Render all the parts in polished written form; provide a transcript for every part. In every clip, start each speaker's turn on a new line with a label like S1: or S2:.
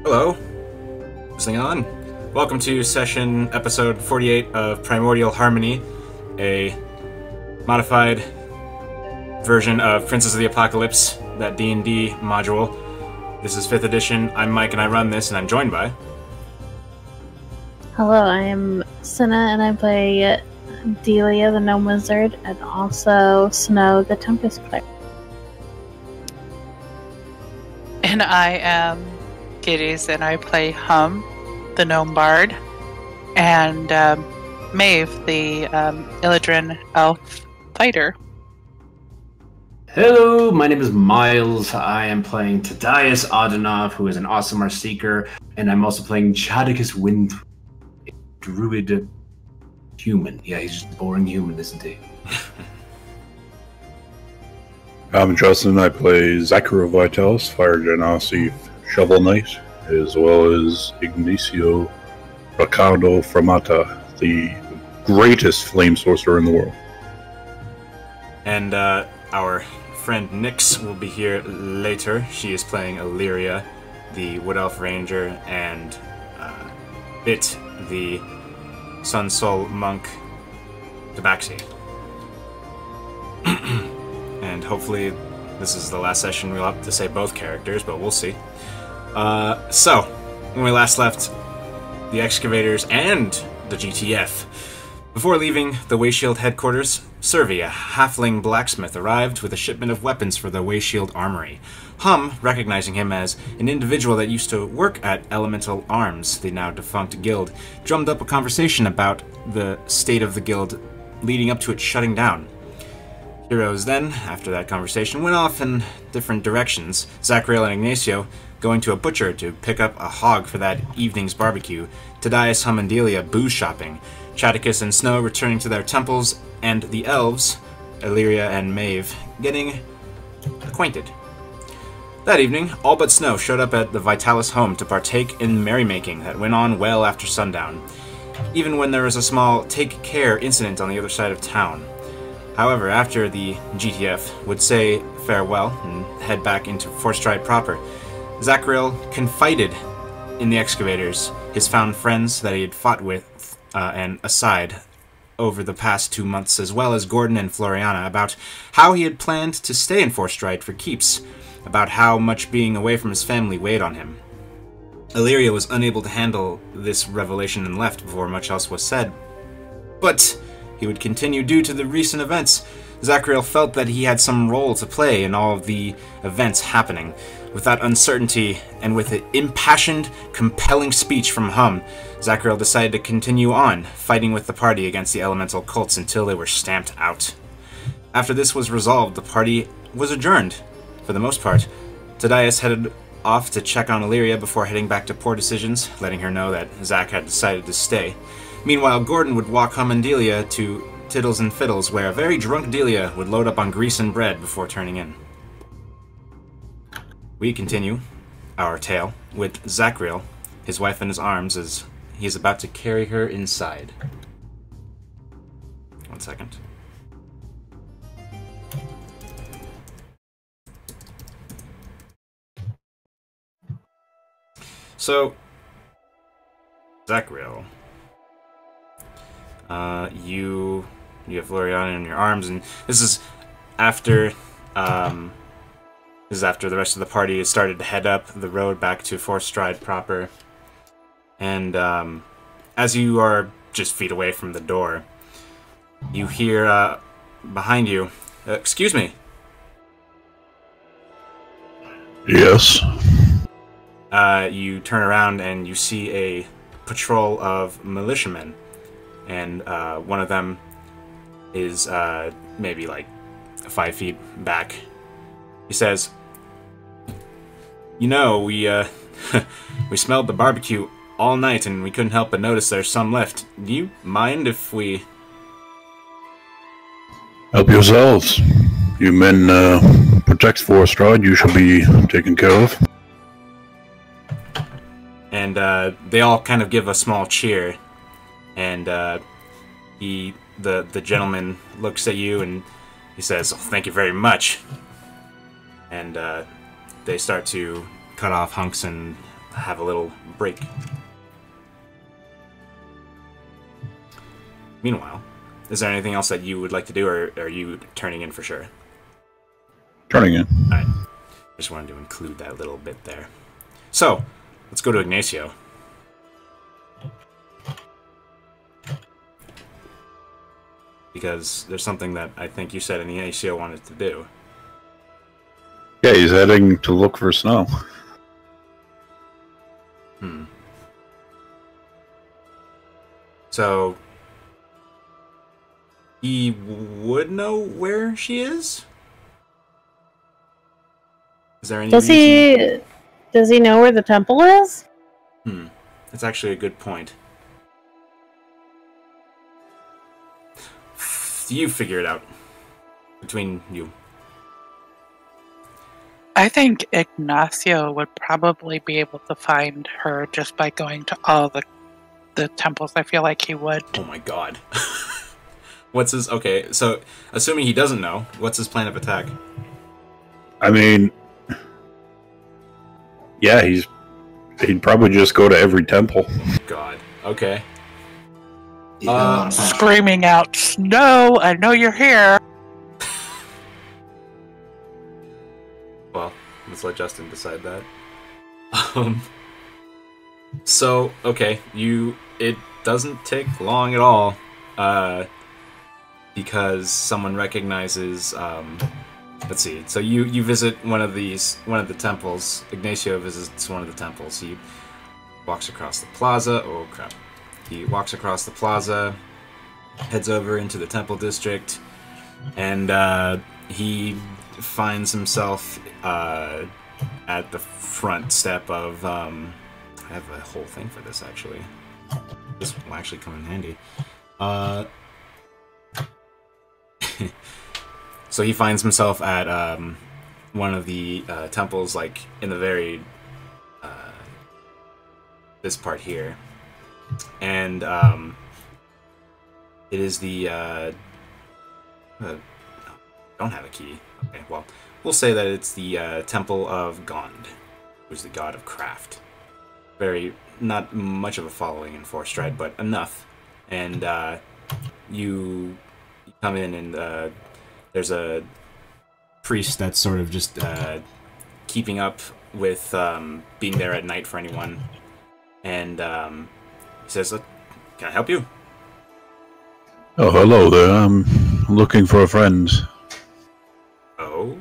S1: Hello, Fizzling on. Welcome to session episode 48 of Primordial Harmony, a modified version of Princess of the Apocalypse, that D&D module. This is 5th edition. I'm Mike and I run this, and I'm joined by...
S2: Hello, I am Senna and I play Delia the Gnome Wizard and also Snow the Tempest Player.
S3: And I am Giddies and I play Hum, the Gnome Bard, and Maeve, the Illidan Elf Fighter.
S4: Hello, my name is Miles. I am playing Tadias Adenov, who is an Awesome Seeker, and I'm also playing Jadicus Wind, a druid human. Yeah, he's just a boring human, isn't he?
S5: I'm Justin. I play Zachary Vitalis, Fire Genasi Shovel Knight, as well as Ignacio Ricardo Framata, the greatest flame sorcerer in the world.
S1: And our friend Nyx will be here later. She is playing Illyria, the Wood Elf Ranger, and Bit, the Sun Soul Monk Tabaxi. And hopefully this is the last session we'll have to say both characters, but we'll see. So, when we last left the Excavators and the GTF, before leaving the Wayshield headquarters, Servi, a halfling blacksmith, arrived with a shipment of weapons for the Wayshield armory. Hum, recognizing him as an individual that used to work at Elemental Arms, the now defunct guild, drummed up a conversation about the state of the guild leading up to it shutting down. Heroes then, after that conversation, went off in different directions, Zachariel and Ignacio going to a butcher to pick up a hog for that evening's barbecue, Tadias, Hum, and Delia booze shopping, Chadicus and Snow returning to their temples, and the elves, Illyria and Maeve, getting acquainted. That evening, all but Snow showed up at the Vitalis home to partake in merrymaking that went on well after sundown, even when there was a small take-care incident on the other side of town. However, after the GTF would say farewell and head back into Forstride proper, Zachariel confided in the Excavators, his found friends that he had fought with and aside over the past 2 months, as well as Gordon and Floriana, about how he had planned to stay in Forstride for keeps, about how much being away from his family weighed on him. Illyria was unable to handle this revelation and left before much else was said, but he would continue due to the recent events. Zachariel felt that he had some role to play in all of the events happening. With that uncertainty, and with an impassioned, compelling speech from Hum, Zachariel decided to continue on, fighting with the party against the elemental cults until they were stamped out. After this was resolved, the party was adjourned, for the most part. Tadias headed off to check on Illyria before heading back to Poor Decisions, letting her know that Zach had decided to stay. Meanwhile, Gordon would walk Hum and Delia to Tiddles and Fiddles, where a very drunk Delia would load up on grease and bread before turning in. We continue our tale with Zachariel, his wife in his arms, as he is about to carry her inside. 1 second. So, Zachariel, you have Floriana in your arms, and this is after the rest of the party has started to head up the road back to Forstride proper. And as you are just feet away from the door, you hear behind you, excuse me.
S5: Yes.
S1: You turn around and you see a patrol of militiamen, and one of them is maybe like 5 feet back. He says, "You know, we we smelled the barbecue all night and we couldn't help but notice there's some left. Do you mind if we..."
S5: Help yourselves. You men protect Forstride. You shall be taken care of.
S1: And they all kind of give a small cheer, and the gentleman looks at you and he says, "Oh, thank you very much." And they start to cut off hunks and have a little break. Meanwhile, is there anything else that you would like to do, or are you turning in for sure?
S5: Turning in.
S1: Alright. I just wanted to include that little bit there. So, let's go to Ignacio. Because there's something that I think you said Ignacio wanted to do.
S5: Yeah, he's heading to look for snow.
S1: So, he would know where she is? Is there any reason?
S2: Does he know where the temple is?
S1: That's actually a good point. You figure it out. Between you.
S3: I think Ignacio would probably be able to find her just by going to all the temples. I feel like he would.
S1: Oh my god. What's his... Okay, so, assuming he doesn't know, what's his plan of attack?
S5: I mean... Yeah, he'd probably just go to every temple.
S1: God. Okay.
S3: Screaming out, "Snow! I know you're here!"
S1: Well, let's let Justin decide that. So, okay, it doesn't take long at all, because someone recognizes, let's see, so you visit one of the temples. Ignacio visits one of the temples. He walks across the plaza. Oh, crap. He walks across the plaza, heads over into the temple district, and he finds himself at the front step of... I have a whole thing for this, actually. This will actually come in handy. So he finds himself at one of the temples, like, in the very... this part here. And it is the don't have a key. Okay, well, we'll say that it's the Temple of Gond, who's the god of craft. Very not much of a following in Forstride, but enough. And you come in, and there's a priest that's sort of just keeping up with being there at night for anyone, and he says, "Can I help you?"
S5: Oh, hello there. I'm looking for a friend.
S1: Oh?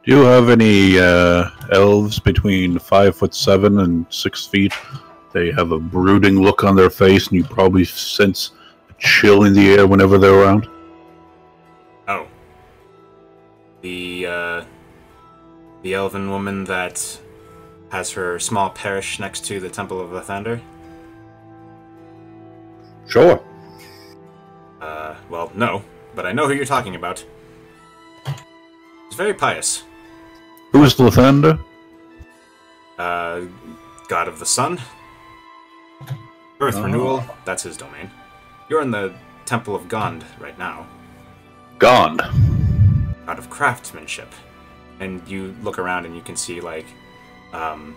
S5: Do you have any elves between 5'7" and 6 feet? They have a brooding look on their face, and you probably sense a chill in the air whenever they're around.
S1: Oh. The elven woman that has her small parish next to the Temple of Lathander?
S5: Sure.
S1: Well, no, but I know who you're talking about. He's very pious.
S5: Who is Lathander?
S1: God of the sun. Earth renewal, that's his domain. You're in the Temple of Gond right now.
S5: Gond.
S1: God of craftsmanship. And you look around and you can see, like, on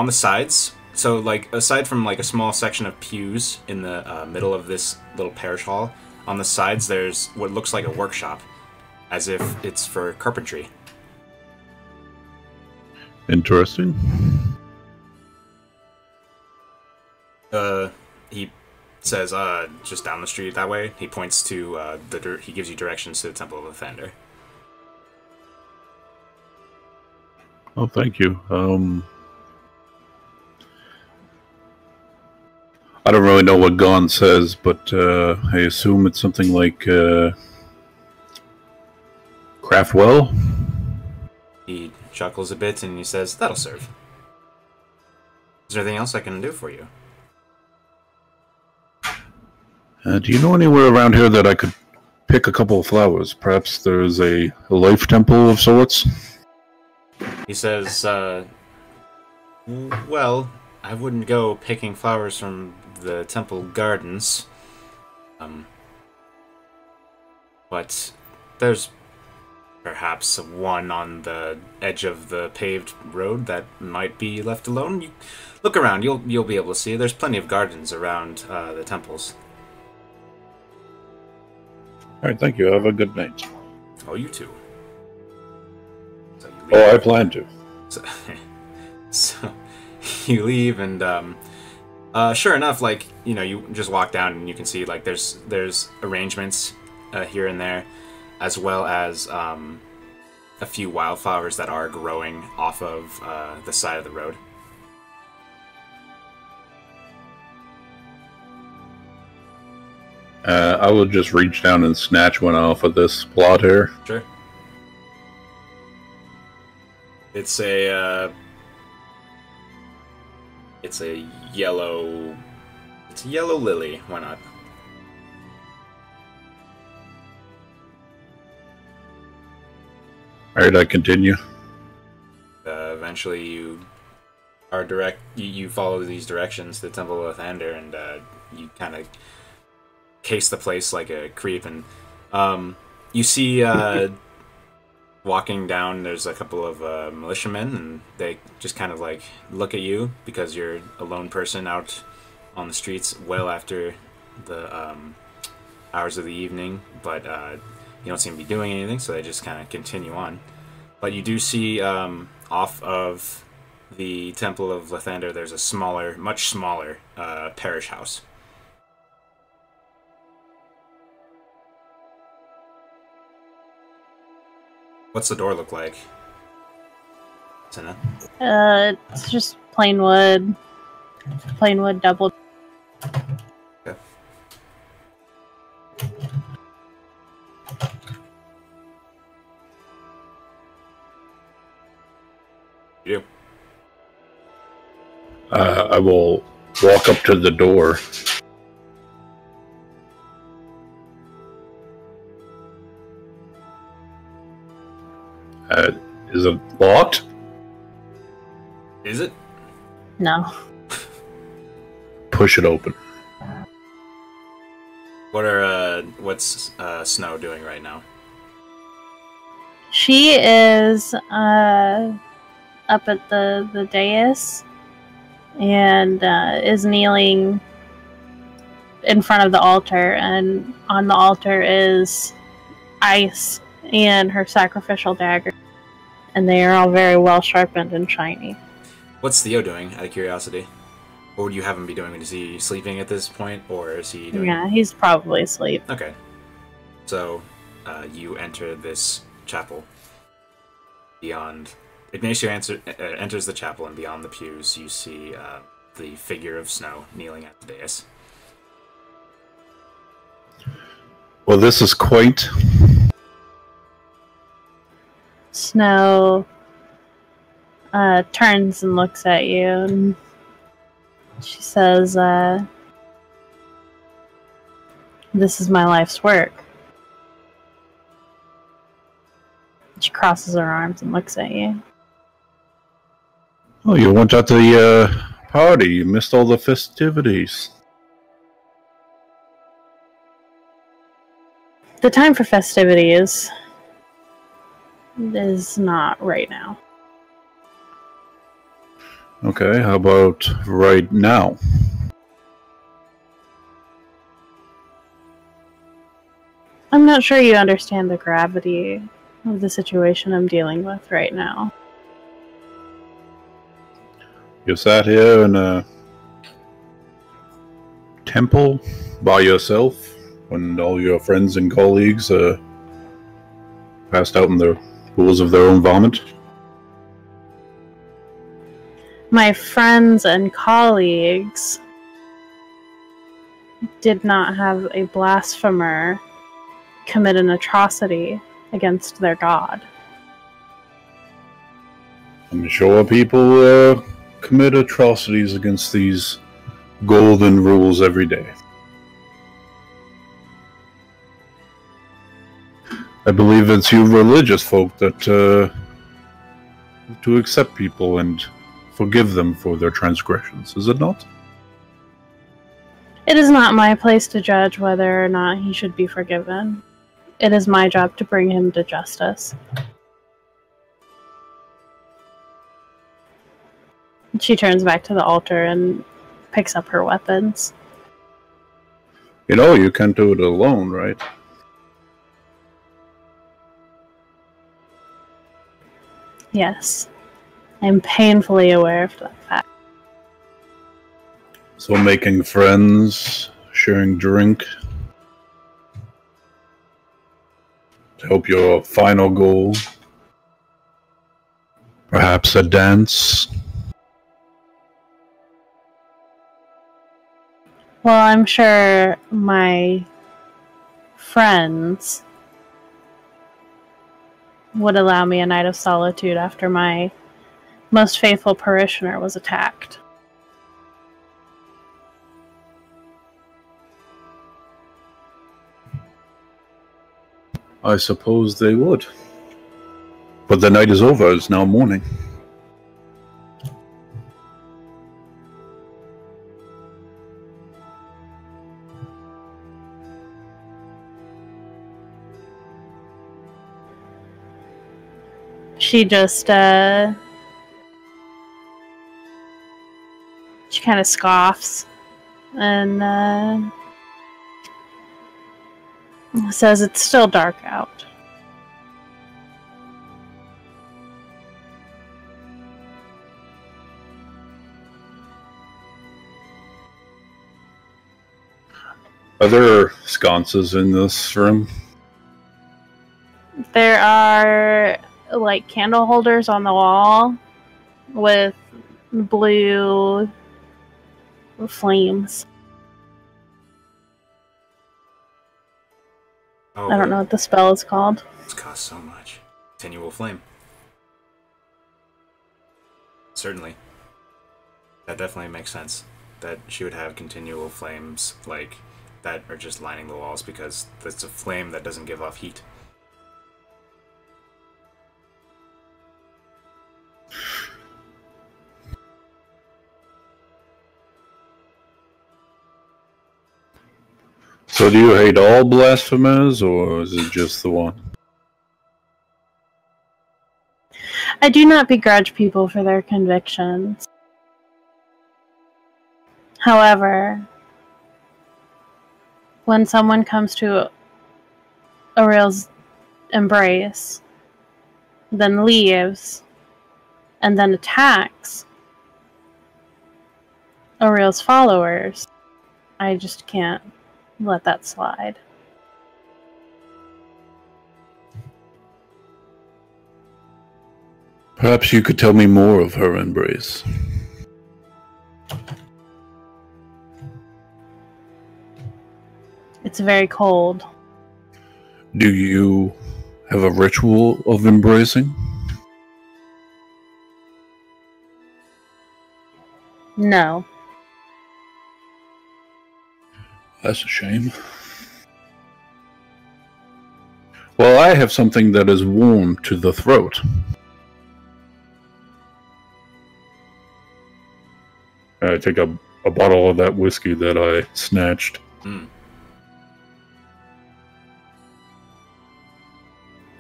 S1: the sides, so, like, aside from, like, a small section of pews in the middle of this little parish hall, on the sides there's what looks like a workshop, as if it's for carpentry.
S5: Interesting.
S1: He says, just down the street that way. He points to, he gives you directions to the Temple of Lathander.
S5: Oh, thank you. I don't really know what Gond says, but I assume it's something like craft well.
S1: He chuckles a bit and he says, "That'll serve. Is there anything else I can do for you?"
S5: Do you know anywhere around here that I could pick a couple of flowers? Perhaps there's a life temple of sorts?
S1: He says, well, I wouldn't go picking flowers from the temple gardens. But there's perhaps one on the edge of the paved road that might be left alone. You look around, you'll be able to see. There's plenty of gardens around the temples.
S5: All right, thank you. Have a good night.
S1: Oh, you too. So you leave.
S5: Oh, I plan to.
S1: So you leave, and sure enough, like, you know, you just walk down and you can see, like, there's arrangements here and there, as well as a few wildflowers that are growing off of the side of the road.
S5: I will just reach down and snatch one off of this plot here.
S1: Sure. It's a yellow lily. Why not?
S5: Alright, I continue.
S1: Eventually you follow these directions to the Temple of Lathander, and you kind of case the place like a creep, and you see walking down, there's a couple of militiamen, and they just kind of like look at you because you're a lone person out on the streets well after the hours of the evening, but you don't seem to be doing anything, so they just kind of continue on. But you do see off of the Temple of Lathander, there's a much smaller parish house. What's the door look like, Senna?
S2: It's just plain wood double.
S1: Okay. You do.
S5: I will walk up to the door. Is it locked?
S1: Is it?
S2: No.
S5: Push it open.
S1: What's Snow doing right now?
S2: She is up at the dais and is kneeling in front of the altar, and on the altar is ice and her sacrificial dagger, and they are all very well sharpened and shiny.
S1: What's Theo doing, out of curiosity? What would you have him be doing? Is he sleeping at this point, or is he doing...
S2: Yeah, he's probably asleep.
S1: Okay. So, you enter this chapel. Beyond... Ignacio enters the chapel, and beyond the pews, you see the figure of Snow kneeling at the dais.
S5: Well, this is quaint.
S2: Snow turns and looks at you, and she says, "This is my life's work." She crosses her arms and looks at you.
S5: Oh, you weren't at the party. You missed all the festivities.
S2: The time for festivities is not right now.
S5: Okay, how about right now?
S2: I'm not sure you understand the gravity of the situation I'm dealing with right now.
S5: You sat here in a temple by yourself when all your friends and colleagues passed out in the pools of their own vomit?
S2: My friends and colleagues did not have a blasphemer commit an atrocity against their god.
S5: I'm sure people commit atrocities against these golden rules every day. I believe it's you religious folk that to accept people and forgive them for their transgressions, is it not?
S2: It is not my place to judge whether or not he should be forgiven. it is my job to bring him to justice. She turns back to the altar and picks up her weapons.
S5: You know, you can't do it alone, right?
S2: Yes. I'm painfully aware of that fact.
S5: So making friends, sharing drink, to help your final goal. Perhaps a dance.
S2: Well, I'm sure my friends would allow me a night of solitude after my most faithful parishioner was attacked.
S5: I suppose they would. But the night is over, it's now morning.
S2: She just, she kind of scoffs and, says it's still dark out.
S5: Are there sconces in this room?
S2: There are, like, candle holders on the wall with blue flames.
S1: Oh,
S2: I don't know what the spell is called.
S1: It's cost so much. Continual flame. Certainly. That definitely makes sense. That she would have continual flames, like, that are just lining the walls because it's a flame that doesn't give off heat.
S5: So do you hate all blasphemers, or is it just the one?
S2: I do not begrudge people for their convictions. However, when someone comes to Aurel's embrace, then leaves, and then attacks Aurel's followers, I just can't let that slide.
S5: Perhaps you could tell me more of her embrace.
S2: It's very cold.
S5: Do you have a ritual of embracing?
S2: No.
S5: That's a shame. Well, I have something that is warm to the throat. I take a bottle of that whiskey that I snatched.
S1: Mm.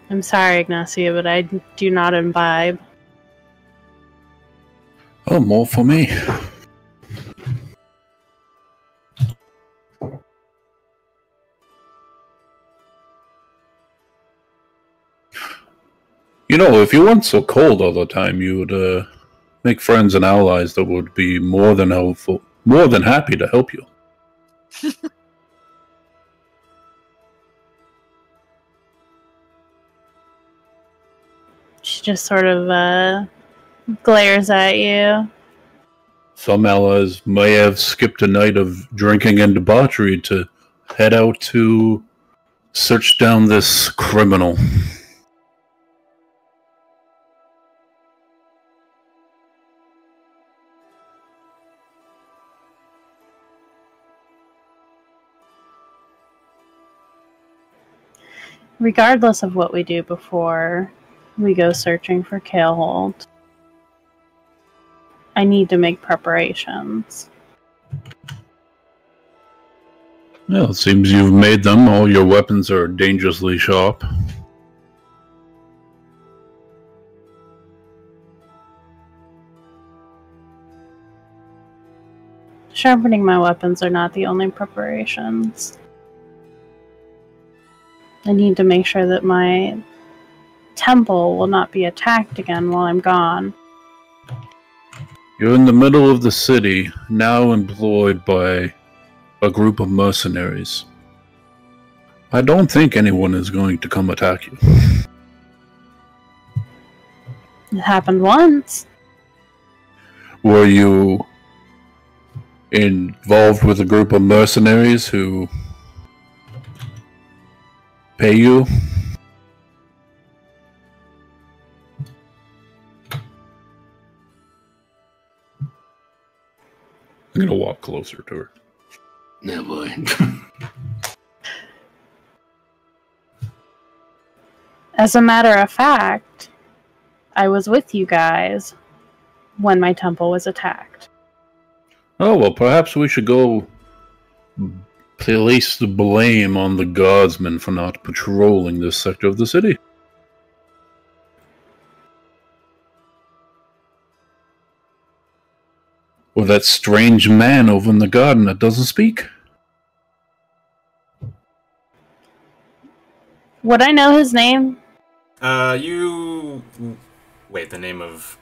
S2: I'm sorry, Ignacio, but I do not imbibe.
S5: Oh, more for me. You know, if you weren't so cold all the time, you would make friends and allies that would be more than helpful, more than happy to help you.
S2: She just sort of glares at you.
S5: Some allies may have skipped a night of drinking and debauchery to head out to search down this criminal.
S2: Regardless of what we do before we go searching for Kalehold, I need to make preparations.
S5: Well, it seems you've made them. All your weapons are dangerously sharp.
S2: Sharpening my weapons are not the only preparations. I need to make sure that my temple will not be attacked again while I'm gone.
S5: You're in the middle of the city, now employed by a group of mercenaries. I don't think anyone is going to come attack you.
S2: It happened once.
S5: Were you involved with a group of mercenaries who pay you? I'm gonna walk closer to her.
S4: No boy.
S2: As a matter of fact, I was with you guys when my temple was attacked.
S5: Oh, well, perhaps we should go place the blame on the guardsmen for not patrolling this sector of the city. Or that strange man over in the garden that doesn't speak.
S2: Would I know his name?
S1: Wait, the name of...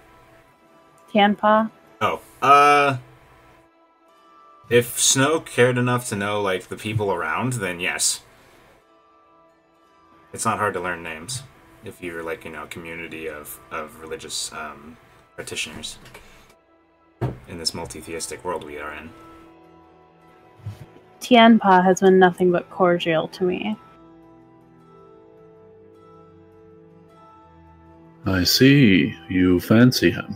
S2: Tianpa?
S1: Oh, if Snow cared enough to know, like, the people around, then yes. It's not hard to learn names. If you're, like, a community of religious, practitioners. In this multi-theistic world we are in.
S2: Tianpa has been nothing but cordial to me.
S5: I see. You fancy him.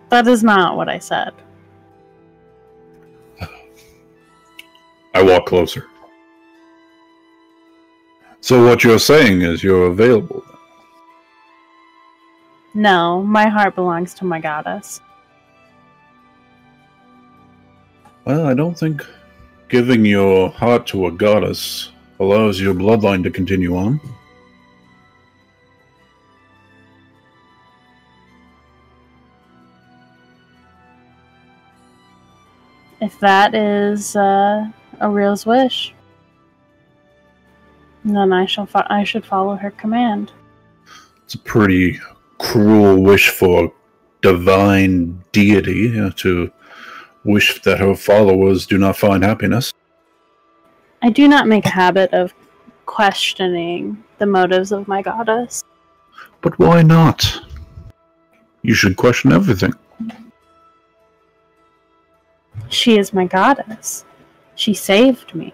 S2: That is not what I said.
S5: I walk closer. So what you're saying is you're available then?
S2: No, my heart belongs to my goddess.
S5: Well, I don't think giving your heart to a goddess allows your bloodline to continue on.
S2: If that is a real's wish, then I should follow her command.
S5: It's a pretty cruel wish for a divine deity to wish that her followers do not find happiness.
S2: I do not make a habit of questioning the motives of my goddess.
S5: But why not? You should question everything.
S2: She is my goddess. She saved me.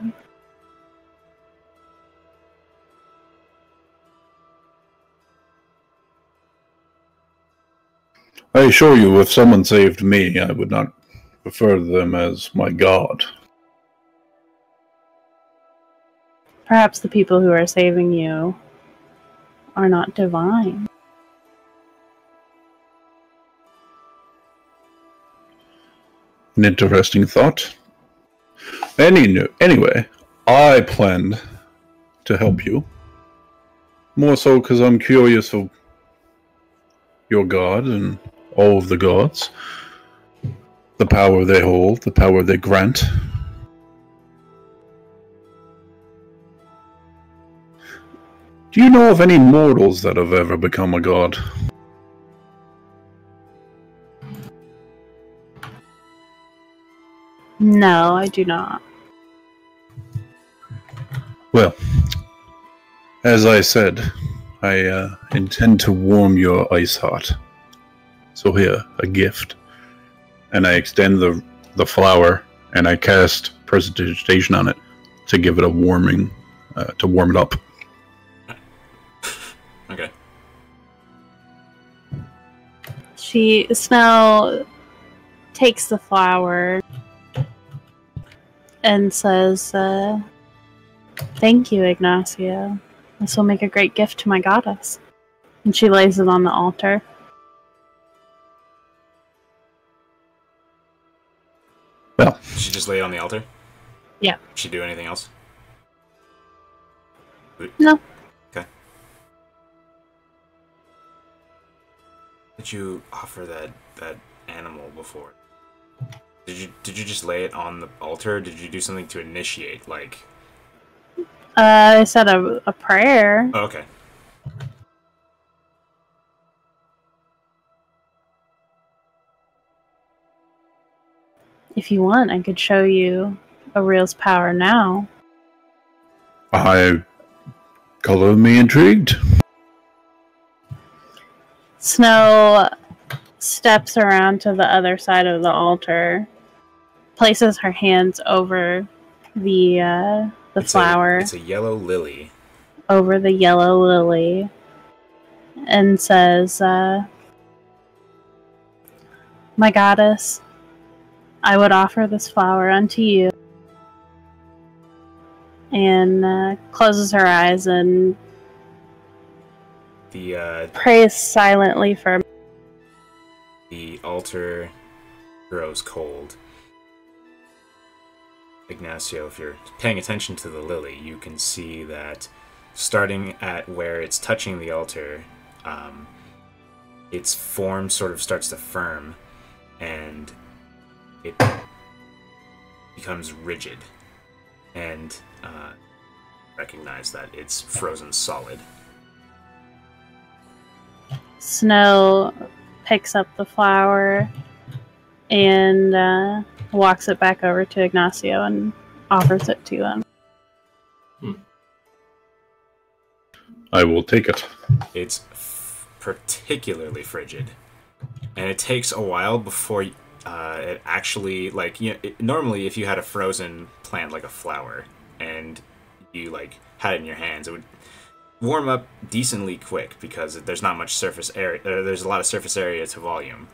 S5: I assure you, if someone saved me, I would not refer to them as my god.
S2: Perhaps the people who are saving you are not divine.
S5: An interesting thought. Anyway, I planned to help you. More so because I'm curious of your god and all of the gods. The power they hold, the power they grant. Do you know of any mortals that have ever become a god?
S2: No, I do not.
S5: Well, as I said, I intend to warm your ice heart. So here, a gift. And I extend the flower, and I cast prestidigitation on it to give it a warming, to warm it up.
S1: Okay.
S2: Snow takes the flower and says, "Thank you, Ignacio. This will make a great gift to my goddess." And she lays it on the altar.
S5: Well,
S1: She just lay it on the altar?
S2: Yeah.
S1: Did she do anything else?
S2: No.
S1: Okay. Did you offer that animal before? Did you just lay it on the altar? Or did you do something to initiate? Like.
S2: I said a prayer.
S1: Oh, okay.
S2: If you want, I could show you Aurel's power now.
S5: Color me intrigued.
S2: Snow steps around to the other side of the altar, places her hands over the flower.
S1: It's a yellow lily.
S2: Over the yellow lily, and says, "My goddess, I would offer this flower unto you." And closes her eyes and prays silently for.
S1: The altar grows cold. Ignacio, if you're paying attention to the lily, you can see that starting at where it's touching the altar, its form sort of starts to firm, and it becomes rigid, and recognize that it's frozen solid.
S2: Snow picks up the flower and walks it back over to Ignacio and offers it to him.
S5: I will take it.
S1: It's particularly frigid, and it takes a while before it actually, like, normally if you had a frozen plant like a flower and you like had it in your hands, it would warm up decently quick because there's not much surface area. There's a lot of surface area to volume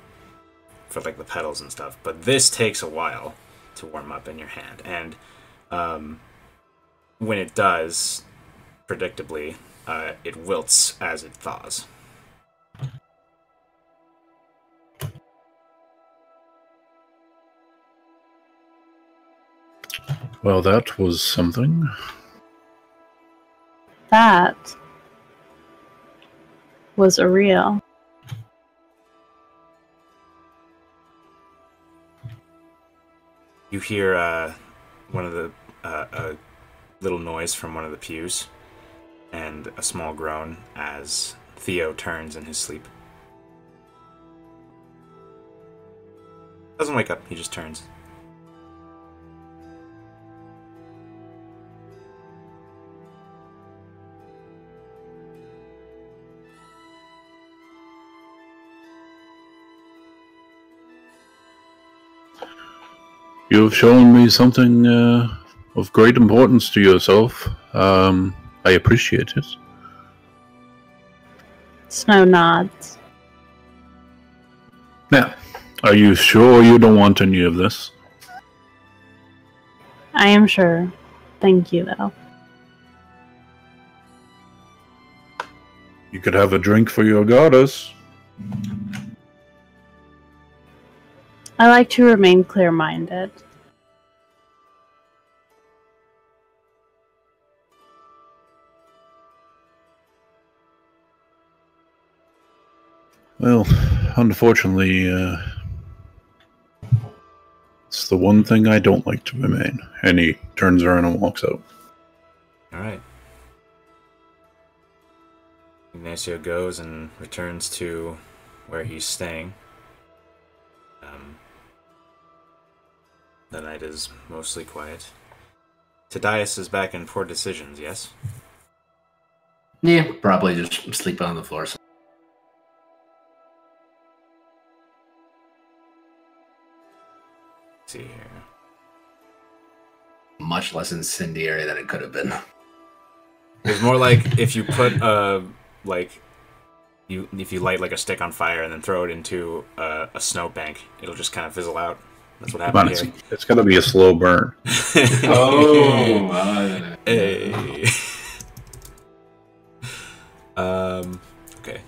S1: for like the petals and stuff, but this takes a while to warm up in your hand, and when it does, predictably, it wilts as it thaws.
S5: Well, that was something.
S2: That was Aurel.
S1: You hear one of the a little noise from one of the pews, and a small groan as Theo turns in his sleep. Doesn't wake up, he just turns.
S5: You have shown me something of great importance to yourself. I appreciate it.
S2: Snow nods.
S5: Now, are you sure you don't want any of this?
S2: I am sure. Thank you, though.
S5: You could have a drink for your goddess.
S2: I like to remain clear-minded.
S5: Well, unfortunately, it's the one thing I don't like to remain. And he turns around and walks out.
S1: Alright. Ignacio goes and returns to where he's staying. The night is mostly quiet. Tadias is back in Poor Decisions, yes?
S4: Yeah, probably just sleep on the floor.
S1: Let's see here.
S4: Much less incendiary than it could have been.
S1: It's more like if you put if you light like a stick on fire and then throw it into a snowbank, it'll just kind of fizzle out. That's what happened here.
S5: It's gonna be a slow burn.
S4: Oh,
S1: hey. Okay.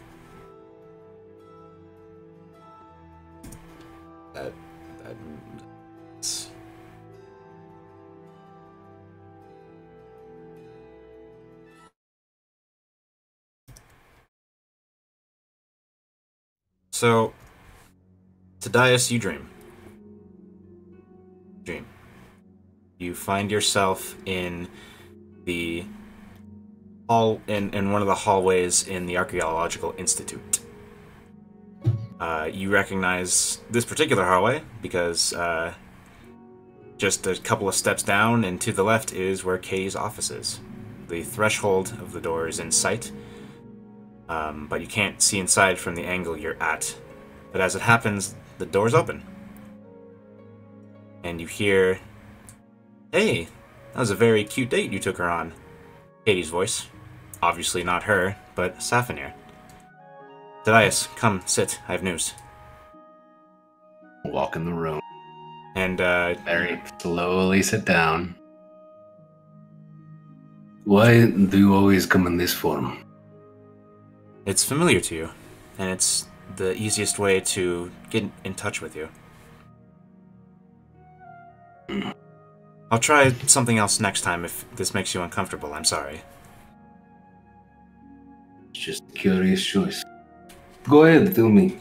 S1: So, Tadias, you dream. You find yourself in the hall in one of the hallways in the Archaeological Institute. You recognize this particular hallway because just a couple of steps down and to the left is where Katie's office is. The threshold of the door is in sight, but you can't see inside from the angle you're at. But as it happens, the door's open. And you hear, "Hey, that was a very cute date you took her on." Katie's voice. Obviously not her, but Safinir. "Tadias, come, sit. I have news."
S4: Walk in the room.
S1: And,
S4: Very slowly sit down. Why do you always come in this form?
S1: it's familiar to you, and it's the easiest way to get in touch with you. I'll try something else next time if this makes you uncomfortable. I'm sorry.
S4: It's just a curious choice. Go ahead, tell me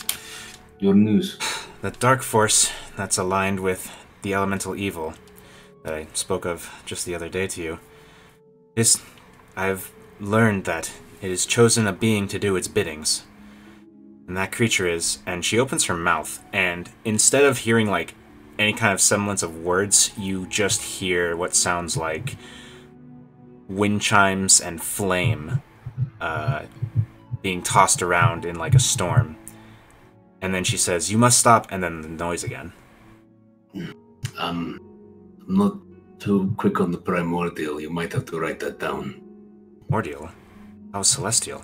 S4: your news.
S1: The dark force that's aligned with the elemental evil that I spoke of just the other day to you is... I've learned that it has chosen a being to do its biddings. And that creature is... And she opens her mouth, and instead of hearing, like, any kind of semblance of words, you just hear what sounds like wind chimes and flame being tossed around in, like, a storm. And then she says, "You must stop," and then the noise again.
S4: I'm not too quick on the Primordial. You might have to write that down.
S1: Primordial? That was Celestial.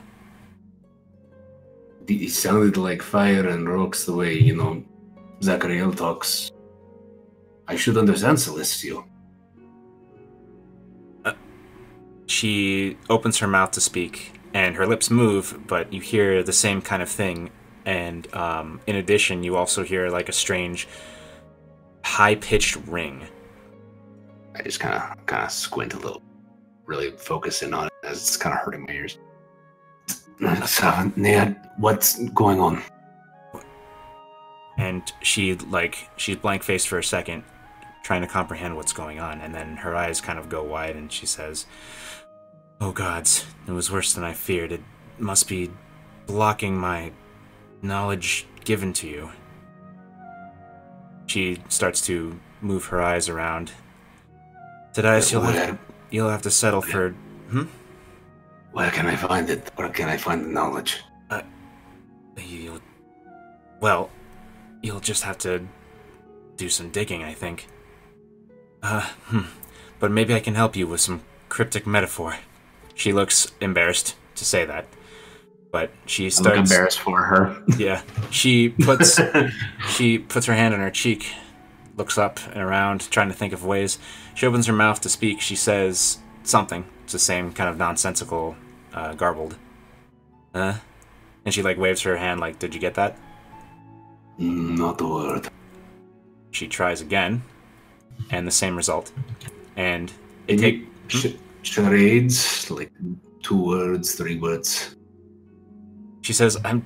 S4: It sounded like fire and rocks the way, Zachariel talks. I should understand Celestial.
S1: She opens her mouth to speak, and her lips move, but you hear the same kind of thing. And in addition, you also hear like a strange, high-pitched ring.
S4: I just kind of squint a little, really focus in on it as it's kind of hurting my ears. Ned, what's going on?
S1: And she's blank-faced for a second, trying to comprehend what's going on, and then her eyes kind of go wide, and she says, "Oh gods, it was worse than I feared. It must be blocking my knowledge given to you." She starts to move her eyes around. Tadias, you'll have to settle for...
S4: Where can I find it? Where can I find the knowledge?
S1: You'll just have to do some digging, I think. But maybe I can help you with some cryptic metaphor. She looks embarrassed to say that, but she starts...
S4: I'm embarrassed for her.
S1: Yeah. She puts her hand on her cheek, looks up and around, trying to think of ways. She opens her mouth to speak. She says something. It's the same kind of nonsensical, garbled. And she, waves her hand like, "Did you get that?"
S4: Not a word.
S1: She tries again, and the same result. And it
S4: charades, like 2 words, 3 words.
S1: She says, I'm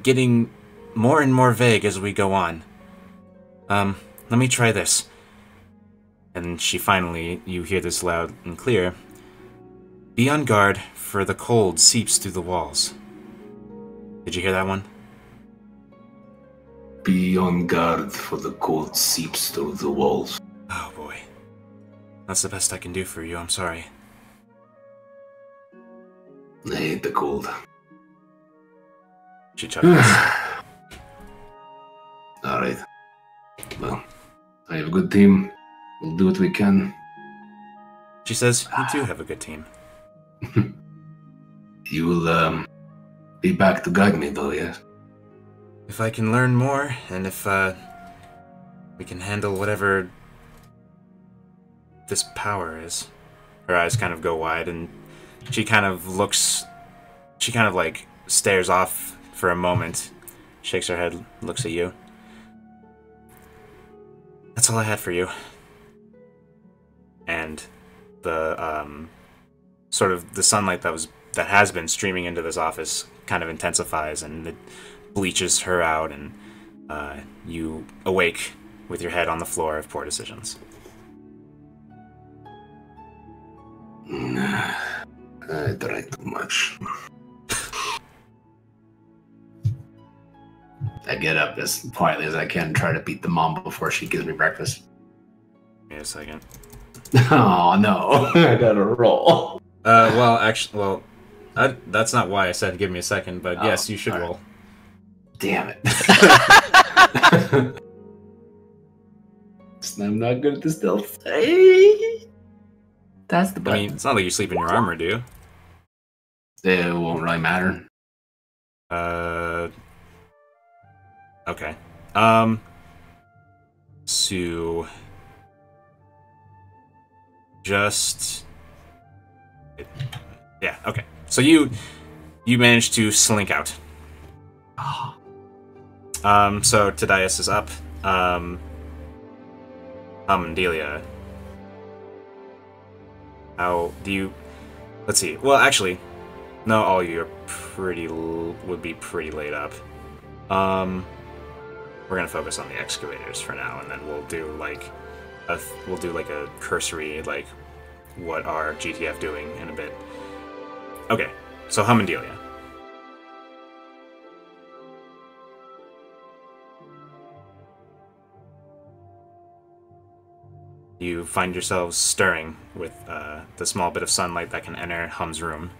S1: getting more and more vague as we go on. Let me try this. And she finally, you hear this loud and clear. "Be on guard, for the cold seeps through the walls." Did you hear that one?
S4: Be on guard, for the cold seeps through the walls.
S1: Oh boy. That's the best I can do for you, I'm sorry.
S4: I hate the cold.
S1: She chuckles.
S4: Alright. Well, I have a good team. We'll do what we can.
S1: She says, "You do have a good team."
S4: You will, be back to guide me, though, yes?
S1: If I can learn more, and if, we can handle whatever this power is. Her eyes kind of go wide, and she kind of stares off for a moment, shakes her head, looks at you. "That's all I had for you." And the, sort of the sunlight that has been streaming into this office kind of intensifies and it bleaches her out, and you awake with your head on the floor of poor decisions.
S4: I drank too much. I get up as quietly as I can and try to beat the mom before she gives me breakfast.
S1: Wait a second.
S4: Oh, no. I gotta roll.
S1: That's not why I said give me a second, but yes, you should roll.
S4: Right. Damn it. I'm not good at the stealth. That's the button.
S1: I mean, it's not like you sleep in your armor, do you?
S4: It won't really matter.
S1: Okay. So just yeah, okay. So you managed to slink out. So Tadias is up. Delia. How do you? Let's see. Well, actually, no. All you would be pretty laid up. We're gonna focus on the excavators for now, and then we'll do like a cursory like what are GTF doing in a bit. Okay, so Hum and Delia. You find yourselves stirring with the small bit of sunlight that can enter Hum's room.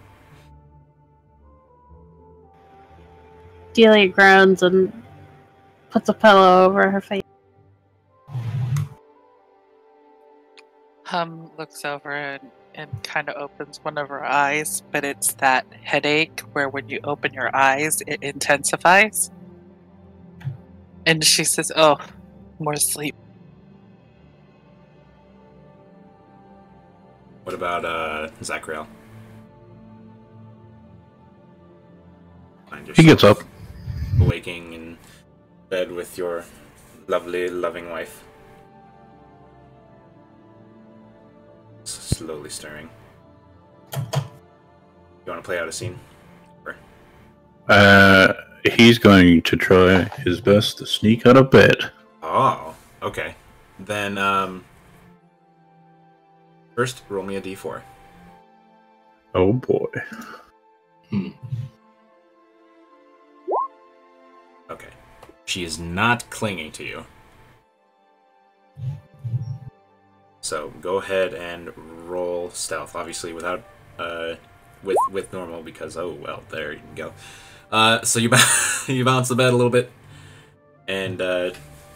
S2: Delia groans and puts a pillow over her face.
S3: Hum looks over and kind of opens one of her eyes, but it's that headache where when you open your eyes, it intensifies. And she says, "Oh, more sleep."
S1: What about Zachriel?
S5: He gets up.
S1: Awaking in bed with your lovely, loving wife. Slowly stirring. You want to play out a scene? Or...
S5: He's going to try his best to sneak out of bed.
S1: Oh, okay. Then, first, roll me a d4.
S5: Oh boy.
S1: Okay. She is not clinging to you. So go ahead and roll stealth. Obviously without with normal because oh well, there you go. So you you bounce the bed a little bit, and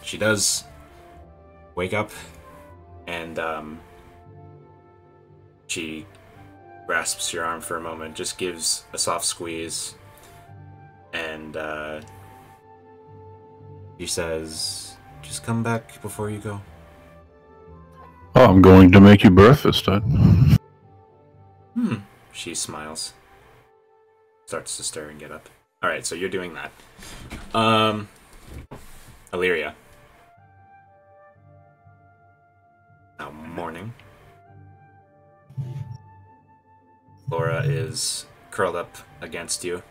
S1: she does wake up, and she grasps your arm for a moment, just gives a soft squeeze, and she says, "Just come back before you go."
S5: Oh, I'm going to make you breakfast then.
S1: She smiles. Starts to stir and get up. Alright, so you're doing that. Illyria. Now morning. Laura is curled up against you.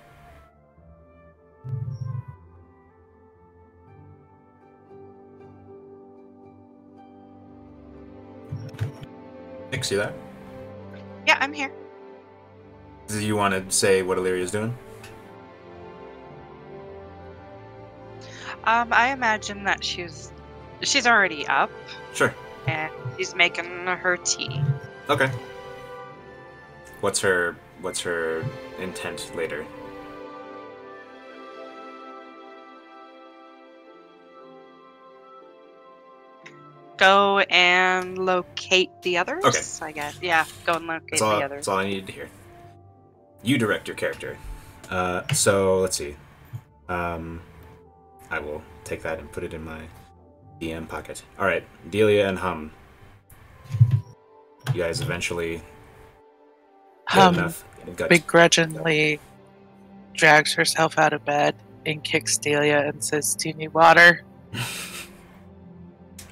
S1: Nick, see that?
S6: Yeah, I'm here.
S1: Do you want to say what Illyria's doing?
S6: I imagine that she's already up
S1: Sure.
S6: and she's making her tea.
S1: Okay. What's her intent later?
S6: Go and locate the others.
S1: Okay.
S6: I guess. Yeah, go and locate the others.
S1: That's all I needed to hear. You direct your character. So let's see. I will take that and put it in my DM pocket. All right, Delia and Hum. You guys eventually get enough guts.
S3: Begrudgingly drags herself out of bed and kicks Delia and says, "Do you need water?"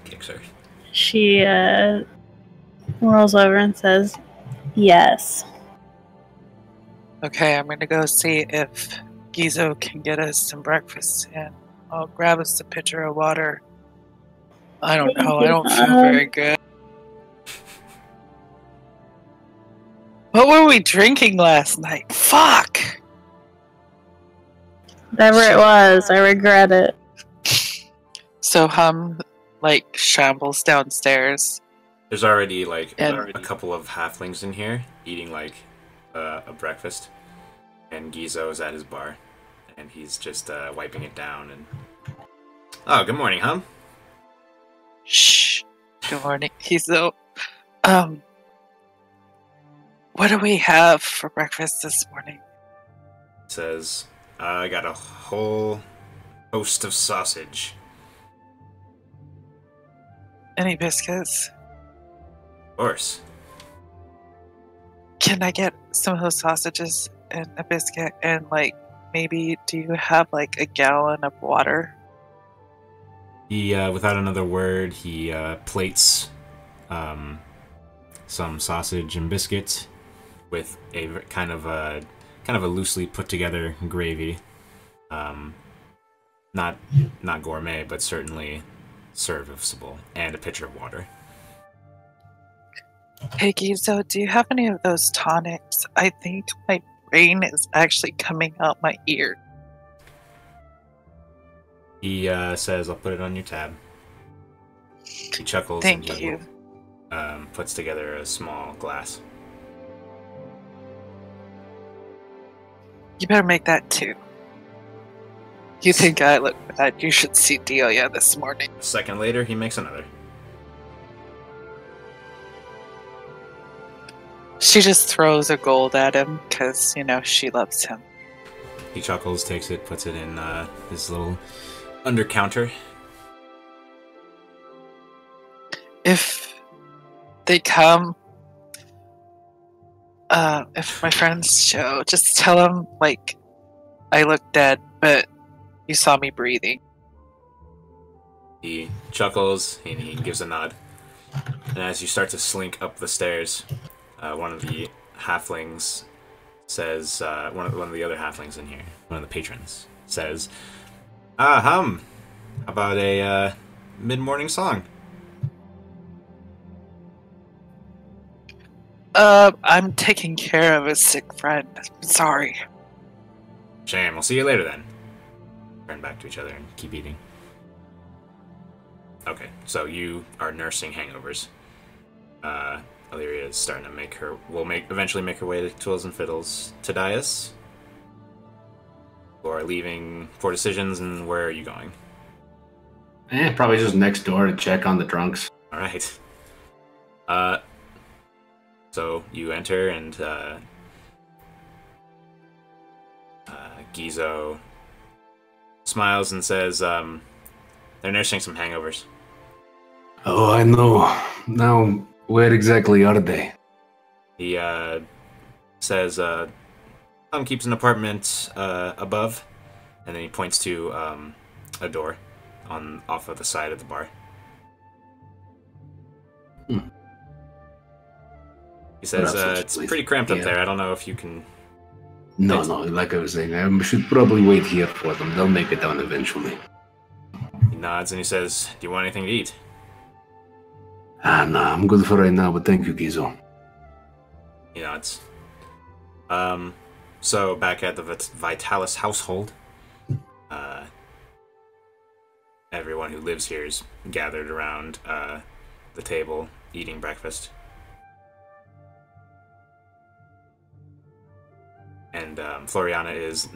S1: Kicks her.
S2: She rolls over and says, "Yes."
S3: Okay, I'm gonna go see if Gizo can get us some breakfast, and I'll grab us a pitcher of water. I don't know. I don't feel very good. What were we drinking last night? Fuck!
S2: Whatever it was, I regret it.
S3: So Hum, shambles downstairs.
S1: There's already, a couple of halflings in here eating, a breakfast. And Gizo is at his bar. And he's just, wiping it down and... Oh, good morning, Hum.
S3: Shh. Good morning, Gizo. What do we have for breakfast this morning?
S1: Says, I got a whole host of sausage.
S3: Any biscuits?
S1: Of course.
S3: Can I get some of those sausages and a biscuit and, maybe do you have, a gallon of water?
S1: He, without another word, he, plates, some sausage and biscuits with a kind of a loosely put together gravy. Not gourmet, but certainly serviceable, and a pitcher of water.
S3: Hey Gizo, do you have any of those tonics? I think my brain is actually coming out my ear.
S1: He says, I'll put it on your tab. He chuckles.
S3: Thank you.
S1: Puts together a small glass.
S3: You better make that too. You think I look bad? You should see Delia this morning.
S1: A second later, he makes another.
S3: She just throws a gold at him because, she loves him.
S1: He chuckles, takes it, puts it in his little under counter.
S3: If they come, if my friends show, just tell them, I look dead, but you saw me breathing.
S1: He chuckles, and he gives a nod. And as you start to slink up the stairs, one of the halflings says, one of the other halflings in here, one of the patrons, says, Hum, how about a mid-morning song?
S3: I'm taking care of a sick friend. Sorry.
S1: Shame, I'll see you later then. Turn back to each other and keep eating. Okay, so you are nursing hangovers. Illyria is starting to eventually make her way to Tools and Fiddles. Tadias? Or leaving for decisions, and where are you going?
S4: Probably just next door to check on the drunks.
S1: Alright. So you enter, and Gizo smiles and says, they're nursing some hangovers.
S4: Oh, I know. Now, where exactly are they?
S1: He says, Tom keeps an apartment above, and then he points to a door off of the side of the bar. He says, it's pretty cramped up there. I don't know if you can...
S4: No, like I was saying, I should probably wait here for them. They'll make it down eventually.
S1: He nods and he says, do you want anything to eat?
S4: Nah, I'm good for right now, but thank you, Gizo.
S1: He nods. So back at the Vitalis household, everyone who lives here is gathered around the table eating breakfast. And Floriana is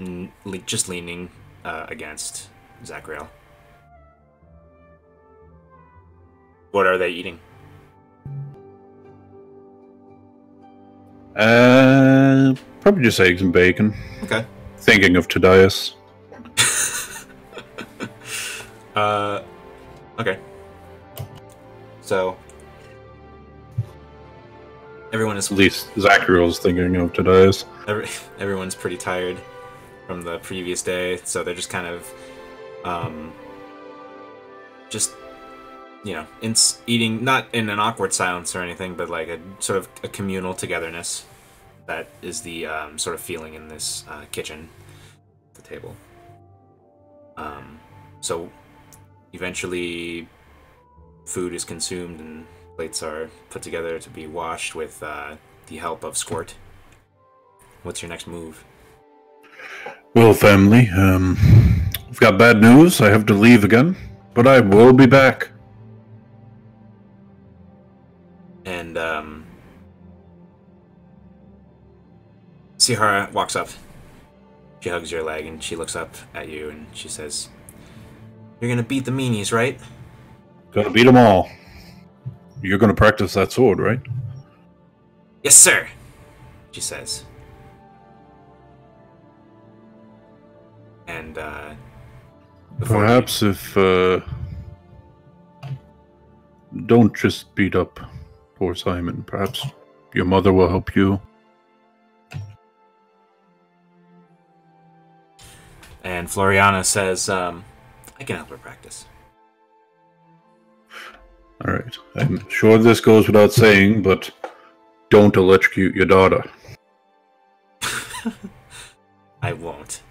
S1: just leaning against Zachariel. What are they eating?
S5: Probably just eggs and bacon.
S1: Okay.
S5: Thinking of Tadias.
S1: Okay. So everyone is...
S5: At least Zachariel's thinking of Tadias.
S1: Everyone's pretty tired from the previous day, so they're just kind of eating, not in an awkward silence or anything, but like a sort of a communal togetherness. That is the sort of feeling in this kitchen that table. So eventually food is consumed and plates are put together to be washed with the help of Squirt. What's your next move?
S5: Well, family, I've got bad news. I have to leave again, but I will be back.
S1: And Sihara walks up. She hugs your leg and she looks up at you and she says, "You're gonna beat the meanies, right?"
S5: Gonna beat them all. You're gonna practice that sword, right?
S1: "Yes, sir," she says. And
S5: perhaps if don't just beat up poor Simon. Perhaps your mother will help you.
S1: And Floriana says, "I can help her practice."
S5: All right. I'm sure this goes without saying, but don't electrocute your daughter.
S1: I won't.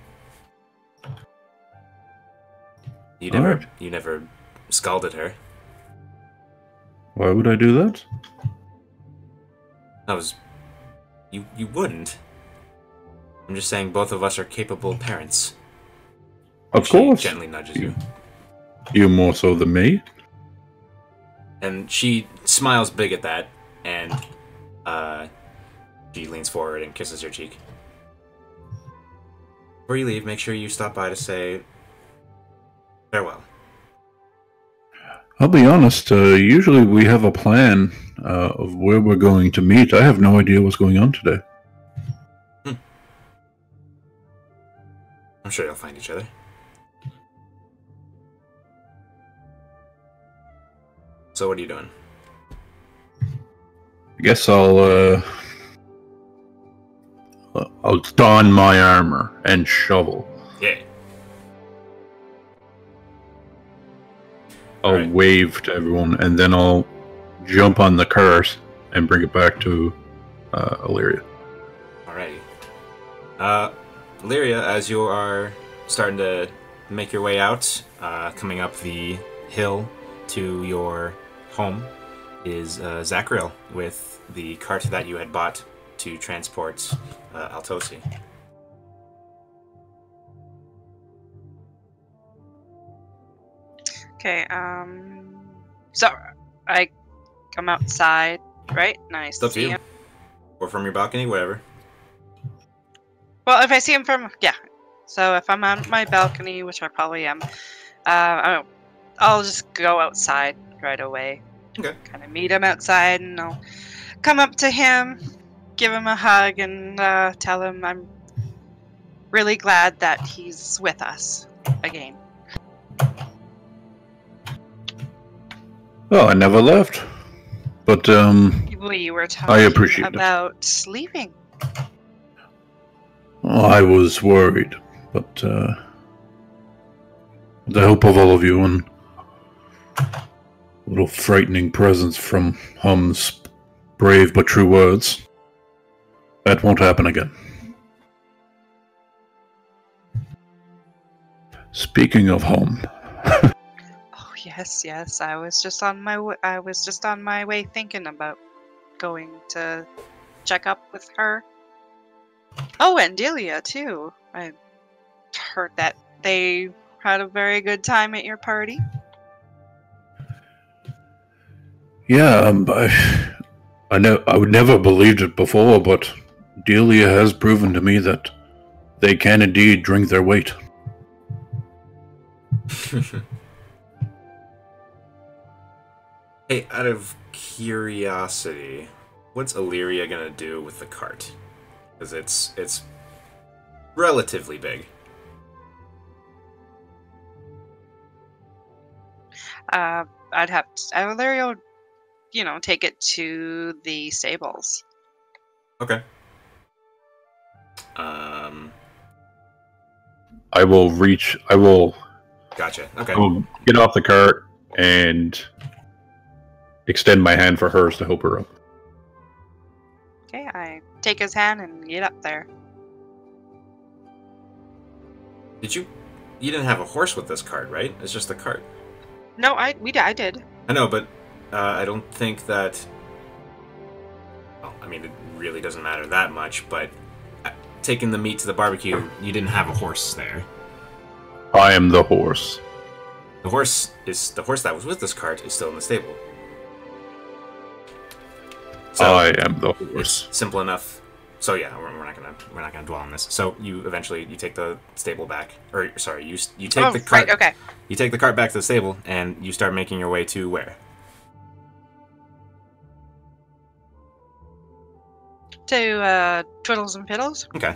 S1: You
S5: All
S1: never,
S5: right.
S1: you never scalded her.
S5: Why would I do that?
S1: You wouldn't. I'm just saying both of us are capable parents.
S5: Of
S1: She
S5: course.
S1: gently nudges you.
S5: You more so than me.
S1: And she smiles big at that, and she leans forward and kisses your cheek. Before you leave, make sure you stop by to say farewell.
S5: I'll be honest, usually we have a plan of where we're going to meet. I have no idea what's going on today.
S1: I'm sure you'll find each other. So what are you doing?
S5: I guess I'll don my armor and shovel.
S1: Yeah.
S5: I'll
S1: Alright.
S5: wave to everyone, and then I'll jump on the cart and bring it back to Illyria.
S1: Alrighty. Illyria, as you are starting to make your way out, coming up the hill to your home, is Zachriel with the cart that you had bought to transport Altosi.
S6: Okay, so I come outside, right? Nice.
S1: It's up to you. Or from your balcony, whatever.
S6: Well, if I see him from, yeah. So if I'm on my balcony, which I probably am, I'll just go outside right away.
S1: Okay.
S6: Kind of meet him outside, and I'll come up to him, give him a hug, and tell him I'm really glad that he's with us again.
S5: Well, I never left, but
S6: We were
S5: I
S6: talking
S5: appreciate it.
S6: about leaving.
S5: I was worried, but with the help of all of you and a little frightening presence from Hum's brave but true words, that won't happen again. Speaking of Hum,
S6: Oh yes. I was just on my way thinking about going to check up with her. Oh, and Delia too. I heard that they had a very good time at your party.
S5: yeah, I would never believed it before, but Delia has proven to me that they can indeed drink their weight.
S1: Hey, out of curiosity, what's Illyria gonna do with the cart? Because it's relatively big.
S6: I'd have to, Larry would, take it to the stables.
S1: Okay.
S5: I will
S1: Gotcha. Okay.
S5: I will get off the cart and extend my hand for hers to help her up.
S6: Okay, I take his hand and get up there.
S1: You didn't have a horse with this cart, right? It's just a cart.
S6: No, I did.
S1: I know, but I don't think that... Well, I mean, it really doesn't matter that much, but taking the meat to the barbecue, you didn't have a horse there.
S5: I am the horse.
S1: The horse that was with this cart is still in the stable. So
S5: I am the horse.
S1: It's simple enough. So yeah, we're not gonna dwell on this. So you take the stable back, or sorry, you take the cart.
S6: Right, okay.
S1: You take the cart back to the stable, and you start making your way to where?
S6: To Twiddles and Fiddles.
S1: Okay,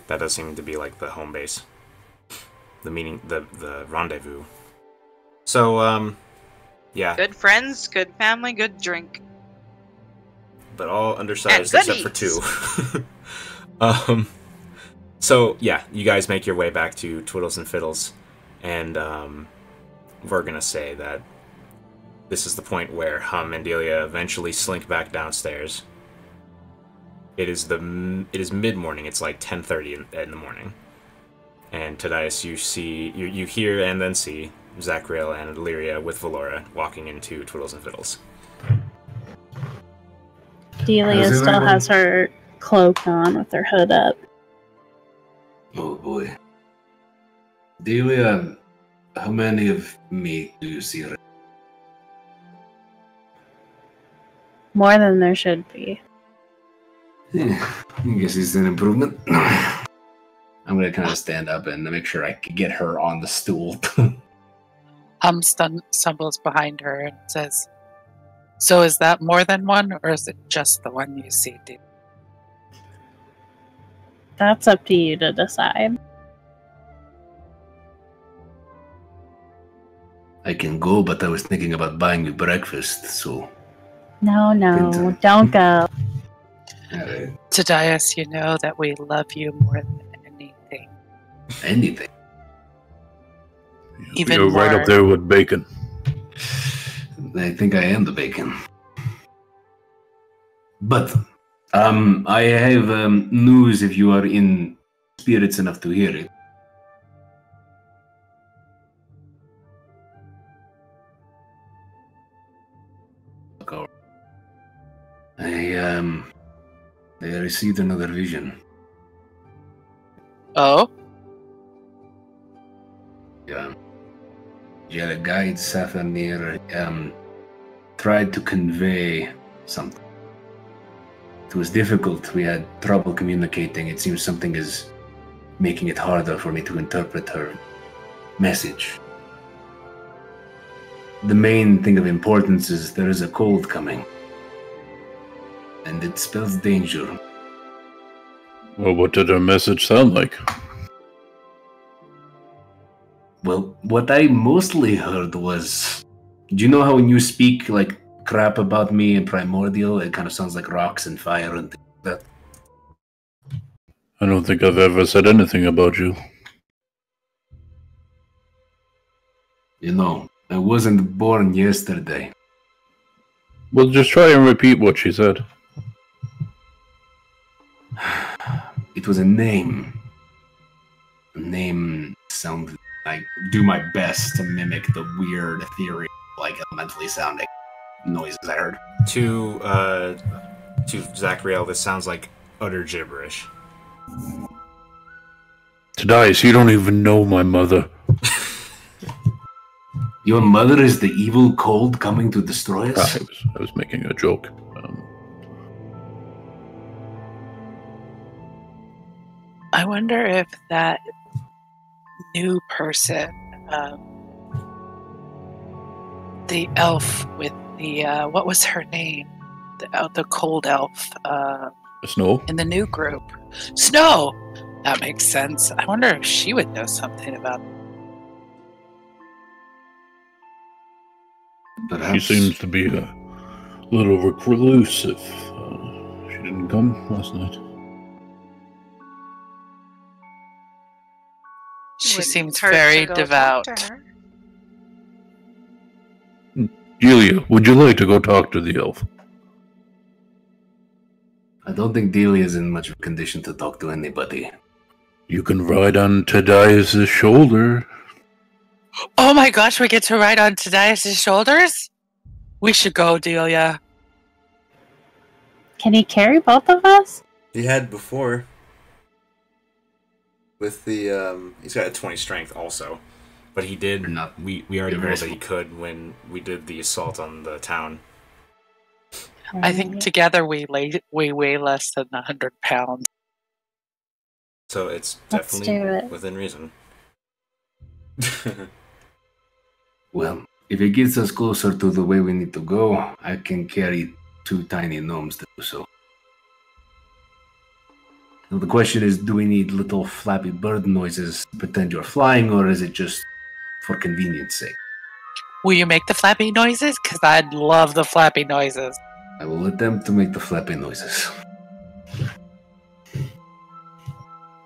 S1: that does seem to be like the home base, the rendezvous. So yeah.
S6: Good friends, good family, good drink.
S1: But all undersized except for two. So yeah, you guys make your way back to Twiddles and Fiddles, and we're gonna say that this is the point where Hum and Delia eventually slink back downstairs. It is mid-morning. It's like 10:30 in the morning, and Tadias, you hear and then see Zachriel and Illyria with Valora walking into Twiddles and Fiddles.
S2: Delia still has her cloak on with her hood up.
S4: Oh boy. Delia, how many of me do you see?
S2: More than there should be.
S4: Yeah, I guess it's an improvement. I'm gonna kind of stand up and make sure I can get her on the stool.
S3: Hum stumbles behind her and says, "So is that more than one, or is it just the one you see, dude?"
S2: That's up to you to decide.
S4: I can go, but I was thinking about buying you breakfast, so...
S2: No, don't go.
S4: Alright.
S3: Tadias, you know that we love you more than anything.
S4: Anything?
S3: Even
S5: You're right
S3: more.
S5: up there with bacon.
S4: I think I am the bacon. But, I have news if you are in spirits enough to hear it. I received another vision.
S3: Oh?
S4: Yeah. The guide Safanir tried to convey something. It was difficult. We had trouble communicating. It seems something is making it harder for me to interpret her message. The main thing of importance is there is a cold coming. And it spells danger.
S5: Well, what did her message sound like?
S4: Well, what I mostly heard was... Do you know how when you speak, like, crap about me in Primordial, it kind of sounds like rocks and fire and things like that?
S5: I don't think I've ever said anything about you.
S4: You know, I wasn't born yesterday.
S5: Well, just try and repeat what she said.
S4: It was a name. A name sounded... I do my best to mimic the weird, ethereal, like elementally sounding noises I heard.
S1: To Zachriel, this sounds like utter gibberish.
S5: Tadias, you don't even know my mother.
S4: Your mother is the evil cold coming to destroy us?
S5: I was making a joke.
S3: I wonder if that new person, the elf with the, what was her name? The cold elf.
S5: Snow?
S3: In the new group. Snow! That makes sense. I wonder if she would know something about
S4: Perhaps.
S5: She seems to be a little reclusive. She didn't come last night.
S3: She
S6: Wouldn't
S3: seems
S6: hurt
S3: very
S6: to go
S3: devout.
S6: talk to her.
S5: Delia, would you like to go talk to the elf?
S4: I don't think Delia is in much of a condition to talk to anybody.
S5: You can ride on Tadias' shoulder.
S3: Oh my gosh, we get to ride on Tadias' shoulders? We should go, Delia.
S2: Can he carry both of us?
S1: He had before. With the, he's got a 20 strength also. But he did, we already heard that he could when we did the assault on the town.
S3: I think together we weigh less than 100 pounds.
S1: So it's definitely within reason.
S4: Well, if it gets us closer to the way we need to go, I can carry 2 tiny gnomes to do so. Now the question is, do we need little flappy bird noises to pretend you're flying, or is it just for convenience sake?
S3: Will you make the flappy noises? Because I'd love the flappy noises.
S4: I will attempt to make the flappy noises.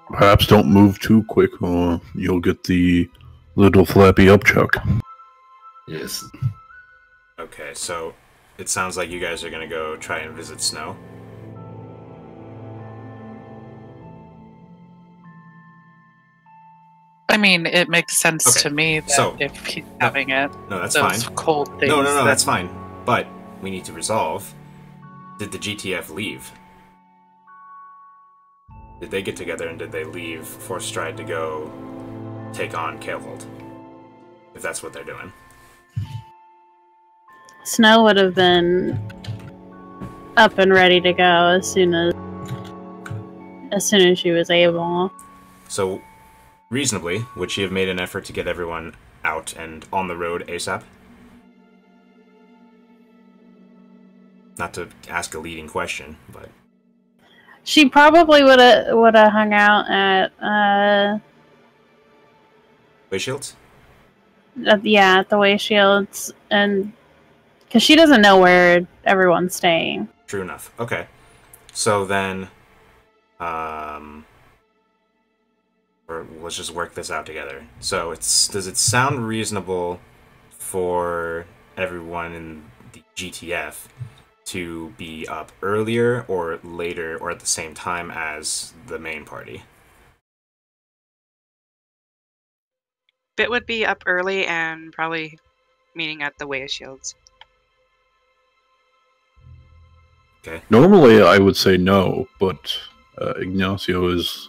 S5: Perhaps don't move too quick or you'll get the little flappy upchuck.
S4: Yes.
S1: Okay, so it sounds like you guys are gonna go try and visit Snow.
S3: I mean, it makes sense to me that if he's having it,
S1: no, that's
S3: those
S1: fine.
S3: Cold things.
S1: No, that's fine. But we need to resolve. Did the GTF leave? Did they get together and did they leave for Stride to go take on Kalehold? If that's what they're doing.
S2: Snow would have been up and ready to go as soon as she was able.
S1: So, reasonably, would she have made an effort to get everyone out and on the road ASAP? Not to ask a leading question, but
S2: she probably would have hung out at
S1: Way Shields?
S2: At the Way Shields, and because she doesn't know where everyone's staying.
S1: True enough. Okay. So then, or let's just work this out together. So does it sound reasonable for everyone in the GTF to be up earlier or later or at the same time as the main party?
S6: Bit would be up early and probably meeting at the Way of Shields.
S1: Okay.
S5: Normally I would say no, but Ignacio is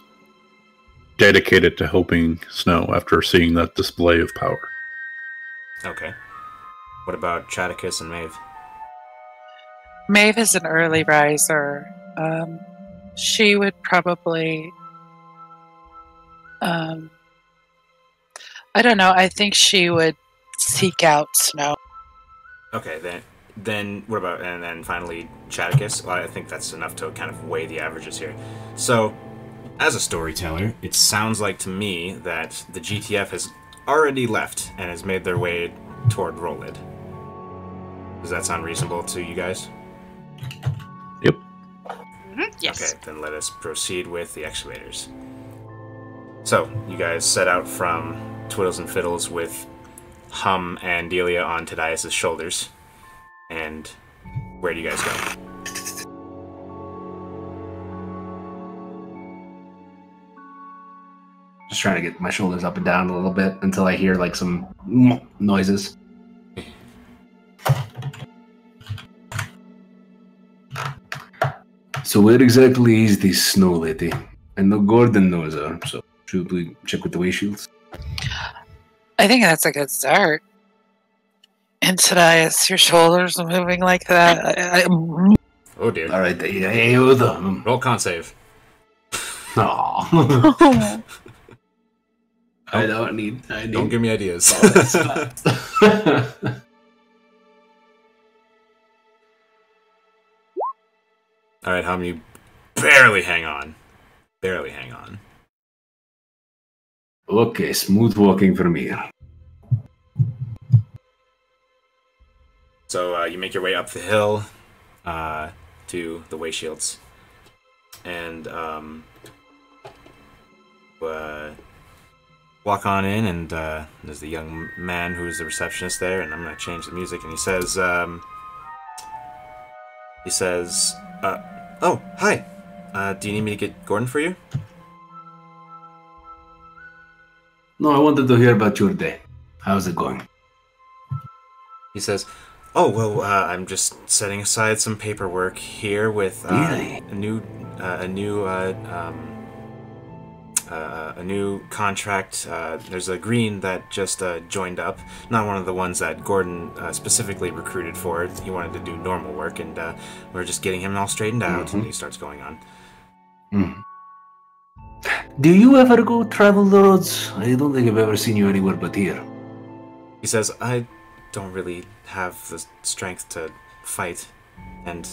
S5: dedicated to helping Snow after seeing that display of power.
S1: Okay. What about Chadicus and Maeve?
S3: Maeve is an early riser. She would probably... I don't know. I think she would seek out Snow.
S1: Okay, then what about, and then finally Chadicus? Well, I think that's enough to kind of weigh the averages here. So, as a storyteller, it sounds like to me that the GTF has already left and has made their way toward Rolid. Does that sound reasonable to you guys?
S5: Yep.
S6: Mm-hmm. Yes. Okay,
S1: then let us proceed with the excavators. So, you guys set out from Twiddles and Fiddles with Hum and Delia on Tadias' shoulders. And where do you guys go?
S4: Just trying to get my shoulders up and down a little bit until I hear like some noises. So where exactly is this Snow lady? I know Gordon knows her, so should we check with the Way Shields?
S3: I think that's a good start. And Tadias, your shoulders are moving like that.
S1: Oh dear.
S4: All right, hey, hold on.
S1: Roll con save.
S4: Aww. I need.
S1: Don't give me ideas. Alright, Hum, you barely hang on. Barely hang on.
S4: Okay, smooth walking from here.
S1: So you make your way up the hill to the Way Shields. And walk on in, and there's the young man who's the receptionist there, and I'm going to change the music, and he says, oh, hi, do you need me to get Gordon for you?
S4: No, I wanted to hear about your day. How's it going?
S1: He says, "Oh well, I'm just setting aside some paperwork here with
S4: Really?
S1: a new contract. There's a green that just joined up. Not one of the ones that Gordon specifically recruited for. He wanted to do normal work, and we're just getting him all straightened out." And he starts going on.
S4: Do you ever go travel the roads? I don't think I've ever seen you anywhere but here.
S1: He says, "I don't really have the strength to fight, and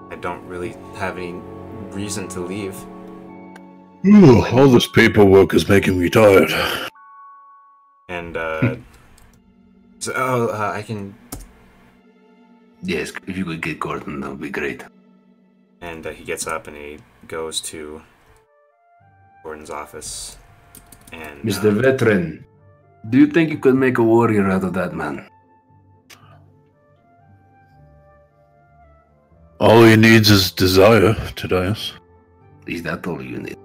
S1: I don't really have any reason to leave."
S5: Ooh, all this paperwork is making me tired.
S1: And so, I can.
S4: Yes, if you could get Gordon, that would be great.
S1: And he gets up and he goes to Gordon's office. And
S4: Mr. Veteran, do you think you could make a warrior out of that man?
S5: All he needs is desire, Tadias.
S4: Is that all you need?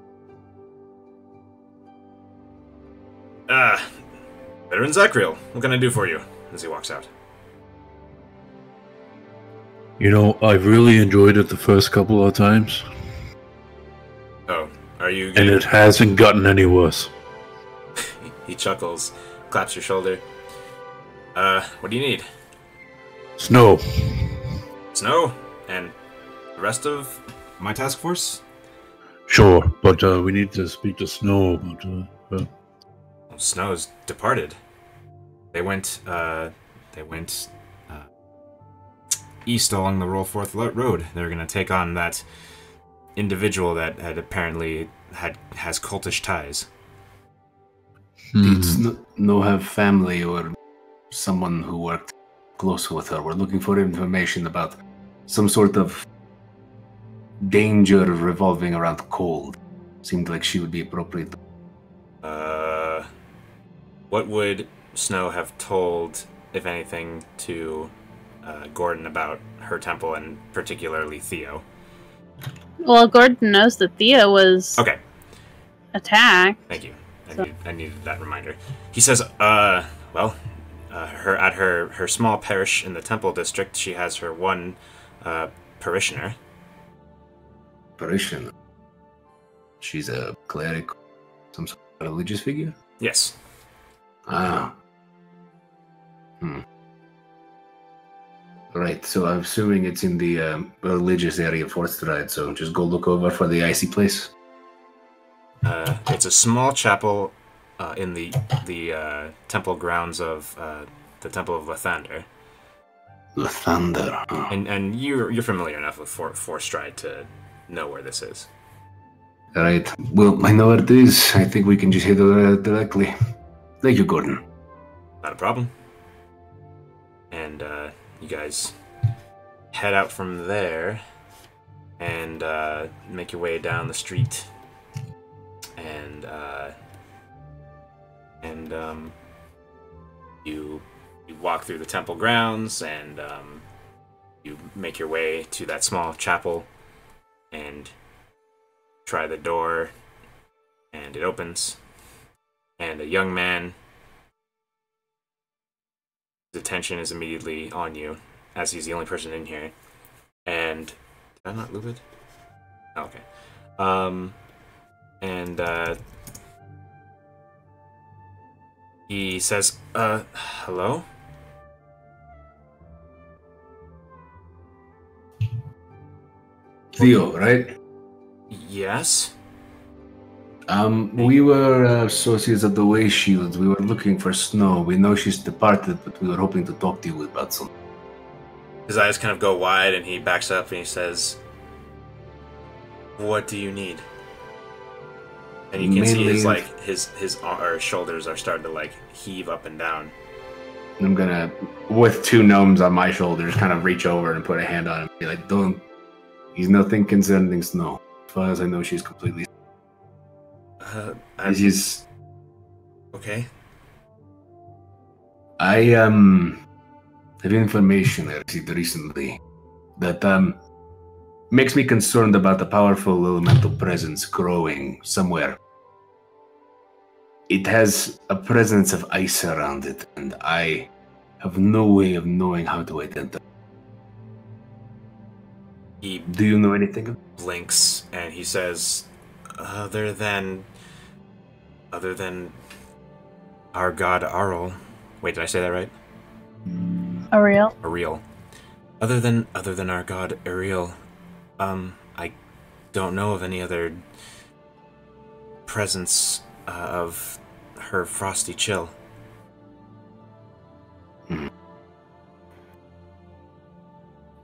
S1: Veteran Zachriel, what can I do for you? As he walks out.
S5: You know, I've really enjoyed it the first couple of times,
S1: Oh, are you?
S5: and it hasn't gotten any worse.
S1: He chuckles, claps your shoulder. What do you need?
S5: Snow.
S1: Snow and the rest of my task force.
S5: Sure, but we need to speak to Snow about
S1: Well, Snow's departed. They went east along the Rollforth Road. They're going to take on that individual that had apparently has cultish ties.
S4: Did Snow have family or someone who worked close with her? We're looking for information about some sort of danger revolving around cold. Seemed like she would be appropriate.
S1: What would Snow have told, if anything, to Gordon about her temple and particularly Theo?
S2: Well, Gordon knows that Theo was
S1: Okay,
S2: attacked.
S1: thank you. I needed that reminder. He says, her at her small parish in the temple district, she has her one parishioner.
S4: Parishioner? She's a cleric, some sort of religious figure?
S1: Yes.
S4: Ah. Right, so I'm assuming it's in the religious area of Forstride, so just go look over for the icy place.
S1: It's a small chapel in the temple grounds of the Temple of Lathander.
S4: Lathander. Huh.
S1: And you're familiar enough with Forstride to know where this is.
S4: Right, well, I know where it is. I think we can just head there directly. Thank you, Gordon.
S1: Not a problem. And you guys head out from there and make your way down the street. And you walk through the temple grounds, and you make your way to that small chapel and try the door, and it opens, and a young man, his attention is immediately on you, as he's the only person in here. And did I not loop it? Oh, okay. He says, hello?
S4: Theo, right?
S1: Yes?
S4: We were associates of the Way Shields. We were looking for Snow. We know she's departed, but we were hoping to talk to you about something.
S1: His eyes kind of go wide, and he backs up and he says, what do you need? And you can see his shoulders are starting to heave up and down.
S4: I'm gonna, with two gnomes on my shoulders, kind of reach over and put a hand on him and be like, don't. He's nothing concerning Snow. As far as I know, she's completely. This is
S1: okay.
S4: I have information I received recently that makes me concerned about the powerful elemental presence growing somewhere It has a presence of ice around it, and I have no way of knowing how to identify.
S1: He
S4: Do you know anything of it?
S1: blinks and he says, other than our god Arl. Wait, did I say that right?
S2: Ariel?
S1: Ariel. Other than our god Ariel, I don't know of any other presence of her frosty chill.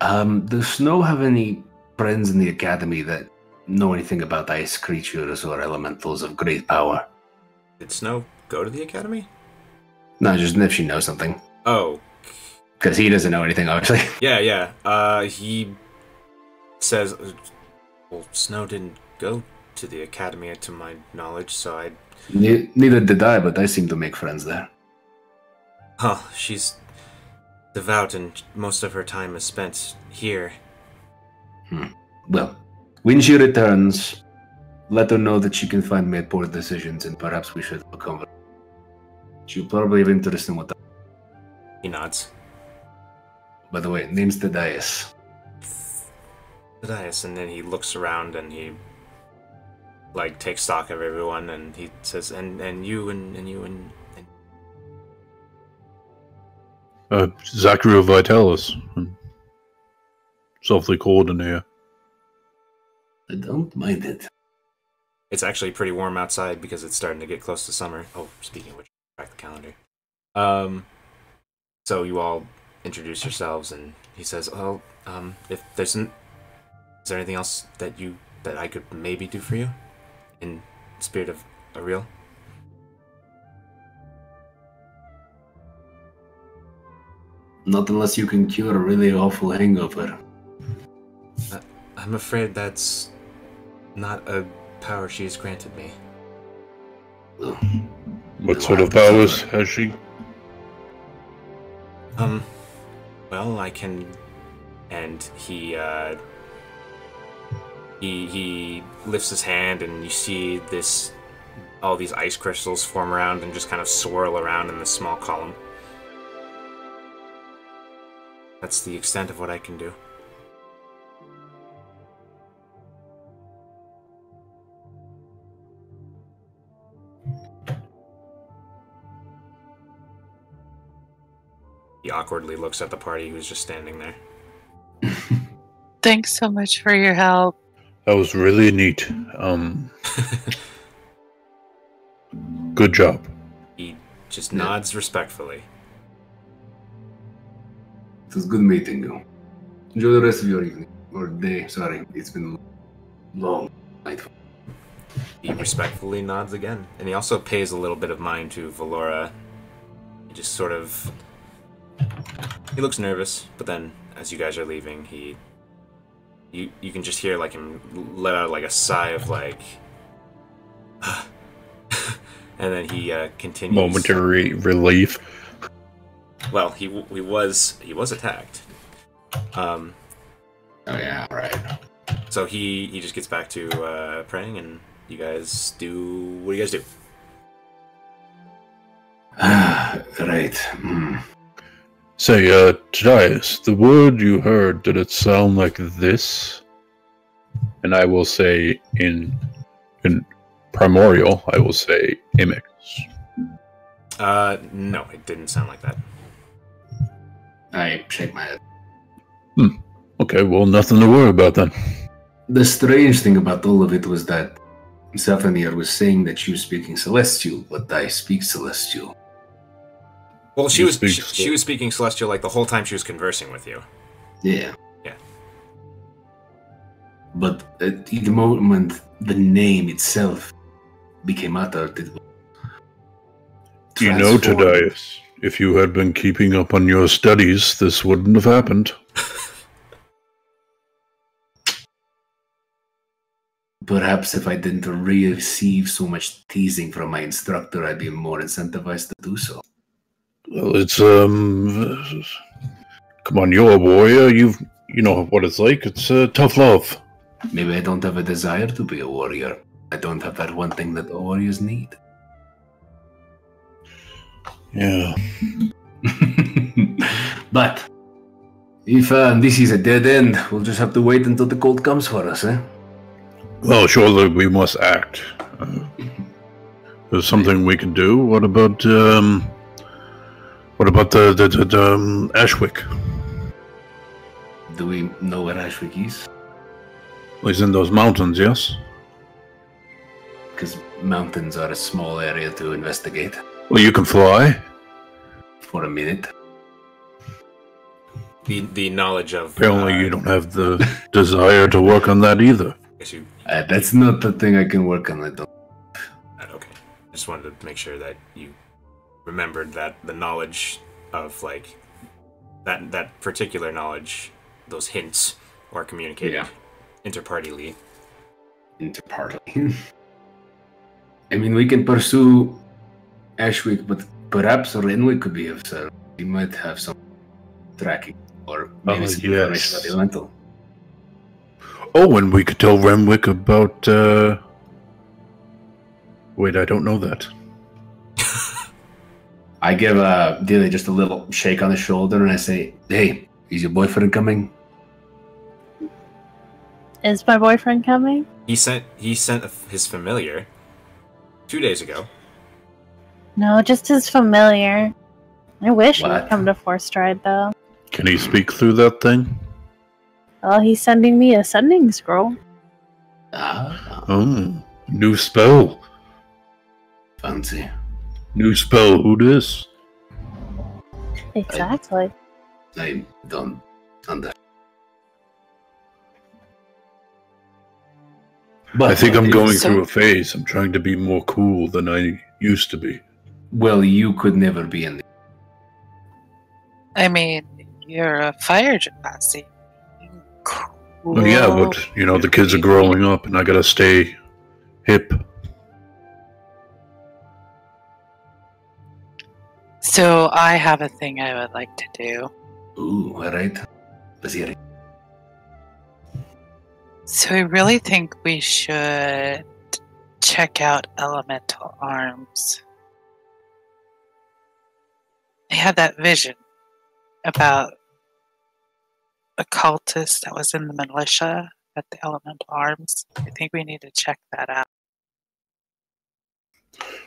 S4: Does Snow have any friends in the academy that know anything about ice creatures or elementals of great power?
S1: Did Snow go to the academy?
S4: No, just if she knows something.
S1: Oh,
S4: Because he doesn't know anything, obviously.
S1: yeah. He says, well, Snow didn't go to the academy, to my knowledge, so I...
S4: Neither did I, but I seem to make friends there.
S1: Huh, she's devout and most of her time is spent here.
S4: Well, when she returns, let her know that she can find me at poor decisions, and perhaps we should have a conversation. She'll probably have interest in what.
S1: He nods.
S4: By the way, name's Thaddeus.
S1: Thaddeus, and then he looks around and he takes stock of everyone and he says, and you and you and
S5: Zachary Vitalis. It's awfully cold in here.
S4: I don't mind it.
S1: It's actually pretty warm outside because it's starting to get close to summer. Oh, speaking of which, track the calendar. So you all introduce yourselves, and he says, "Well, if is there anything else that I could maybe do for you, in the spirit of Ariel?"
S4: Not unless you can cure a really awful hangover.
S1: I'm afraid that's not a power she has granted me.
S4: Well,
S5: What sort of powers has she?
S1: Well, I can, and he lifts his hand, and you see all these ice crystals form around and just kind of swirl around in this small column. That's the extent of what I can do. He awkwardly looks at the party who's just standing there.
S3: Thanks so much for your help.
S5: That was really neat. Good job.
S1: He just nods respectfully.
S4: It was good meeting you. Enjoy the rest of your evening. Or day, sorry. It's been a long night.
S1: He respectfully nods again. And he also pays a little bit of mind to Valora. He just sort of... He looks nervous, but then as you guys are leaving, you can just hear him let out a sigh of and then he continues.
S5: Momentary relief.
S1: Well, he was attacked.
S4: Oh yeah, right.
S1: So he just gets back to praying, and you guys do. What do you guys do?
S4: Right.
S5: Say, Thaddeus, the word you heard, did it sound like this? And I will say in Primordial, I will say Imix.
S1: No, it didn't sound like that.
S4: I shake my head.
S5: Okay, well, nothing to worry about then.
S4: The strange thing about all of it was that Zephanier was saying that she was speaking Celestial, but I speak Celestial.
S1: Well, she was speaking Celestial the whole time she was conversing with you.
S4: Yeah.
S1: Yeah.
S4: But at the moment the name itself became uttered, it was
S5: You know,
S4: transformed.
S5: Thaddeus, if you had been keeping up on your studies, this wouldn't have happened.
S4: Perhaps if I didn't receive so much teasing from my instructor, I'd be more incentivized to do so.
S5: Well, it's, come on, you're a warrior, you know what it's like, it's tough love.
S4: Maybe I don't have a desire to be a warrior. I don't have that one thing that all warriors need.
S5: Yeah.
S4: But if this is a dead end, we'll just have to wait until the cold comes for us, eh?
S5: Well, surely we must act. There's something we can do. What about the Ashwick?
S4: Do we know where Ashwick is?
S5: He's in those mountains, yes?
S4: Because mountains are a small area to investigate
S5: Well, you can fly.
S4: for a minute.
S1: The knowledge of
S5: Apparently you don't have the desire to work on that either.
S1: guess you
S4: That's not the thing I can work on. I don't.
S1: okay. Just wanted to make sure that you remembered that the knowledge of like that particular knowledge, those hints, are communicated interpartily.
S4: Interparty. I mean, we can pursue Ashwick, but perhaps Renwick could be of service. He might have some tracking or maybe some information about the elemental.
S5: Oh, and we could tell Renwick about, wait, I don't know that.
S4: I give Delia just a little shake on the shoulder and I say, "Hey, is your boyfriend coming?"
S2: Is my boyfriend coming?
S1: He sent his familiar 2 days ago.
S2: No, just his familiar. I wish he
S4: What?
S2: would come to Force Stride, though.
S5: Can he speak through that thing?
S2: Well, he's sending me a sending scroll.
S5: Oh, new spell.
S4: Fancy.
S5: New spell, who dis?
S2: Exactly.
S4: I don't understand.
S5: I think I'm going
S3: So-
S5: through a phase. I'm trying to be more cool than I used to be.
S4: Well, you could never be in the...
S3: I mean, you're a fire genasi.
S5: Well, yeah, but, you know, the kids are growing up and I gotta stay hip.
S3: So I have a thing I would like to do.
S4: Ooh, alright. Let's hear it.
S3: So I really think we should check out Elemental Arms. I had that vision about a cultist that was in the militia at the Elemental Arms. I think we need to check that out.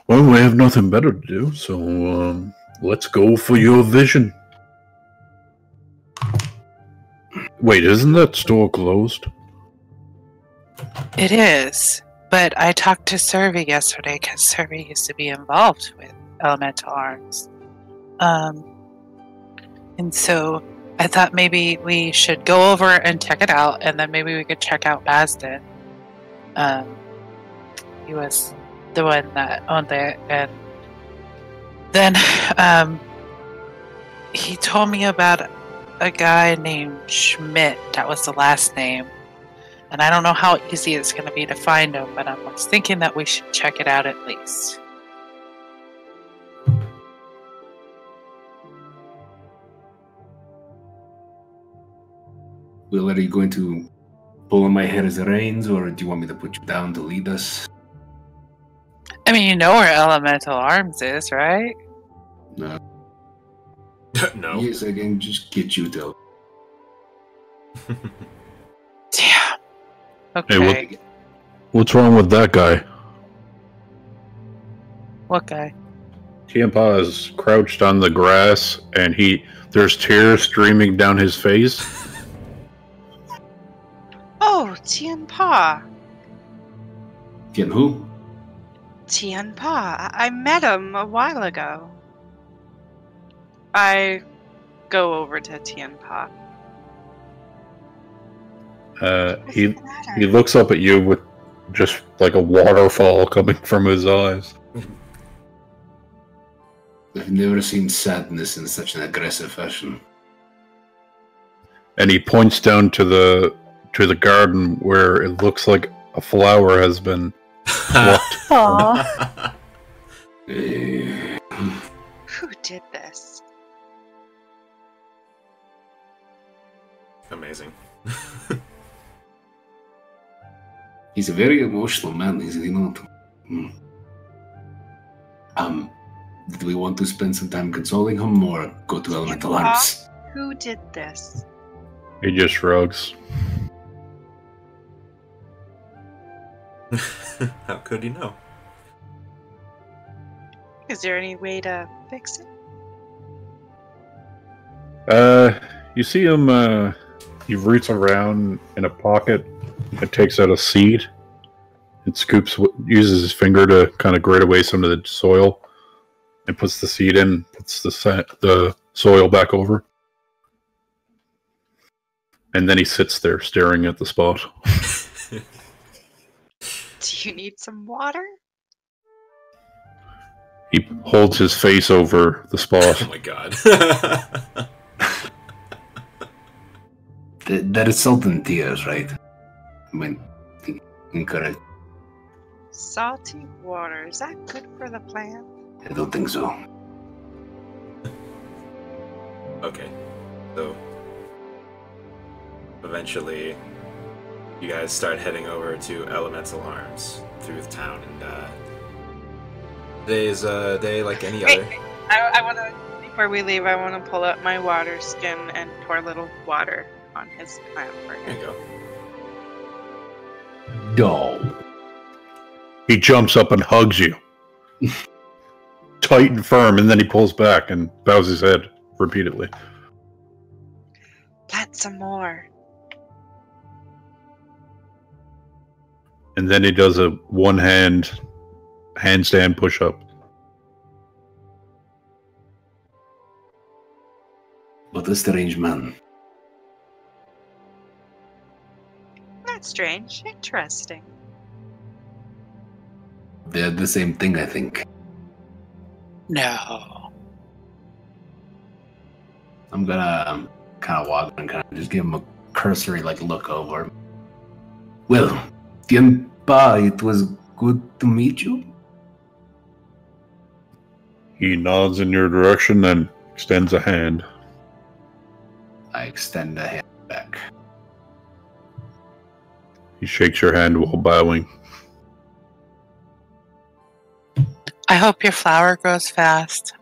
S5: Well, we have nothing better to do, so let's go for your vision. Wait, isn't that store closed?
S3: It is, but I talked to Survey yesterday because Survey used to be involved with Elemental Arms. And so I thought maybe we should go over and check it out, and then maybe we could check out Basden. He was the one that owned it, and then he told me about a guy named Schmidt. That was the last name. And I don't know how easy it's going to be to find him, but I was thinking that we should check it out at least.
S4: Well, are you going to pull on my hair as reins, or do you want me to put you down to lead us?
S3: I mean, you know where Elemental Arms is, right?
S4: No.
S1: No.
S4: Yes, I can just get you to...
S3: Damn. Okay.
S5: Hey, what's wrong with that guy?
S3: What guy?
S5: Tianpa is crouched on the grass, and there's tears streaming down his face.
S6: Oh, Tianpa.
S4: Get who?
S6: Tianpa. I met him a while ago. I go over to Tianpa.
S5: He
S6: What's the matter?
S5: he looks up at you with just like a waterfall coming from his eyes.
S4: I've never seen sadness in such an aggressive fashion.
S5: And he points down to the garden where it looks like a flower has been plucked.
S2: Aww.
S4: Eh,
S6: Who did this?
S1: Amazing.
S4: He's a very emotional man, is he not? Hmm. Did we want to spend some time consoling him or go to Elemental
S6: Tianpa?
S4: Arms?
S6: Who did this?
S5: He just shrugs.
S1: How could he know?
S6: Is there any way to fix it?
S5: You see him, he roots around in a pocket and takes out a seed and uses his finger to kind of grate away some of the soil and puts the seed in, puts the soil back over. And then he sits there staring at the spot.
S6: Do you need some water?
S5: He holds his face over the spot.
S1: Oh my god.
S4: That is salt and tears, right? I mean, incorrect.
S6: Salty water. Is that good for the plant?
S4: I don't think so.
S1: Okay. So eventually you guys start heading over to Elemental Arms through the town, and today's a day like any other.
S6: I want to, before we leave, I want to pull out my water skin and pour a little water on his plant for
S1: There
S6: him.
S1: you go.
S4: No.
S5: He jumps up and hugs you. Tight and firm, and then he pulls back and bows his head repeatedly.
S6: Plant some more.
S5: And then he does a one-hand handstand push-up.
S4: What a strange man.
S6: That's strange. Interesting.
S4: They're the same thing, I think.
S3: No.
S4: I'm gonna kind of walk and kind of just give him a cursory look over. Well, Tianpa, it was good to meet you.
S5: He nods in your direction and extends a hand.
S4: I extend a hand back.
S5: He shakes your hand while bowing.
S3: I hope your flower grows fast.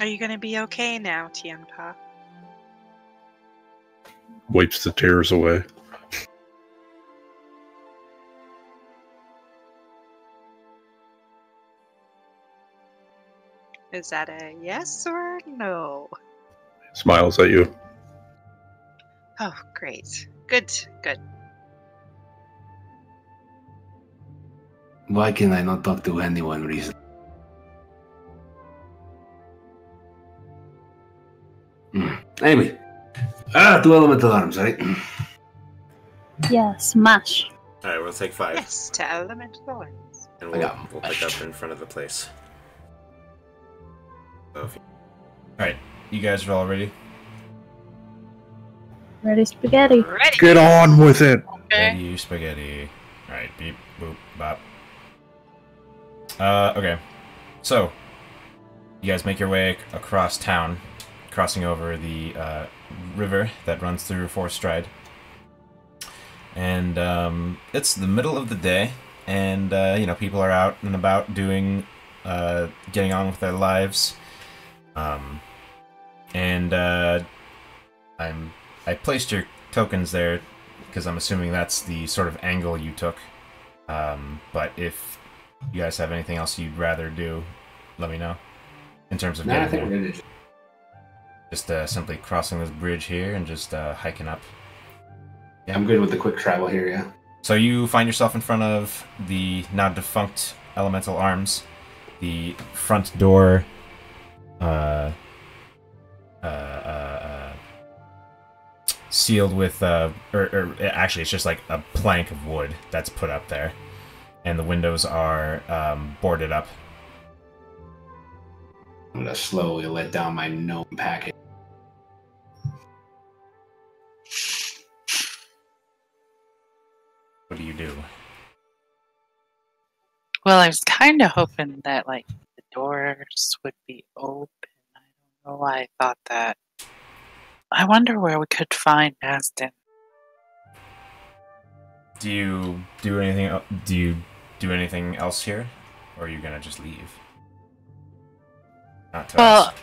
S6: Are you going to be okay now, Tianpa?
S5: Wipes the tears away.
S6: Is that a yes or no?
S5: Smiles at you.
S6: Oh, great. Good, good.
S4: Why can I not talk to anyone recently? Anyway, to Elemental Arms, right?
S2: Yeah, smash.
S1: Alright, we'll take 5.
S6: Yes, to Elemental Arms.
S1: And
S4: I
S1: we'll
S4: got
S1: pick up in front of the place. So Alright, you guys are all ready?
S2: Ready spaghetti.
S6: Ready!
S5: Get on with it!
S3: Okay.
S1: Ready, spaghetti. Alright, beep, boop, bop. Okay. So, you guys make your way across town, crossing over the river that runs through Forest Stride. And it's the middle of the day, and you know, people are out and about doing, getting on with their lives. I placed your tokens there because I'm assuming that's the sort of angle you took. But if you guys have anything else you'd rather do, let me know. In terms of
S4: Nah, I
S1: getting
S4: think
S1: there.
S4: we're gonna
S1: Just simply crossing this bridge here and just hiking up. Yeah.
S4: I'm good with the quick travel here, yeah.
S1: So you find yourself in front of the now defunct Elemental Arms. The front door sealed with or actually it's just like a plank of wood that's put up there, and the windows are boarded up.
S4: I'm gonna slowly let down my gnome packet.
S1: What do you do?
S3: Well, I was kind of hoping that, like, the doors would be open. I don't know why I thought that. I wonder where we could find Aston.
S1: Do you do anything? Do you do anything else here, or are you gonna just leave? Not to
S3: Well,
S1: us.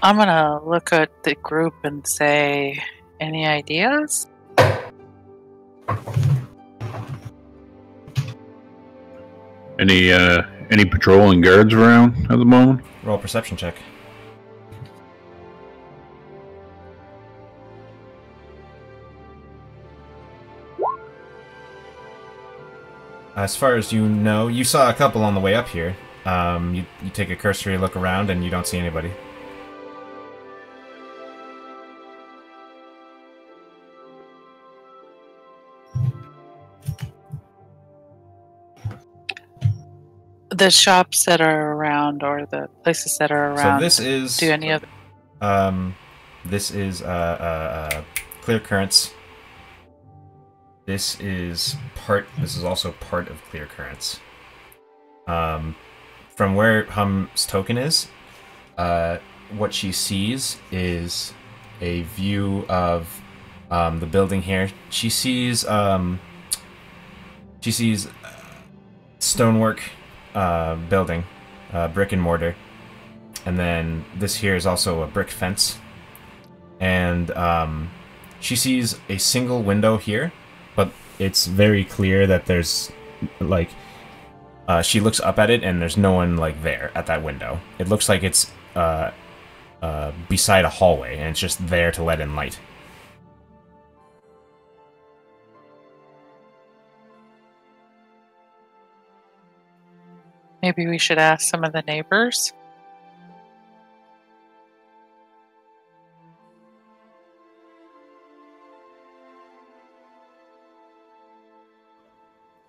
S3: I'm gonna look at the group and say, any ideas?
S5: Any patrolling guards around at the moment?
S1: Roll a perception check. As far as you know, you saw a couple on the way up here. You take a cursory look around and you don't see anybody.
S3: The shops that are around, or the places that are around.
S1: So this is...
S3: Do any of...
S1: This is Clear Currents. This is also part of Clear Currents. From where Hum's token is, what she sees is a view of the building here. She sees stonework building, brick and mortar, and then this here is also a brick fence. And she sees a single window here, but it's very clear that there's like she looks up at it and there's no one like there at that window. It looks like it's beside a hallway and it's just there to let in light.
S3: Maybe we should ask some of the neighbors.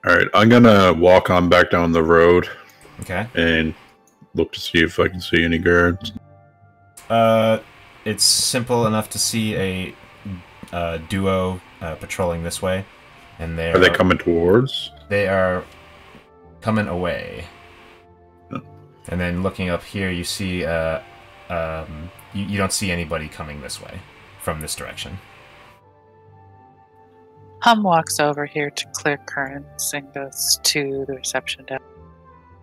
S5: Alright, I'm gonna walk on back down the road.
S1: Okay.
S5: And look to see if I can see any guards.
S1: It's simple enough to see a duo patrolling this way, and
S5: Are they coming towards?
S1: They are coming away. And then looking up here, you see, you don't see anybody coming this way, from this direction.
S3: Hum walks over here to Clear Currents and goes to the reception desk.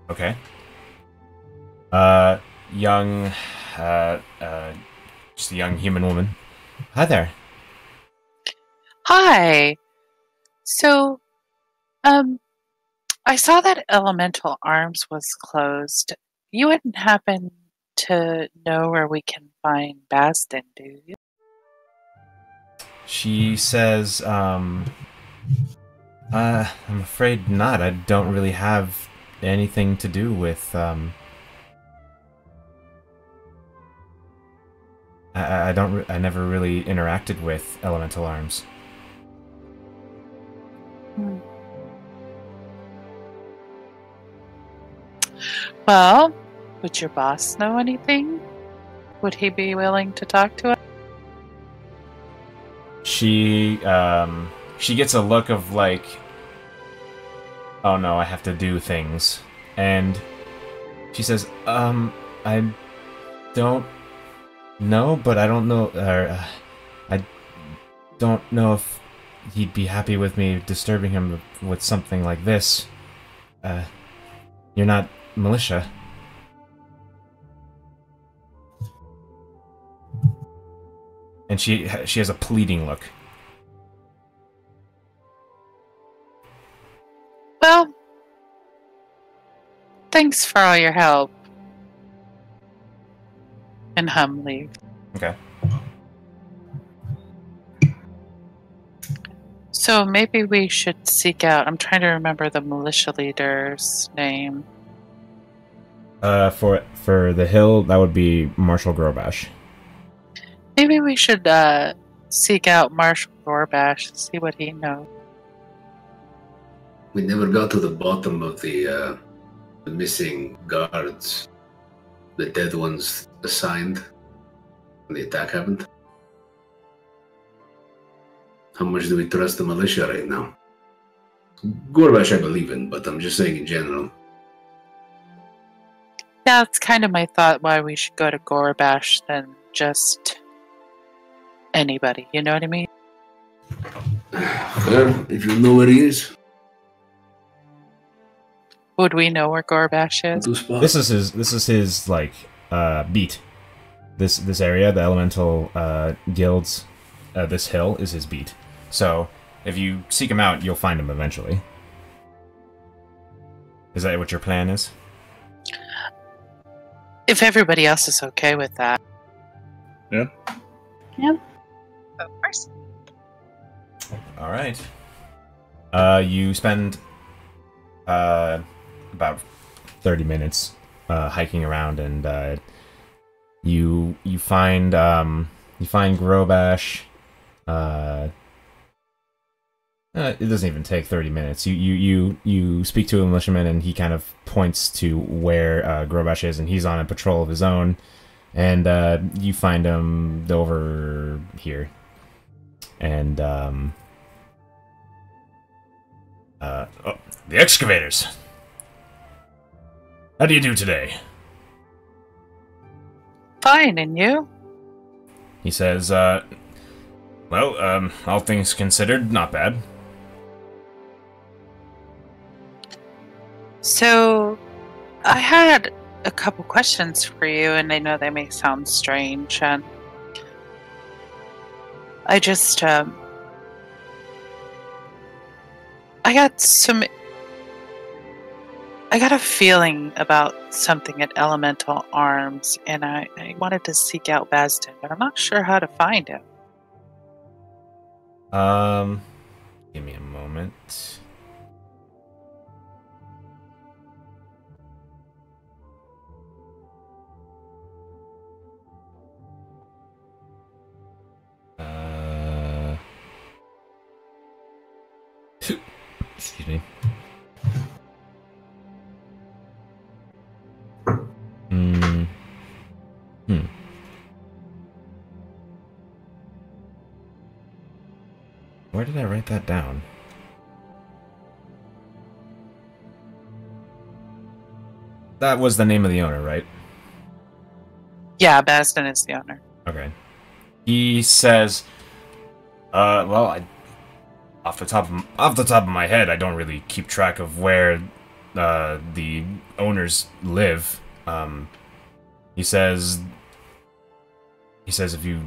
S1: Okay. Young, just a young human woman. Hi there.
S3: Hi! So, I saw that Elemental Arms was closed. You wouldn't happen to know where we can find Bastin, do you?
S1: She says, I'm afraid not. I don't really have anything to do with, I never really interacted with Elemental Arms.
S3: Well, would your boss know anything? Would he be willing to talk to us?
S1: She gets a look of like, oh no, I have to do things. And she says, I don't know, but I don't know, I don't know if he'd be happy with me disturbing him with something like this. You're not militia. And she has a pleading look.
S3: Well, thanks for all your help. And Hum leaves.
S1: Okay.
S3: So maybe we should seek out... I'm trying to remember the militia leader's name.
S1: For the hill, that would be Marshal Grobash.
S3: Maybe we should seek out Marshal Gorbash and see what he knows.
S4: We never got to the bottom of the missing guards. The dead ones assigned when the attack happened. How much do we trust the militia right now? Gorbash I believe in, but I'm just saying in general.
S3: Yeah, that's kind of my thought why we should go to Gorbash than just anybody. You know what I mean?
S4: Well, if you know where he is.
S3: Would we know where Gorbash is?
S1: This is his like beat. This area, the elemental guilds, this hill is his beat. So if you seek him out, you'll find him eventually. Is that what your plan is?
S3: If everybody else is okay with that.
S5: Yeah.
S2: Yep.
S6: Of course.
S1: All right. You spend about 30 minutes hiking around, and you find Grobash. It doesn't even take 30 minutes. You speak to a militiaman, and he kind of points to where Grobash is, and he's on a patrol of his own. And you find him over here. And oh, the Excavators. How do you do today?
S3: Fine, and you?
S1: He says, well, all things considered, not bad.
S3: So, I had a couple questions for you, and I know they may sound strange, and I just, I got a feeling about something at Elemental Arms, and I wanted to seek out Basden, but I'm not sure how to find him.
S1: Give me a moment. Excuse me. Where did I write that down? That was the name of the owner, right?
S3: Yeah, Basden is the owner.
S1: Okay. He says, well, off the top of my head, I don't really keep track of where the owners live. He says, if you,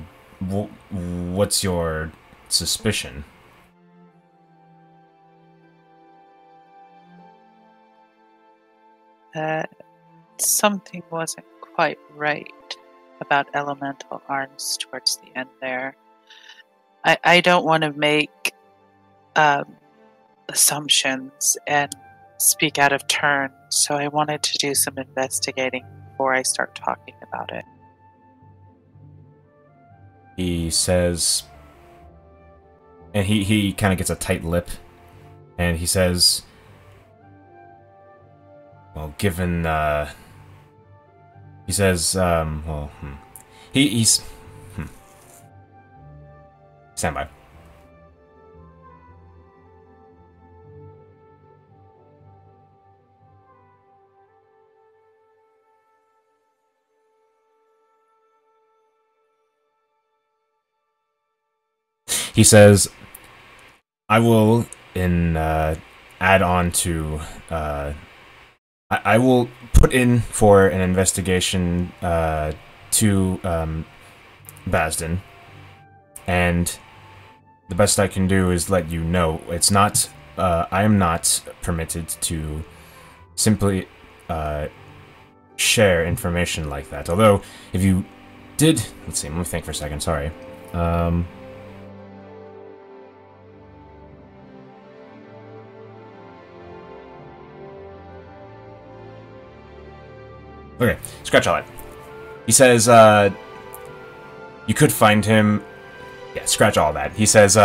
S1: what's your suspicion?
S3: Something wasn't quite right about Elemental Arms towards the end there. I don't want to make assumptions and speak out of turn, so I wanted to do some investigating before I start talking about it.
S1: He says, and he kind of gets a tight lip, and he says, well, given, he says, well, he's, stand by. He says, I will, add on to, I will put in for an investigation, to, Basden, and the best I can do is let you know. It's not, I am not permitted to simply, share information like that. Although, if you did, let's see, let me think for a second, sorry. Okay, scratch all that. He says, you could find him... Yeah, scratch all that. He says,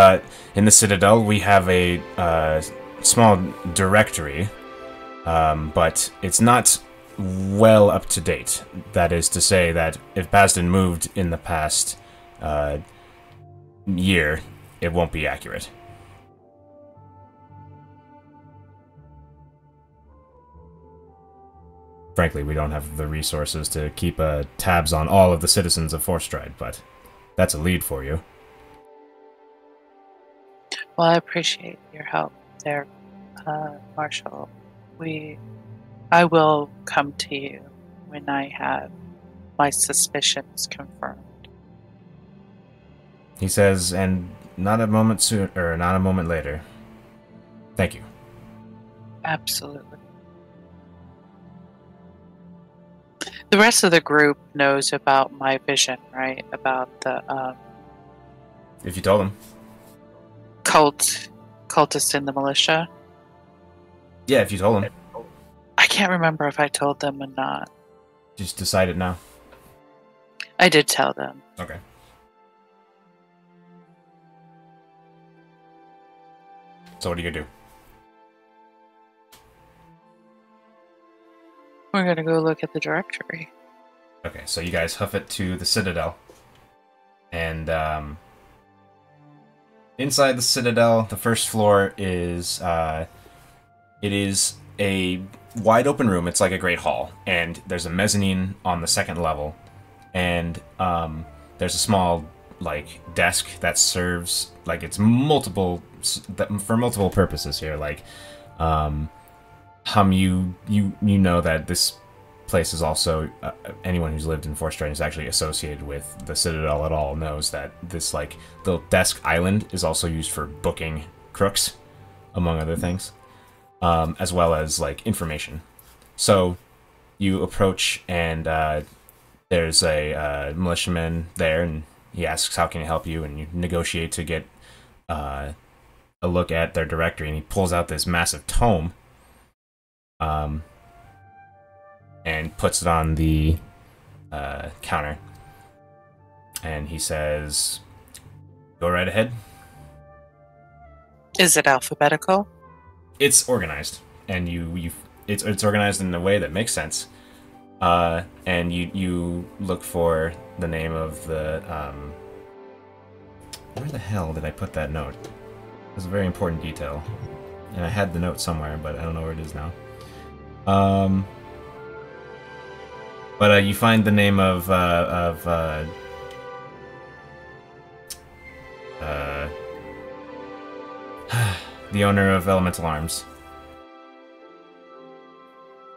S1: in the Citadel, we have a, small directory, but it's not well up to date. That is to say that if Basden moved in the past, year, it won't be accurate. Frankly, we don't have the resources to keep tabs on all of the citizens of Forstride, but that's a lead for you.
S3: Well, I appreciate your help there, Marshall. I will come to you when I have my suspicions confirmed.
S1: He says, and not a moment soon, or not a moment later. Thank you.
S3: Absolutely. The rest of the group knows about my vision, right? About the
S1: If you told him.
S3: cultist in the militia.
S1: Yeah, if you told him.
S3: I can't remember if I told them or not.
S1: Just decide it now.
S3: I did tell them.
S1: Okay. So what are you gonna do?
S3: We're gonna go look at the directory.
S1: Okay, so you guys hoof it to the Citadel. And inside the Citadel, the first floor is it is a wide open room. It's like a great hall, and there's a mezzanine on the second level, and there's a small like desk that serves like it's multiple for multiple purposes here. Like you know that this place is also anyone who's lived in Forest Drain is actually associated with the Citadel at all knows that this like little desk island is also used for booking crooks, among other things, as well as like information. So you approach and there's a militiaman there, and he asks, "How can I help you?" And you negotiate to get a look at their directory, and he pulls out this massive tome. And puts it on the counter. And he says, "Go right ahead."
S3: Is it alphabetical?
S1: It's organized, and it's organized in a way that makes sense. And you look for the name of the where the hell did I put that note? It was a very important detail, and I had the note somewhere, but I don't know where it is now. But you find the name of the owner of Elemental Arms.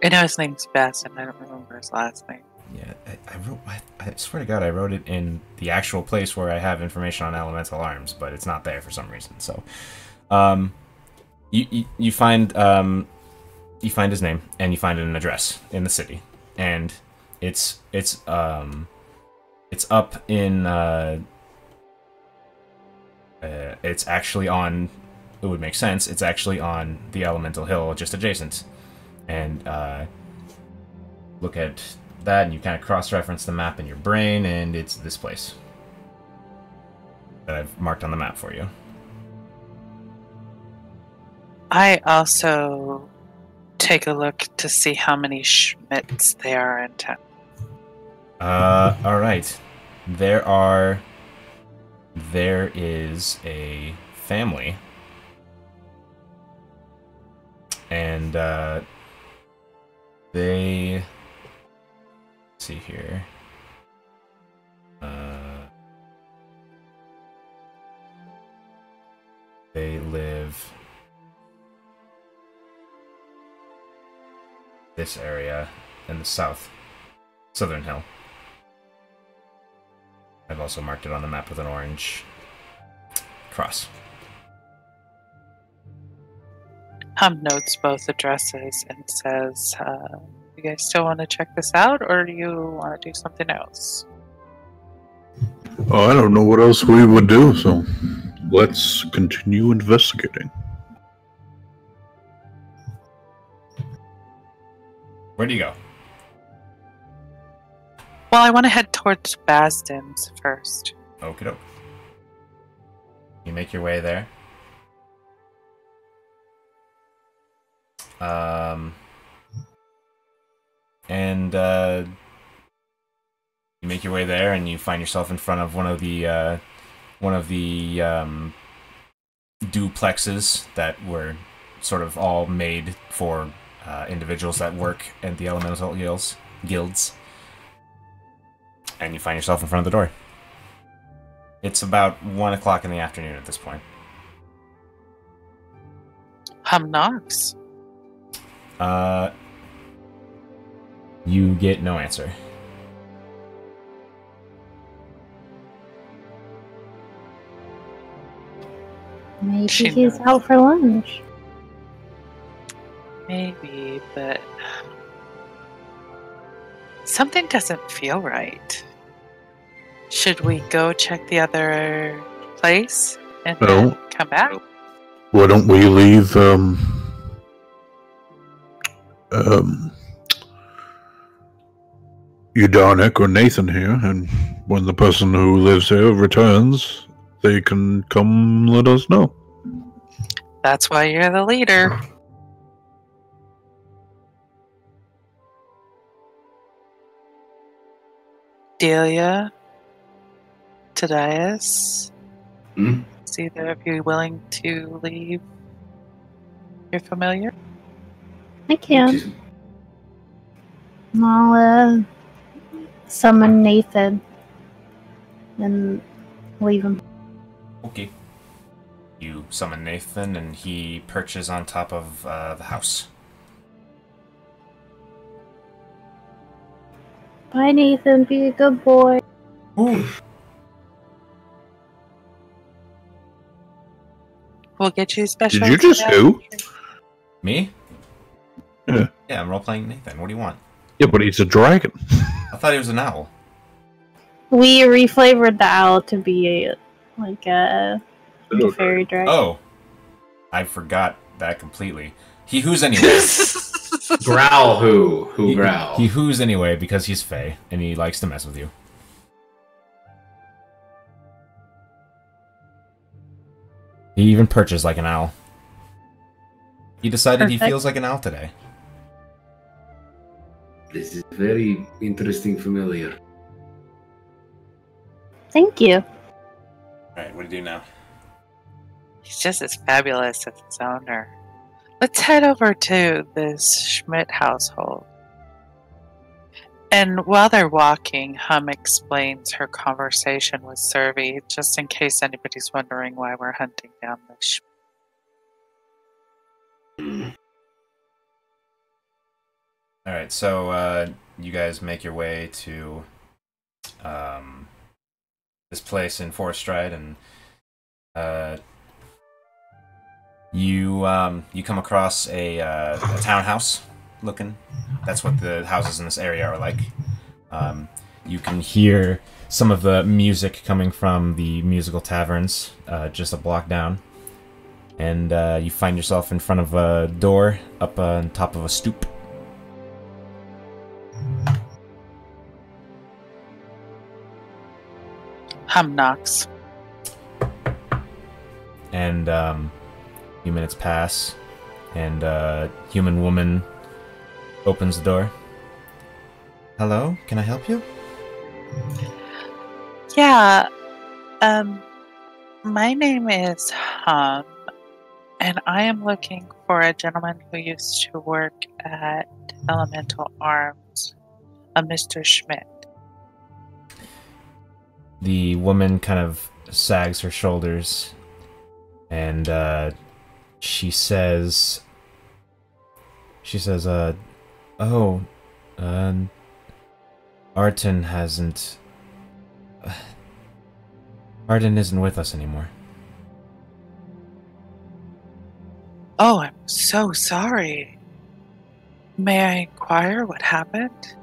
S3: I know his name's Bess, and I don't remember his last name.
S1: Yeah, I swear to God, I wrote it in the actual place where I have information on Elemental Arms, but it's not there for some reason. So, you find his name, and you find an address in the city, and it's up in it's actually on. It would make sense. It's actually on the Elemental Hill, just adjacent, and look at that, and you kind of cross-reference the map in your brain, and it's this place that I've marked on the map for you.
S3: I also take a look to see how many Schmidts there are in town.
S1: All right. There is a family, and they. Let's see here. They live this area in the southern hill. I've also marked it on the map with an orange cross.
S3: Notes both addresses and says, "You guys still want to check this out, or do you want to do something else?"
S5: Oh, I don't know what else we would do, so let's continue investigating.
S1: Where do you go?
S3: Well, I want to head towards Basden's first.
S1: Okie doke. You make your way there. And you make your way there, and you find yourself in front of one of the duplexes that were sort of all made for individuals that work at the Elemental guilds. And you find yourself in front of the door. It's about 1 o'clock in the afternoon at this point.
S3: Knocks.
S1: You get no answer.
S2: Maybe
S3: She
S2: he's
S3: knows.
S2: out for lunch.
S3: Maybe, but something doesn't feel right. Should we go check the other place and then
S5: Well,
S3: come back?
S5: why don't we leave Udarnik or Nathan here, and when the person who lives here returns, they can come let us know.
S3: That's why you're the leader. Delia, Tadias,
S4: Hmm?
S3: is either of you willing to leave your familiar?
S2: I can. I'll summon Nathan and leave him.
S1: Okay. You summon Nathan, and he perches on top of the house.
S2: Bye, Nathan. Be a good boy.
S1: Ooh.
S3: We'll get you special.
S5: Did you just who?
S1: Me?
S5: Yeah.
S1: Yeah, I'm role-playing Nathan. What do you want?
S5: Yeah, but he's a dragon.
S1: I thought he was an owl.
S2: We reflavored the owl to be like a fairy dragon.
S1: Oh. I forgot that completely. He whoos anyway.
S4: Growl who growl.
S1: He whoos anyway because he's Fey, and he likes to mess with you. He even perches like an owl. He decided he
S2: Perfect.
S1: feels like an owl today.
S4: This is very interesting familiar.
S2: Thank you.
S1: Alright, what do you do now?
S3: He's just as fabulous as his owner. Let's head over to this Schmidt household. And while they're walking, Hum explains her conversation with Servi, just in case anybody's wondering why we're hunting down the
S1: Alright, so you guys make your way to this place in Forest Stride, and you come across a townhouse looking. That's what the houses in this area are like. You can hear some of the music coming from the musical taverns just a block down. And you find yourself in front of a door up on top of a stoop.
S3: Hum knocks.
S1: And a few minutes pass, and a human woman opens the door. Hello, can I help you?
S3: Yeah, my name is Hum, and I am looking for a gentleman who used to work at Elemental Arms, a Mr. Schmidt.
S1: The woman kind of sags her shoulders, and she says, oh, Arden hasn't... Arden isn't with us anymore.
S3: Oh, I'm so sorry. May I inquire what happened?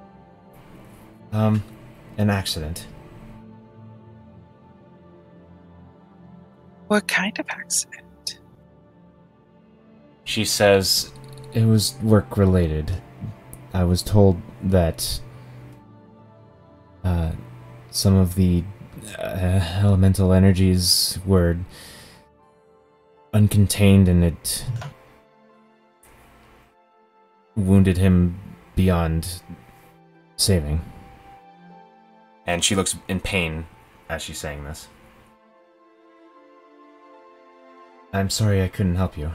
S1: An accident.
S3: What kind of accident?
S1: She says it was work-related. I was told that some of the elemental energies were uncontained, and it wounded him beyond saving. And she looks in pain as she's saying this. I'm sorry I couldn't help you.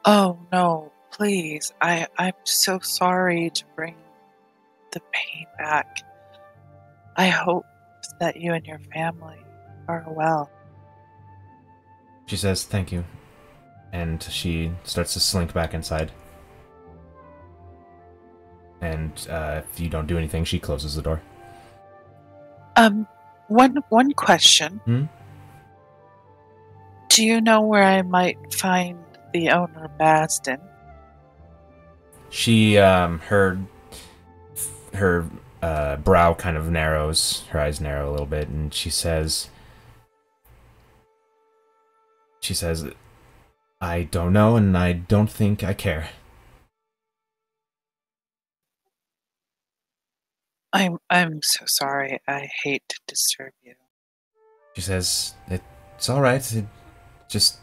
S3: Oh, no, please. I'm so sorry to bring the pain back. I hope that you and your family are well.
S1: She says, thank you. And she starts to slink back inside. And if you don't do anything, she closes the door.
S3: One question.
S1: Hmm?
S3: Do you know where I might find the owner, Basden?
S1: She, her brow kind of narrows, her eyes narrow a little bit, and she says, I don't know, and I don't think I care.
S3: I'm so sorry. I hate to disturb you.
S1: She says, it's alright, just,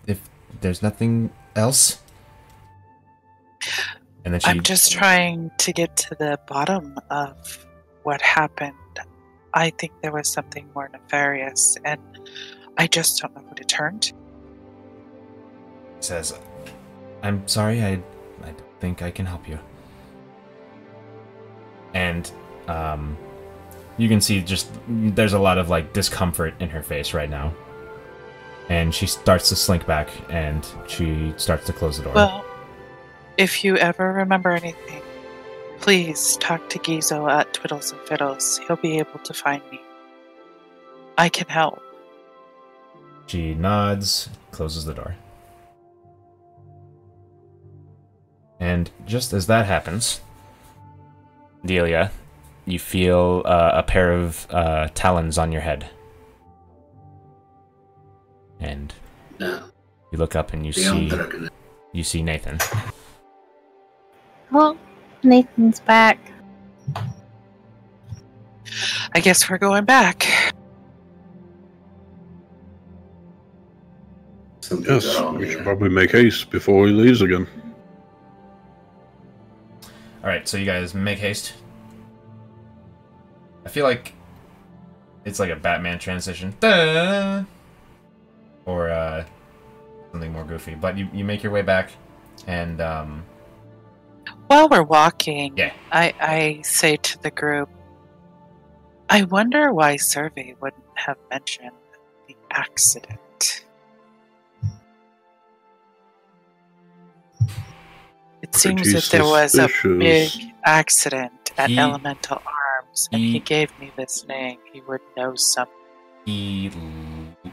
S1: if there's nothing else. And then
S3: I'm just trying to get to the bottom of what happened. I think there was something more nefarious, and I just don't know who to turn to.
S1: Says, I'm sorry, I don't think I can help you. And, you can see just, there's a lot of, like, discomfort in her face right now. And she starts to slink back, and she starts to close the door.
S3: Well, if you ever remember anything, please talk to Gizo at Twiddles and Fiddles. He'll be able to find me. I can help.
S1: She nods, closes the door. And just as that happens, Delia, you feel a pair of talons on your head. And
S4: No.
S1: you look up and you see Nathan.
S2: Well, Nathan's back.
S3: I guess we're going back.
S5: Yes, we should probably make haste before he leaves again.
S1: Alright, so you guys make haste. I feel like it's like a Batman transition. Da! Or something more goofy. But you make your way back, and
S3: While we're walking,
S1: yeah.
S3: I say to the group, I wonder why Survey wouldn't have mentioned the accident. It seems that there was a big accident at Elemental Arms, and he gave me this name. He would know something.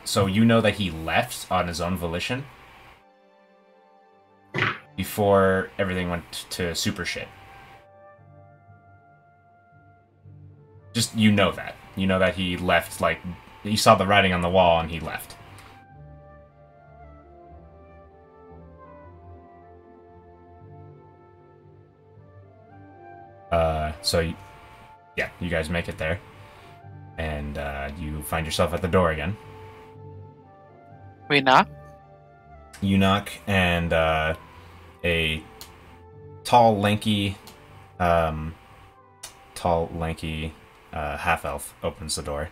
S1: So you know that he left on his own volition before everything went to super shit. Just, you know that. You know that he left, like, you saw the writing on the wall and he left. So, yeah, you guys make it there. And, you find yourself at the door again.
S3: We knock?
S1: You knock, and, a tall, lanky, half-elf opens the door.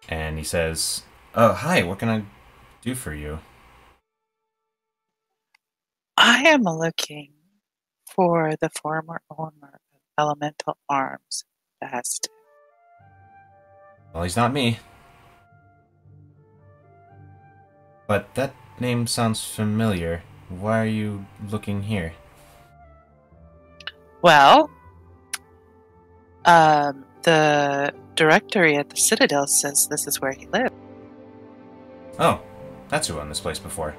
S1: And he says, "Oh, hi, what can I do for you?"
S3: I am looking for the former owner of Elemental Arms, Basden.
S1: Well, he's not me. But that name sounds familiar. Why are you looking here?
S3: Well, the directory at the Citadel says this is where he lived.
S1: Oh, that's who owned this place before.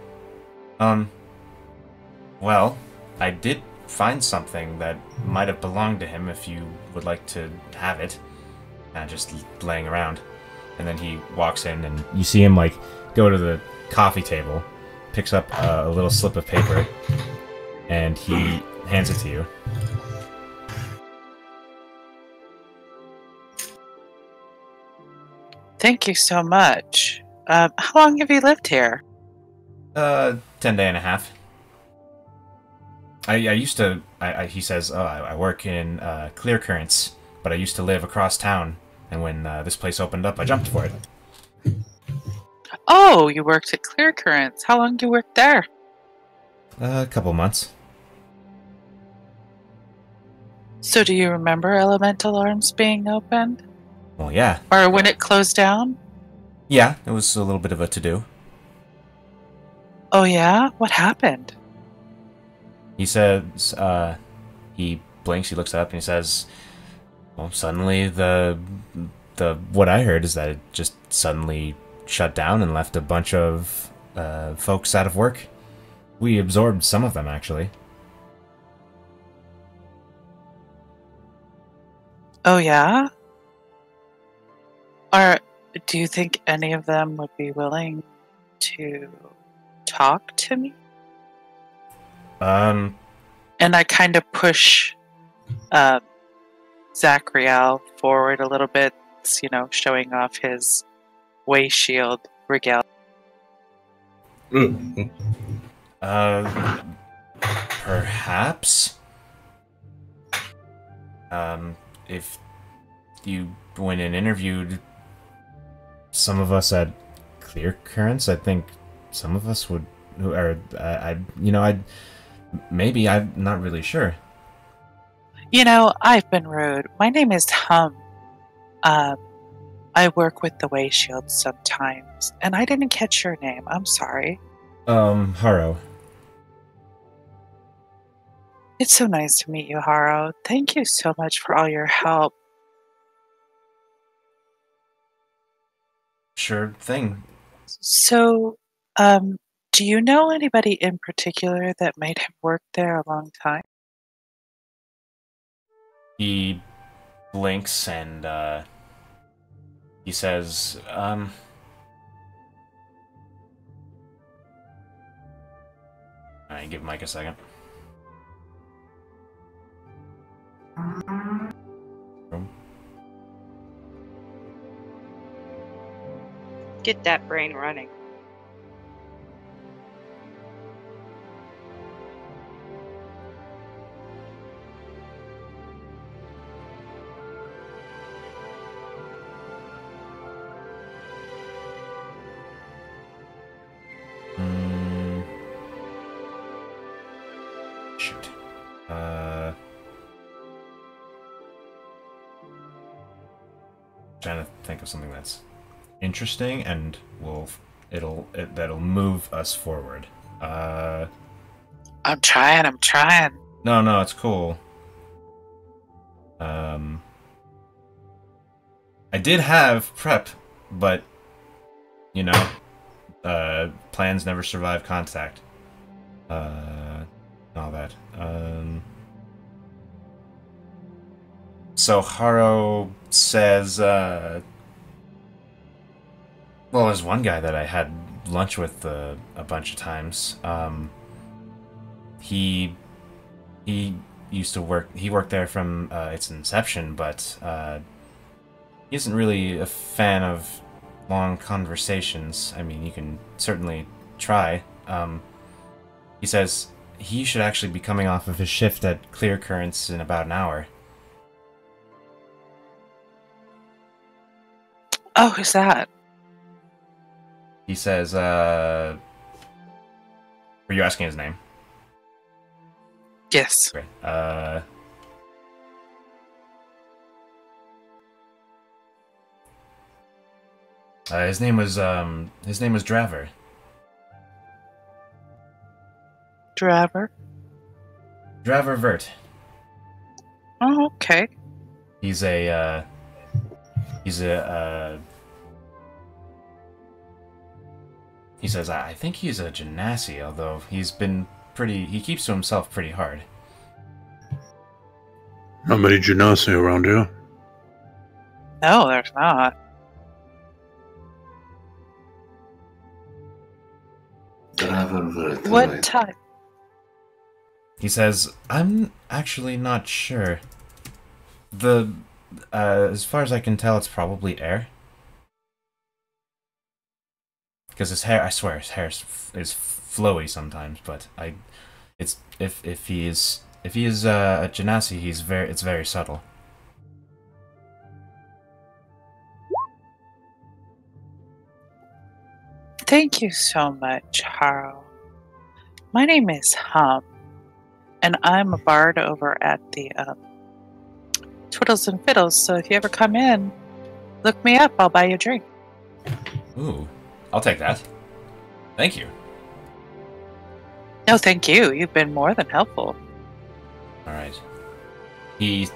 S1: Well, I did find something that might have belonged to him if you would like to have it. Just laying around. And then he walks in and you see him, like, go to the coffee table, picks up a little slip of paper, and he hands it to you.
S3: Thank you so much. How long have you lived here?
S1: 10 day and a half. I used to, he says, I work in Clear Currents, but I used to live across town, and when this place opened up, I jumped for it.
S3: Oh, you worked at Clear Currents. How long do you work there?
S1: A couple months.
S3: So do you remember Elemental Arms being opened?
S1: Well, yeah.
S3: Or when it closed down?
S1: Yeah, it was a little bit of a to-do.
S3: Oh yeah? What happened?
S1: He says, he blinks, he looks up, and he says, well, suddenly the what I heard is that it just suddenly shut down and left a bunch of folks out of work. We absorbed some of them, actually.
S3: Oh, yeah? Or do you think any of them would be willing to talk to me? And I kind of push Zachriel forward a little bit, you know, showing off his way shield regalia.
S1: Perhaps? If you went and interviewed some of us at Clear Currents, I think some of us would, maybe, I'm not really sure.
S3: You know, I've been rude. My name is Hum. I work with the Way Shield sometimes, and I didn't catch your name. I'm sorry.
S1: Haro.
S3: It's so nice to meet you, Haro. Thank you so much for all your help.
S1: Sure thing.
S3: So, do you know anybody in particular that might have worked there a long time?
S1: He blinks and, he says, I give Mike a second.
S6: Get that brain running.
S1: Shoot. Trying to think of something that's interesting and that'll move us forward.
S3: I'm trying.
S1: No, it's cool. I did have prep, but you know, plans never survive contact. All that. So Haro says, well, there's one guy that I had lunch with a bunch of times. He used to work. He worked there from its inception, but he isn't really a fan of long conversations. I mean, you can certainly try. He says he should actually be coming off of his shift at Clear Currents in about an hour.
S3: Oh, who's that?
S1: He says, were you asking his name?
S3: Yes.
S1: Great. His name was Draver.
S3: Draver?
S1: Draver Vert.
S3: Oh, okay.
S1: He says, I think he's a genasi, although he keeps to himself pretty hard.
S5: Not many genasi around here.
S3: No, there's not. What type?
S1: He says, I'm actually not sure. As far as I can tell, it's probably air. Because his hair, I swear, his hair is flowy sometimes, but if he is a genasi, it's very subtle.
S3: Thank you so much, Haro. My name is Hum, and I'm a bard over at the Twiddles and Fiddles, so if you ever come in, look me up, I'll buy you a drink.
S1: Ooh, I'll take that. Thank you.
S3: No, thank you. You've been more than helpful.
S1: Alright. He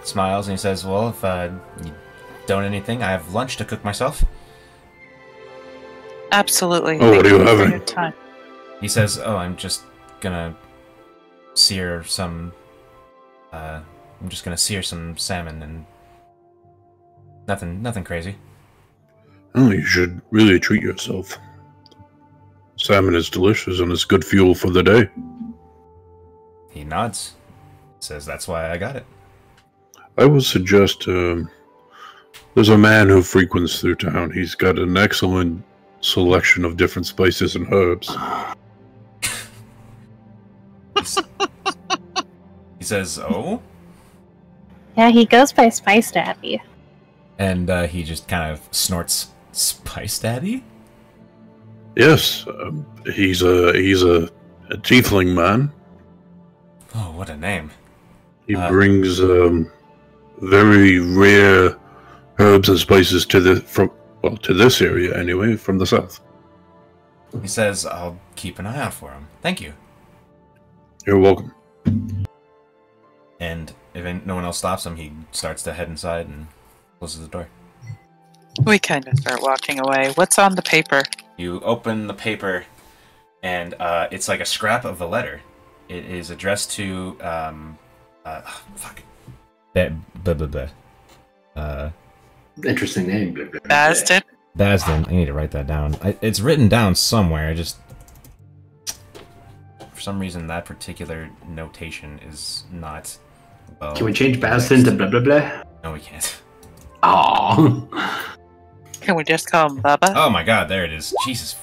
S1: smiles and he says, "Well, if you don't anything, I have lunch to cook myself."
S3: Absolutely.
S5: Oh, what are you
S3: Thank for
S5: having?
S3: your time.
S1: He says, "Oh, I'm just gonna sear some. I'm just gonna sear some salmon and nothing crazy."
S5: Oh, you should really treat yourself. Salmon is delicious and it's good fuel for the day.
S1: He nods, says, "That's why I got it."
S5: I would suggest there's a man who frequents through town. He's got an excellent selection of different spices and herbs.
S1: He says, "Oh,"
S2: Yeah, he goes by Spice Daddy.
S1: and he just kind of snorts, "Spice Daddy?"
S5: Yes, he's a tiefling man.
S1: Oh, what a name!
S5: He brings very rare herbs and spices to this area anyway, from the south.
S1: He says, "I'll keep an eye out for him. Thank you."
S5: You're welcome.
S1: And if no one else stops him, he starts to head inside and closes the door.
S3: We kind of start walking away. What's on the paper?
S1: You open the paper, and it's like a scrap of a letter. It is addressed to fuck.
S4: Interesting name.
S3: Basden?
S1: Basden. I need to write that down. It's written down somewhere. I just, for some reason, that particular notation is not well.
S4: Can we change Basden to blah blah blah?
S1: No, we can't.
S4: Oh.
S3: Can we just call him Bubba?
S1: Oh my god, there it is. Jesus.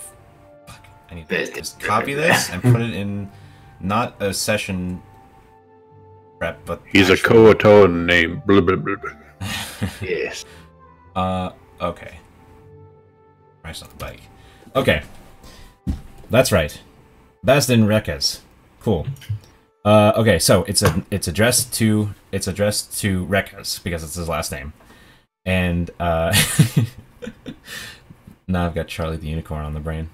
S1: Fuck. I need to just copy this and put it in, not a session prep, but
S5: He's a Coatoan name. Blah, blah, blah, blah.
S4: Yes.
S1: Okay. Christ on the bike. Okay. That's right. Basden Rekas. Cool. Okay, so it's addressed to Rekas because it's his last name. And now I've got Charlie the Unicorn on the brain.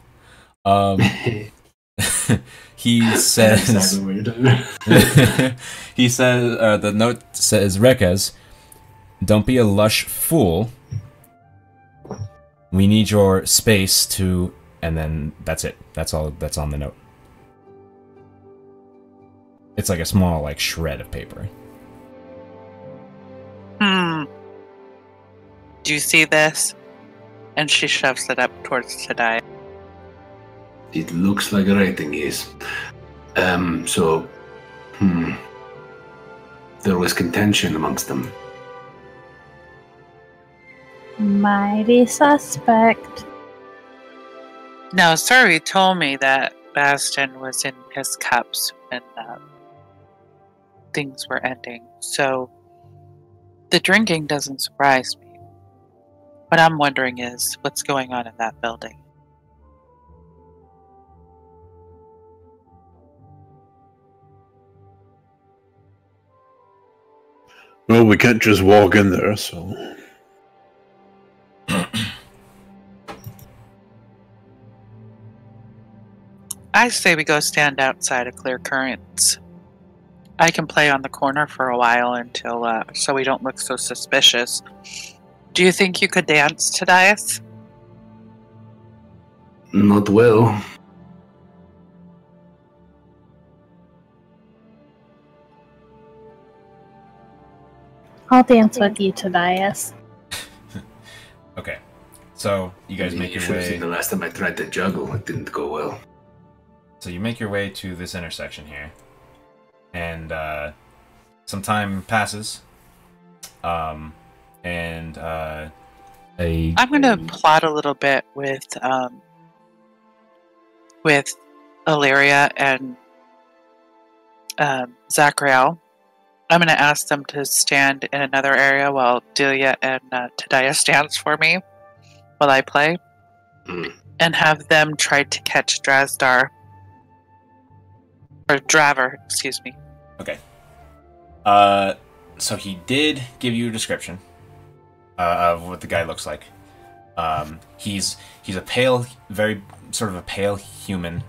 S1: He says
S4: Exactly what you're doing.
S1: he says the note says, "Rekas, don't be a lush fool. We need your space to," and then that's it. That's all that's on the note. It's like a small, like, shred of paper.
S3: Do you see this? And she shoves it up towards Tadai.
S4: It looks like writing is. So, there was contention amongst them.
S2: Mighty suspect.
S3: No, Suri told me that Bastion was in his cups when things were ending. So, the drinking doesn't surprise me. What I'm wondering is, what's going on in that building?
S5: Well, we can't just walk in there, so...
S3: I say we go stand outside of Clear Currents. I can play on the corner for a while until, so we don't look so suspicious. Do you think you could dance, Tadias?
S4: Not well.
S2: I'll dance with you, Tobias.
S1: Okay, so you guys make
S4: You
S1: your
S4: should have seen
S1: way.
S4: the last time I tried to juggle. It didn't go well.
S1: So you make your way to this intersection here, and some time passes. I'm
S3: gonna plot a little bit with Illyria and Zachriel. I'm gonna ask them to stand in another area while Delia and Tadias dance for me while I play, and have them try to catch Drazdar. Or Draver, excuse me.
S1: Okay. So he did give you a description of what the guy looks like. He's a pale, very sort of a pale human,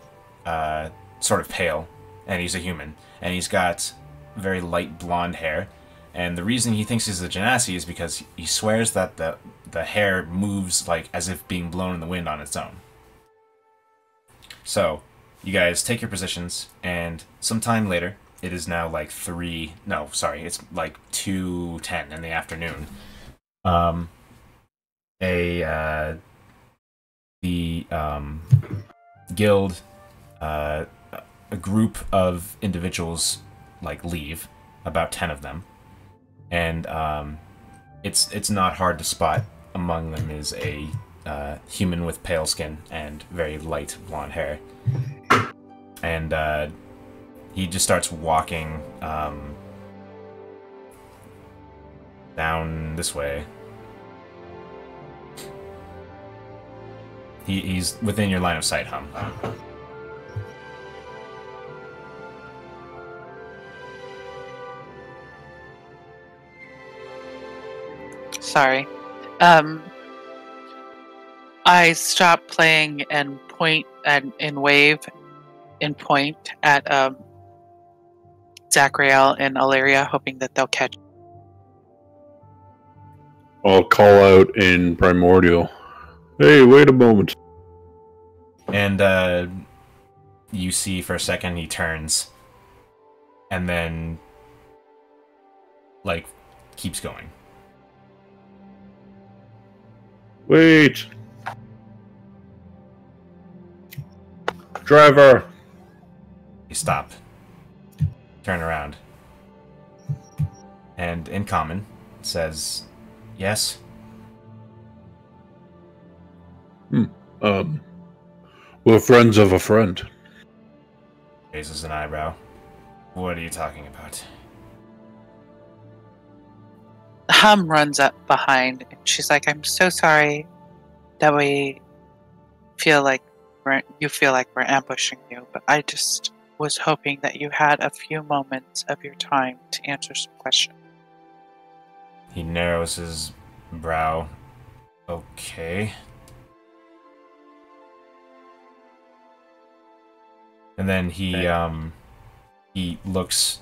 S1: sort of pale, and he's a human, and he's got very light blonde hair, And the reason he thinks he's a genasi is because he swears that the hair moves like as if being blown in the wind on its own. So, you guys take your positions, and sometime later, it is now like it's like 2:10 in the afternoon. The guild, a group of individuals like leave, about 10 of them, and it's not hard to spot. Among them is a human with pale skin and very light blonde hair, and he just starts walking down this way. He's within your line of sight, Hum.
S3: Sorry. I stop playing and point and wave and point at Zachriel and Ilaria, hoping that they'll catch.
S5: I'll call out in Primordial. Hey, wait a moment.
S1: And you see for a second he turns, and then like keeps going.
S5: Wait. Driver.
S1: You stop. Turn around. And in common says, yes?
S5: We're friends of a friend.
S1: Raises an eyebrow. What are you talking about?
S3: Hum runs up behind, and she's like, "I'm so sorry that we feel like you feel like we're ambushing you, but I just was hoping that you had a few moments of your time to answer some questions."
S1: He narrows his brow. Okay. And then he looks...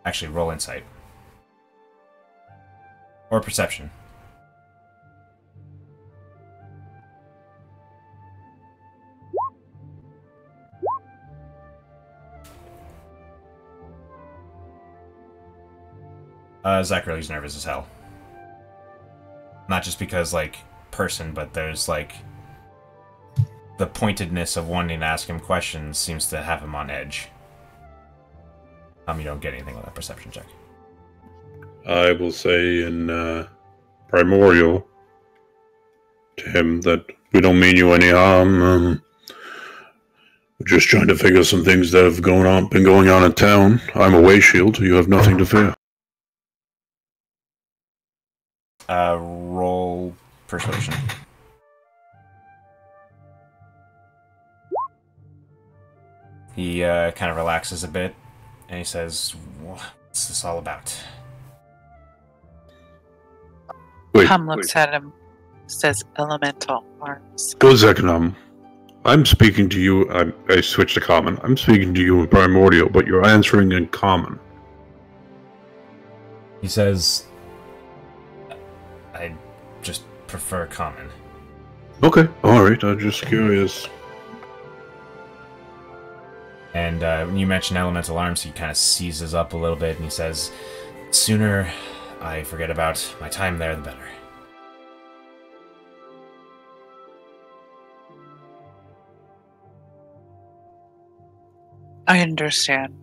S1: Actually, roll insight. Or perception. Zachariah's nervous as hell. Not just because, like, person, but there's, like... The pointedness of wanting to ask him questions seems to have him on edge. You don't get anything with that perception check.
S5: I will say in Primordial to him that we don't mean you any harm. We're just trying to figure some things that have been going on in town. I'm a way shield. You have nothing to fear.
S1: Roll persuasion. He kind of relaxes a bit, and he says, "What's this all about?"
S3: Hum looks at him, says, "Elemental arms."
S5: Go, Zeknam. I'm speaking to you. I switched to common. I'm speaking to you in Primordial, but you're answering in common.
S1: He says, "I just prefer common."
S5: Okay, alright, I'm just curious.
S1: And when you mention elemental arms, he kind of seizes up a little bit, and he says, "Sooner I forget about my time there, the better."
S3: I understand.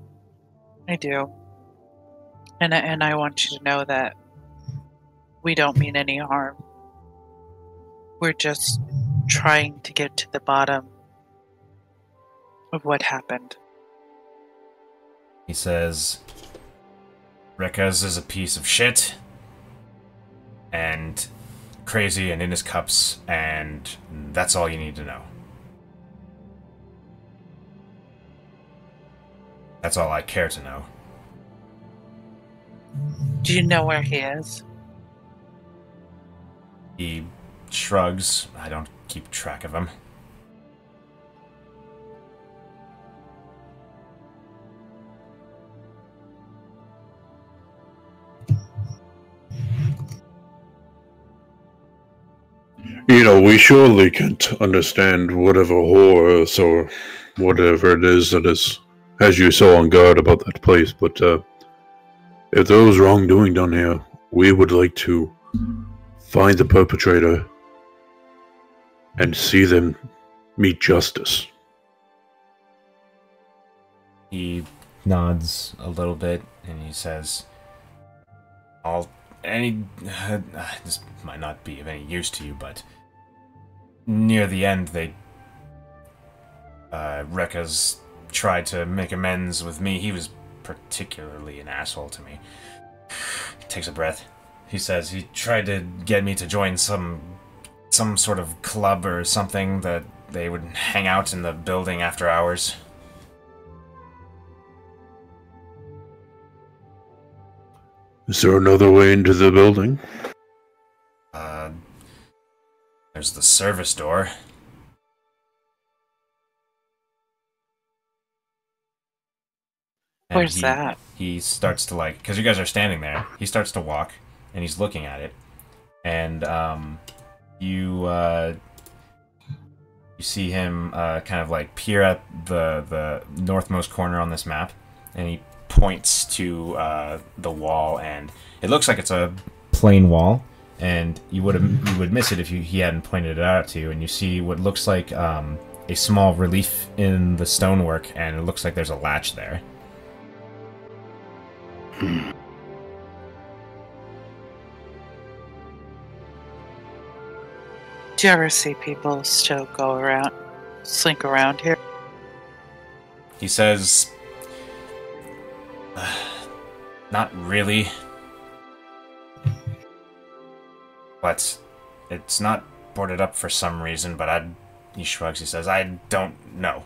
S3: I do. And I want you to know that we don't mean any harm. We're just trying to get to the bottom of what happened.
S1: He says, "Rekaz is a piece of shit, and crazy and in his cups, and that's all you need to know. That's all I care to know."
S3: Do you know where he is?
S1: He shrugs. I don't keep track of him.
S5: We surely can't understand whatever horrors or whatever it is that has you so on guard about that place, but if there was wrongdoing done here, we would like to find the perpetrator and see them meet justice.
S1: He nods a little bit and he says, this might not be of any use to you, but near the end, Rekka's tried to make amends with me. He was particularly an asshole to me. He takes a breath. He says he tried to get me to join some sort of club or something that they would hang out in the building after hours.
S5: Is there another way into the building?
S1: There's the service door. And
S3: Where's that?
S1: He starts to, because you guys are standing there, he starts to walk, and he's looking at it. And, you see him, kind of, peer at the northmost corner on this map, and he points to, the wall, and it looks like it's a plain wall, and you would miss it if he hadn't pointed it out to you, and you see what looks like, a small relief in the stonework, and it looks like there's a latch there.
S3: Do you ever see people still slink around here?
S1: He says, not really. But it's not boarded up for some reason, but he shrugs, he says, I don't know.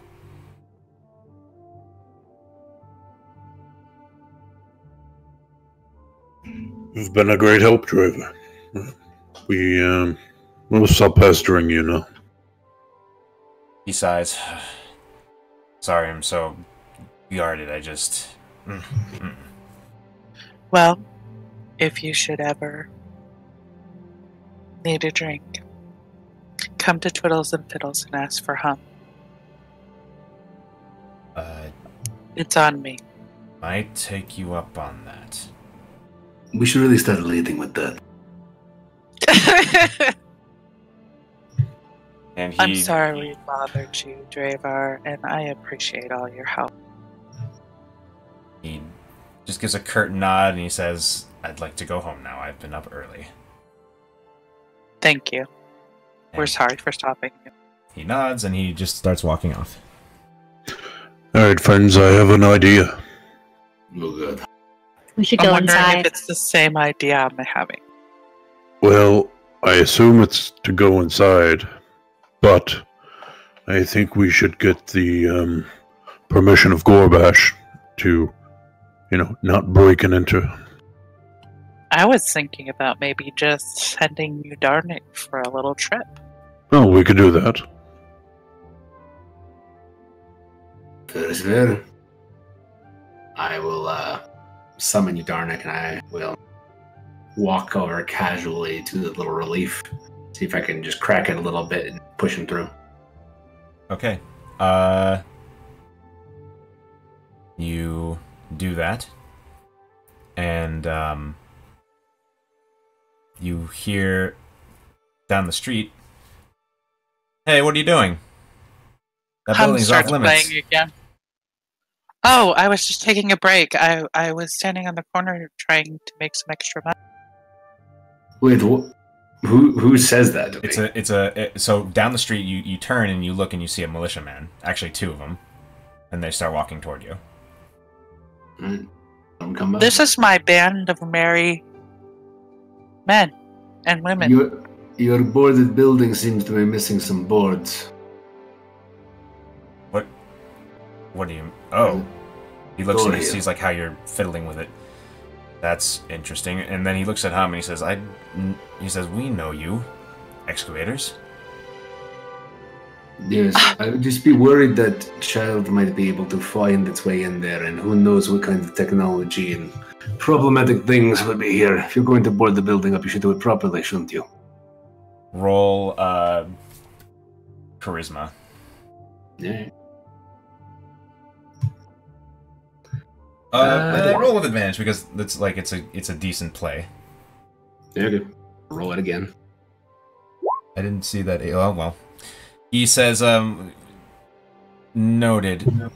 S5: You've been a great help, Driver. We'll stop pestering you now.
S1: He sighs. Sorry, I'm so guarded, I just...
S3: Well, if you should ever need a drink, come to Twiddles and Fiddles and ask for Hum. It's on me.
S1: Might take you up on that.
S4: We should really start leading with that.
S1: And
S3: I'm sorry we bothered you, Dravar, and I appreciate all your help.
S1: He just gives a curt nod and he says, I'd like to go home now. I've been up early.
S3: Thank you.
S1: And
S3: we're sorry for stopping you.
S1: He nods and he just starts walking off.
S5: Alright, friends, I have an idea.
S4: Oh, good.
S2: We should
S3: I'm
S2: go
S3: wondering
S2: inside.
S3: if it's the same idea I'm having.
S5: Well, I assume it's to go inside, but I think we should get the permission of Gorbash to, not breaking into.
S3: I was thinking about maybe just sending you Darnik for a little trip.
S5: Oh, we could do that.
S4: Fair is fair. I will summon you, Darnik, and I will walk over casually to the little relief. See if I can just crack it a little bit and push him through.
S1: Okay. You do that. And, you hear down the street, hey, what are you doing? That
S3: Hum
S1: building's off
S3: starts
S1: limits.
S3: playing again. Oh, I was just taking a break. I was standing on the corner trying to make some extra money.
S4: Wait, who says that to me?
S1: So down the street, you turn and you look and you see a militiaman. Actually, two of them. And they start walking toward you.
S4: Come back.
S3: This is my band of merry men and women.
S4: Your boarded building seems to be missing some boards.
S1: What do you... Oh. He looks and he
S4: Gloria.
S1: sees how you're fiddling with it. That's interesting. And then he looks at Hum and he says, he says, we know you, Excavators.
S4: Yes, I would just be worried that child might be able to find its way in there, and who knows what kind of technology and problematic things would be here. If you're going to board the building up, you should do it properly, shouldn't you?
S1: Roll charisma.
S4: Yeah.
S1: Roll with advantage because it's a decent play.
S4: Yeah, good. Roll it again.
S1: I didn't see that. Oh well. He says, noted.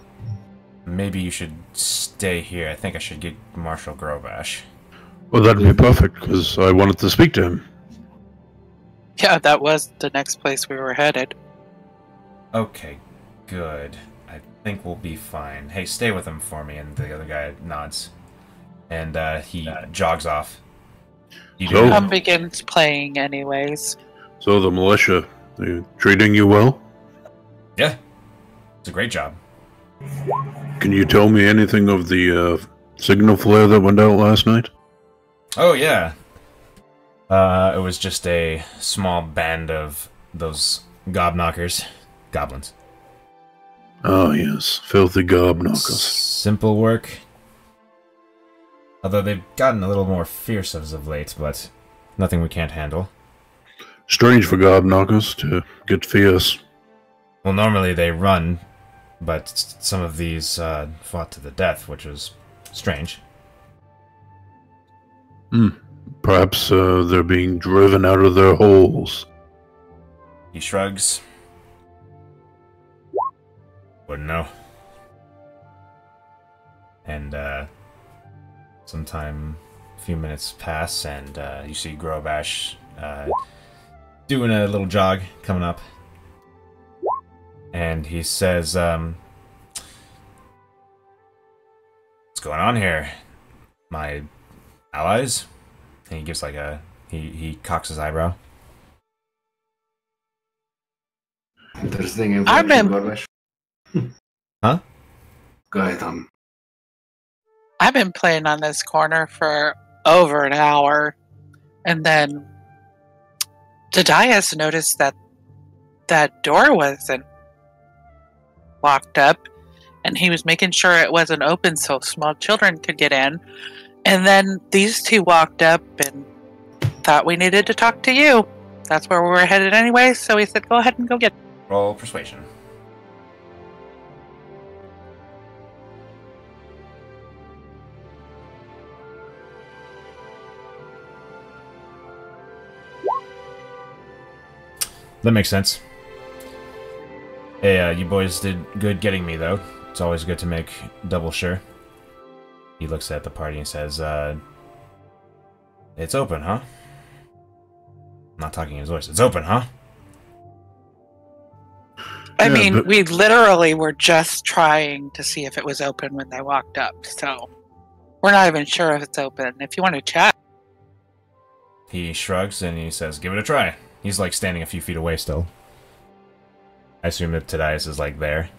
S1: Maybe you should stay here. I think I should get Marshal Grobash.
S5: Well, that'd be perfect, because I wanted to speak to him.
S3: Yeah, that was the next place we were headed.
S1: Okay, good. I think we'll be fine. Hey, stay with him for me. And the other guy nods. And he jogs off.
S3: Hum begins playing anyways.
S5: So the militia, they treating you well?
S1: Yeah. It's a great job.
S5: Can you tell me anything of the signal flare that went out last night?
S1: Oh, yeah. It was just a small band of those gobknockers. Goblins.
S5: Oh, yes. Filthy gobknockers.
S1: Simple work. Although they've gotten a little more fierce as of late, but nothing we can't handle.
S5: Strange for gobknockers to get fierce.
S1: Well, normally they run, but some of these fought to the death, which was strange.
S5: Perhaps they're being driven out of their holes.
S1: He shrugs. Wouldn't know. And sometime a few minutes pass, and you see Grobash doing a little jog coming up. And he says, what's going on here? My allies? And he gives like a... He cocks his eyebrow.
S4: There's a thing
S3: I've been...
S1: Huh?
S4: Go ahead,
S3: I've been playing on this corner for over an hour, and then Tadias noticed that that door wasn't locked up, and he was making sure it wasn't open so small children could get in. And then these two walked up and thought we needed to talk to you. That's where we were headed anyway, so we said go ahead and go get it.
S1: Roll persuasion. That makes sense. Hey, you boys did good getting me, though. It's always good to make double sure. He looks at the party and says, it's open, huh? I'm not talking in his voice. It's open, huh?
S3: I mean, we literally were just trying to see if it was open when they walked up, so we're not even sure if it's open. If you want to chat.
S1: He shrugs and he says, give it a try. He's like standing a few feet away still. I assume that Tadias is like there.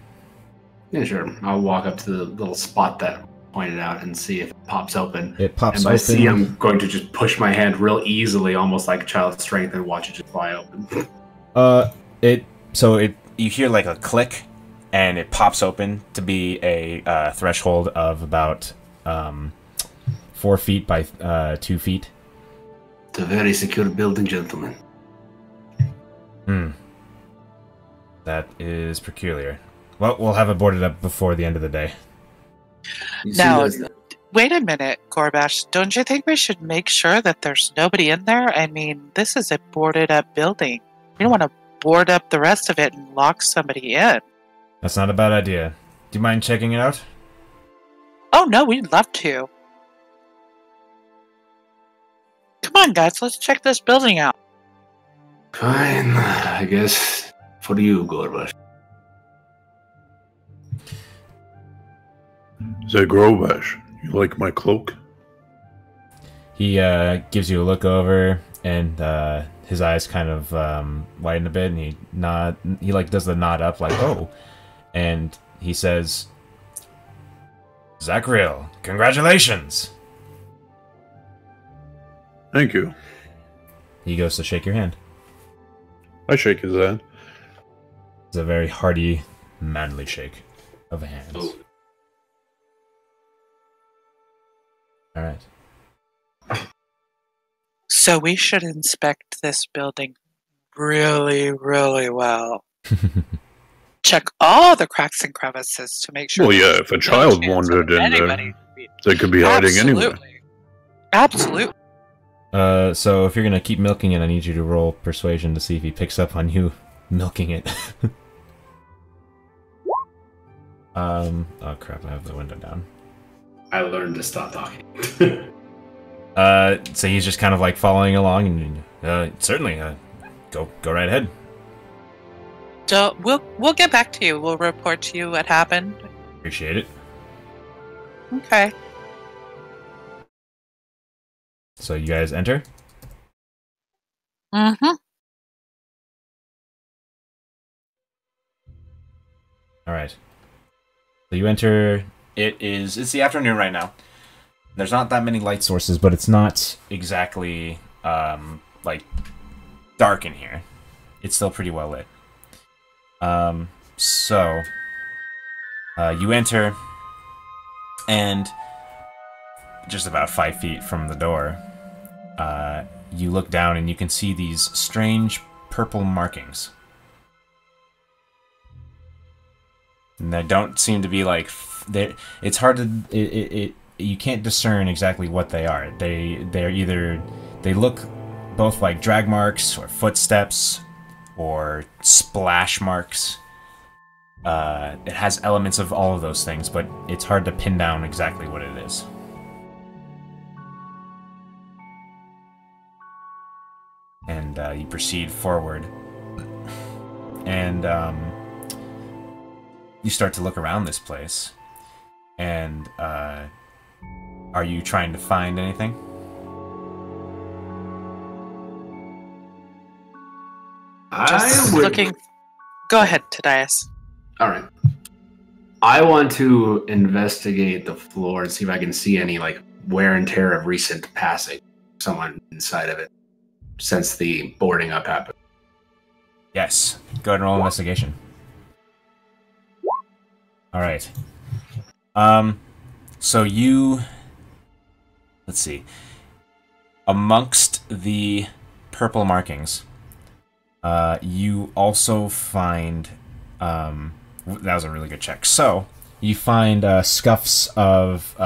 S4: Yeah, sure. I'll walk up to the little spot that pointed out and see if it pops open.
S1: It pops
S4: and
S1: open.
S4: And by see, I'm going to just push my hand real easily, almost like child's strength, and watch it just fly open.
S1: You hear like a click, and it pops open to be a threshold of about 4 feet by 2 feet.
S4: It's a very secure building, gentlemen.
S1: That is peculiar. Well, we'll have it boarded up before the end of the day.
S3: Now, wait a minute, Gorbash. Don't you think we should make sure that there's nobody in there? I mean, this is a boarded up building. We don't want to board up the rest of it and lock somebody in.
S1: That's not a bad idea. Do you mind checking it out?
S3: Oh, no, we'd love to. Come on, guys, let's check this building out.
S4: Fine, I guess for you, Gorbash.
S5: Say, Grobash, you like my cloak?
S1: He gives you a look over, and his eyes kind of widen a bit, and he like does the nod up, like, oh. And he says, Zachriel, congratulations!
S5: Thank you.
S1: He goes to shake your hand.
S5: I shake his hand.
S1: It's a very hearty, manly shake of hands.
S4: Oh.
S1: Alright.
S3: So we should inspect this building really, really well. Check all the cracks and crevices to make sure.
S5: Well, yeah,
S3: there's
S5: if a
S3: no
S5: child
S3: chance
S5: wandered
S3: of
S5: in
S3: anybody
S5: there, they could be hiding anywhere.
S3: Absolutely.
S1: So if you're gonna keep milking it, I need you to roll persuasion to see if he picks up on you milking it. Oh crap, I have the window down.
S4: I learned to stop talking.
S1: So he's just kind of like following along, and certainly, go right ahead.
S3: So we'll get back to you. We'll report to you what happened.
S1: Appreciate it.
S3: Okay.
S1: So you guys enter?
S3: Mm-hmm.
S1: Alright. So you enter, it's the afternoon right now. There's not that many light sources, but it's not exactly, like, dark in here. It's still pretty well lit. You enter, and just about 5 feet from the door, you look down and you can see these strange purple markings. And they don't seem to be like... It's hard to... you can't discern exactly what they are. They're either... They look both like drag marks, or footsteps, or splash marks. It has elements of all of those things, but it's hard to pin down exactly what it is. And you proceed forward. And you start to look around this place. And are you trying to find anything?
S3: Just looking. Go ahead, Tadias.
S4: All right. I want to investigate the floor and see if I can see any like wear and tear of recent passing. Someone inside of it since the boarding up happened.
S1: Yes. Go ahead and roll investigation. All right. So you... Let's see. Amongst the purple markings, you also find... that was a really good check. So, you find scuffs of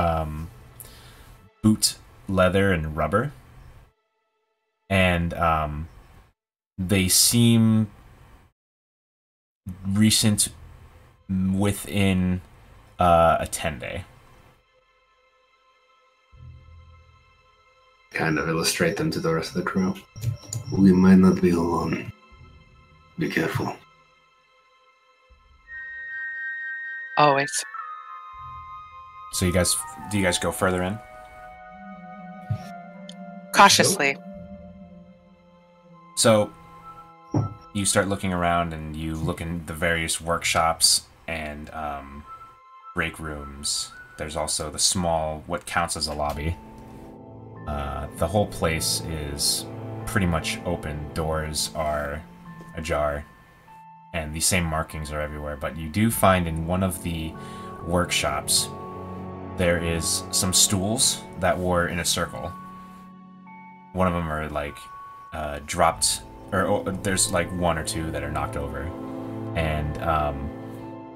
S1: boot leather and rubber. And they seem recent within a 10-day.
S4: Kind of illustrate them to the rest of the crew. We might not be alone. Be careful.
S3: Always.
S1: So do you guys go further in?
S3: Cautiously.
S1: So you start looking around and you look in the various workshops and break rooms. There's also the small, what counts as a lobby. The whole place is pretty much open. Doors are ajar, and the same markings are everywhere. But you do find in one of the workshops there is some stools that were in a circle. One of them are like dropped, or there's like one or two that are knocked over, and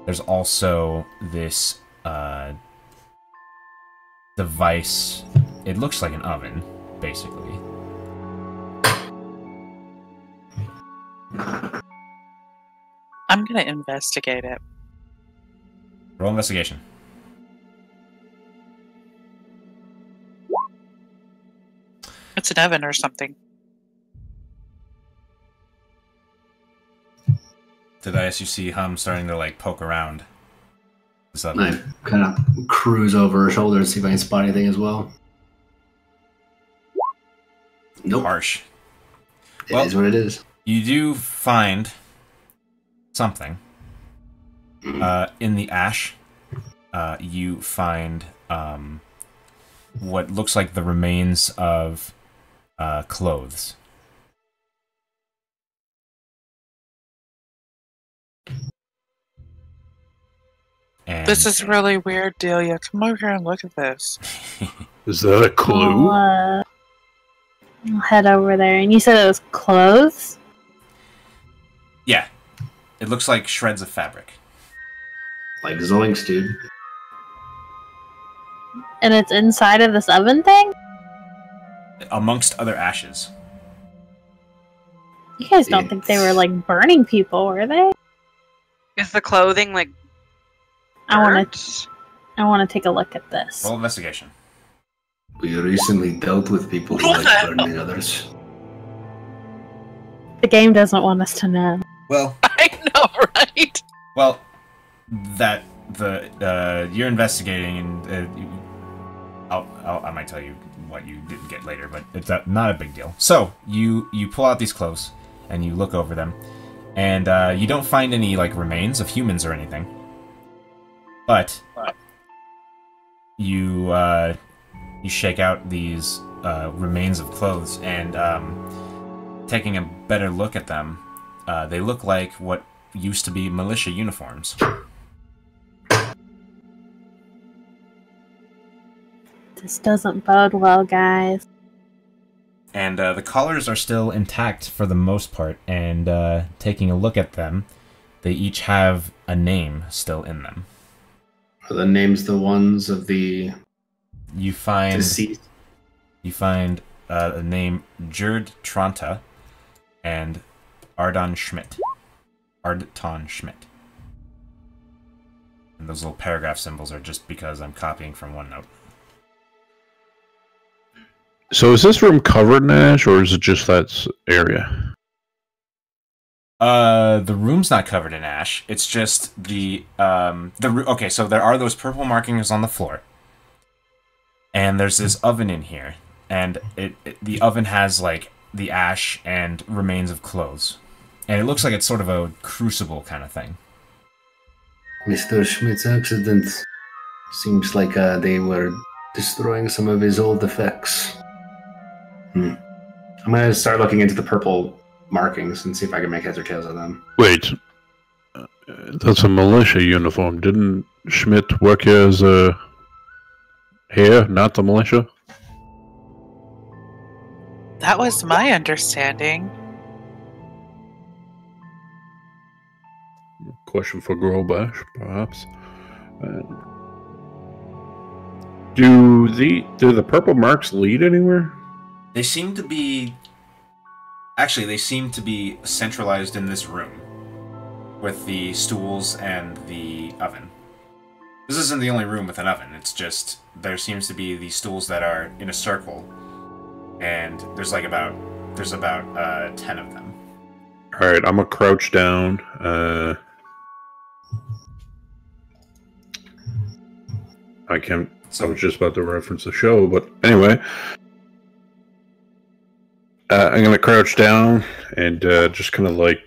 S1: there's also this device. It looks like an oven, basically.
S3: I'm gonna investigate it.
S1: Roll investigation.
S3: It's an oven or something.
S1: Tadias, you see Hum starting to like poke around. What's up?
S4: I kind of cruise over her shoulder and see if I can spot anything as well. Nope.
S1: Harsh.
S4: It is what it is.
S1: You do find something. In the ash, you find what looks like the remains of clothes. And
S3: This is really weird, Delia. Come over here and look at this.
S5: Is that a clue?
S2: I'll head over there. And you said it was clothes?
S1: Yeah. It looks like shreds of fabric.
S4: Like Zoinks, dude.
S2: And it's inside of this oven thing?
S1: Amongst other ashes.
S2: You guys don't think they were, like, burning people, were they?
S6: Is the clothing like
S2: I
S6: burnt?
S2: want to take a look at this.
S1: Roll investigation.
S4: We recently dealt with people who like burning others.
S2: The game doesn't want us to know.
S1: Well,
S3: I know, right?
S1: well, that you're investigating, and I might tell you what you didn't get later, but it's not a big deal. So you pull out these clothes and you look over them, and you don't find any like remains of humans or anything, but you shake out these remains of clothes, and taking a better look at them, they look like what used to be militia uniforms.
S2: This doesn't bode well, guys.
S1: And the collars are still intact for the most part, and taking a look at them, they each have a name still in them.
S4: Are the names the ones of the deceased?
S1: You find the name Gerd Tranta and Ardon Schmidt. Ardton Schmidt. And those little paragraph symbols are just because I'm copying from OneNote.
S5: So is this room covered in ash, or is it just that area?
S1: The room's not covered in ash. It's just okay, so there are those purple markings on the floor. And there's this oven in here. And the oven has, like, the ash and remains of clothes. And it looks like it's sort of a crucible kind of thing.
S4: Mr. Schmidt's accident seems like they were destroying some of his old effects. I'm going to start looking into the purple markings and see if I can make heads or tails of them.
S5: Wait, that's a militia uniform. Didn't Schmidt work here as a here, not the militia?
S3: That was my understanding.
S5: Question for Grobash, perhaps. Do the purple marks lead anywhere?
S1: They seem to be... Actually, they seem to be centralized in this room. With the stools and the oven. This isn't the only room with an oven. It's just... There seems to be these stools that are in a circle. And there's about 10 of them.
S5: Alright, I'm gonna crouch down. I was just about to reference the show, but anyway. I'm gonna crouch down and just kind of like...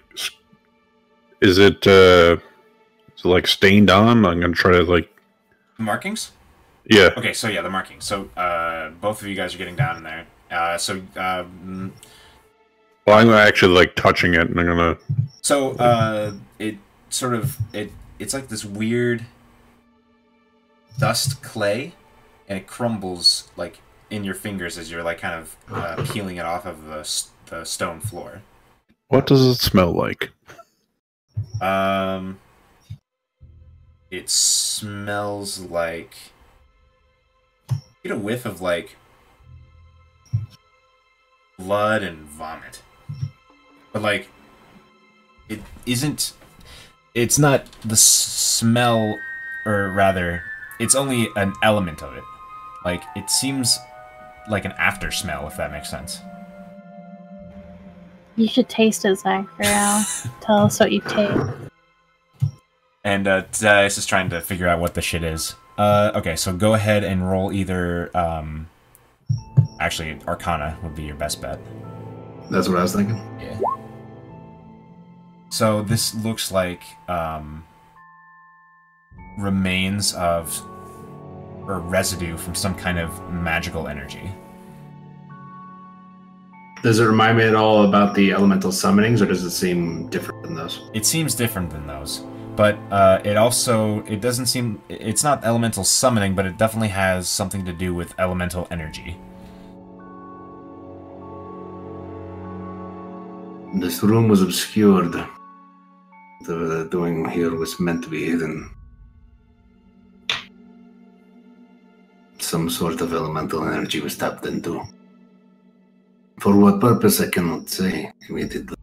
S5: Is it like stained on? I'm gonna try to like...
S1: Markings?
S5: Yeah.
S1: Okay, so yeah, the markings. So both of you guys are getting down in there.
S5: Well, I'm actually like touching it, and I'm gonna...
S1: So it's like this weird dust clay, and it crumbles like in your fingers as you're like kind of peeling it off of the stone floor.
S5: What does it smell like?
S1: It smells like... You get a whiff of like blood and vomit. But like it isn't... It's not the smell, or rather, it's only an element of it. Like, it seems like an after smell, if that makes sense.
S2: You should taste it, Zach, for now. Tell us what you taste.
S1: And Dice is trying to figure out what the shit is. Okay, so go ahead and roll either... Actually, Arcana would be your best bet.
S4: That's what I was thinking.
S1: Yeah. So this looks like remains of... or residue from some kind of magical energy.
S4: Does it remind me at all about the elemental summonings, or does it seem different than those?
S1: It seems different than those. But it doesn't seem... It's not elemental summoning, but it definitely has something to do with elemental energy.
S4: This room was obscured. The doing here was meant to be hidden. Some sort of elemental energy was tapped into. For what purpose, I cannot say immediately.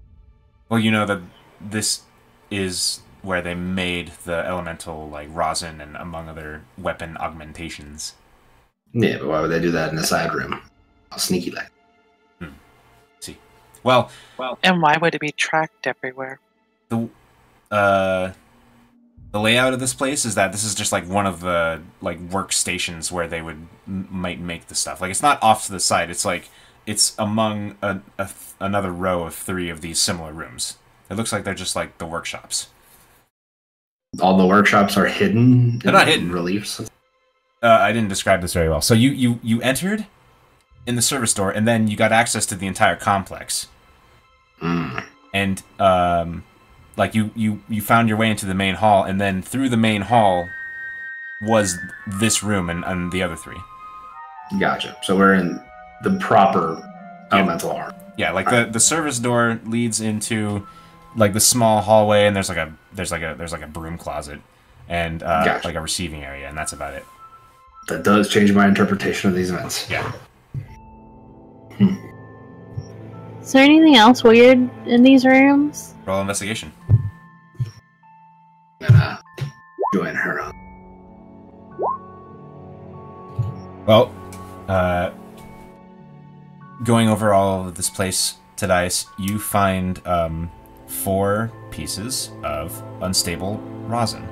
S1: Well, you know that this is where they made the elemental, like, rosin and among other weapon augmentations.
S4: Yeah, but why would they do that in a side room? How sneaky like.
S1: See. Well,
S3: And why would it be tracked everywhere?
S1: the layout of this place is that this is just like one of the like workstations where they would might make the stuff. Like, it's not off to the side. It's like it's among another row of 3 of these similar rooms. It looks like they're just like the workshops.
S4: All the workshops are hidden.
S1: They're not hidden.
S4: Reliefs.
S1: I didn't describe this very well. So you entered in the service door, and then you got access to the entire complex. And like you found your way into the main hall, and then through the main hall was this room and the other 3.
S4: Gotcha. So we're in the proper elemental arm.
S1: Yeah, like the service door leads into like the small hallway, and there's like a broom closet and
S4: Gotcha.
S1: like a receiving area, and that's about it.
S4: That does change my interpretation of these events.
S1: Yeah.
S2: Is there anything else weird in these rooms?
S1: Roll investigation.
S4: I'm gonna join her up.
S1: Well, going over all of this place, Tadias, you find 4 pieces of unstable rosin.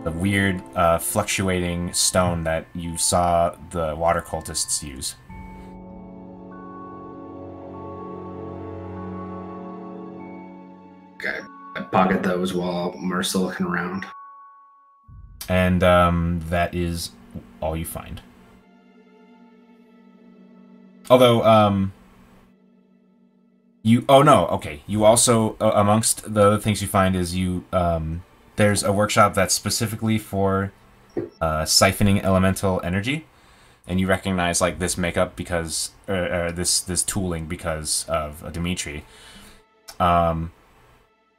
S1: The weird, fluctuating stone that you saw the water cultists use.
S4: Okay. I pocket those while Mercer looking around.
S1: And that is all you find. Although, you also, amongst the other things you find is there's a workshop that's specifically for siphoning elemental energy, and you recognize like this makeup because, or this tooling because of Dimitri.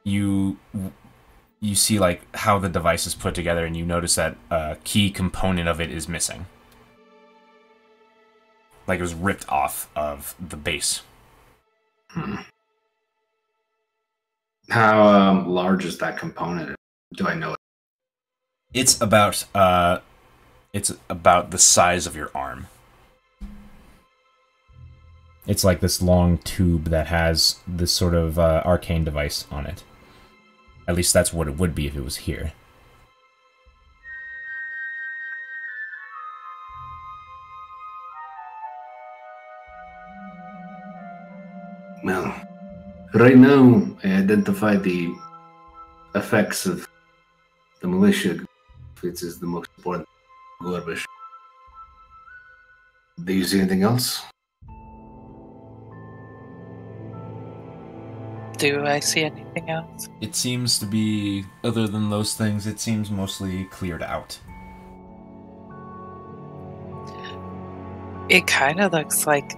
S1: You see like how the device is put together, and you notice that a key component of it is missing. Like it was ripped off of the base.
S4: How large is that component? Do I know it?
S1: It's about the size of your arm. It's like this long tube that has this sort of arcane device on it. At least that's what it would be if it was here.
S4: Well, right now I identify the effects of the militia, which is the most important garbage. Do you see anything else?
S3: Do I see anything else?
S1: It seems to be, other than those things, it seems mostly cleared out.
S3: It kind of looks like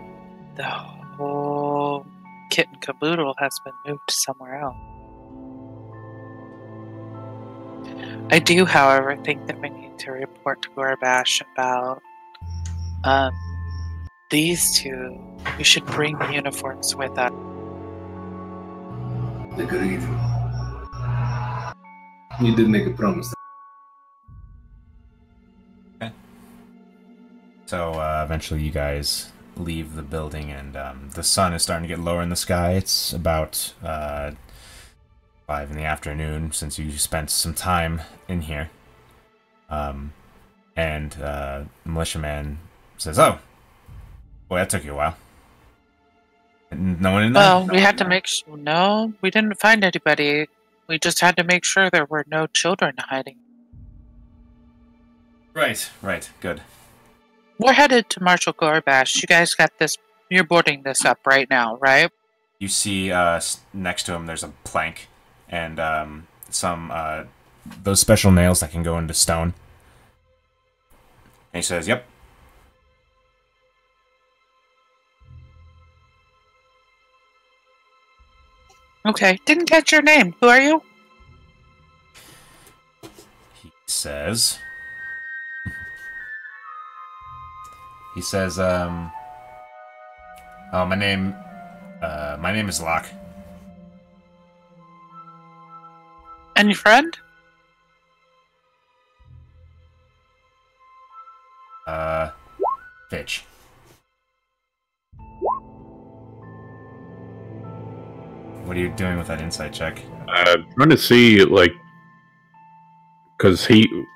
S3: the whole kit and caboodle has been moved somewhere else. I do, however, think that we need to report to Gorbash about these 2. We should bring the uniforms with us.
S4: Agreed. You did make a promise.
S1: Okay. So eventually you guys leave the building, and the sun is starting to get lower in the sky. It's about 5 in the afternoon since you spent some time in here. And the militiaman says, "Oh, boy, that took you a while. No one in there?"
S3: Well, we had to make sure. No, we didn't find anybody. We just had to make sure there were no children hiding.
S1: Right, good.
S3: We're headed to Marshal Gorbash. You guys got this. You're boarding this up right now, right?
S1: You see next to him there's a plank and some those special nails that can go into stone. And he says, "Yep."
S3: Okay. Didn't catch your name. Who are you?
S1: says... He says, oh, my name is Locke.
S3: And your friend?
S1: Fitch. What are you doing with that insight check?
S5: Trying to see, like, because he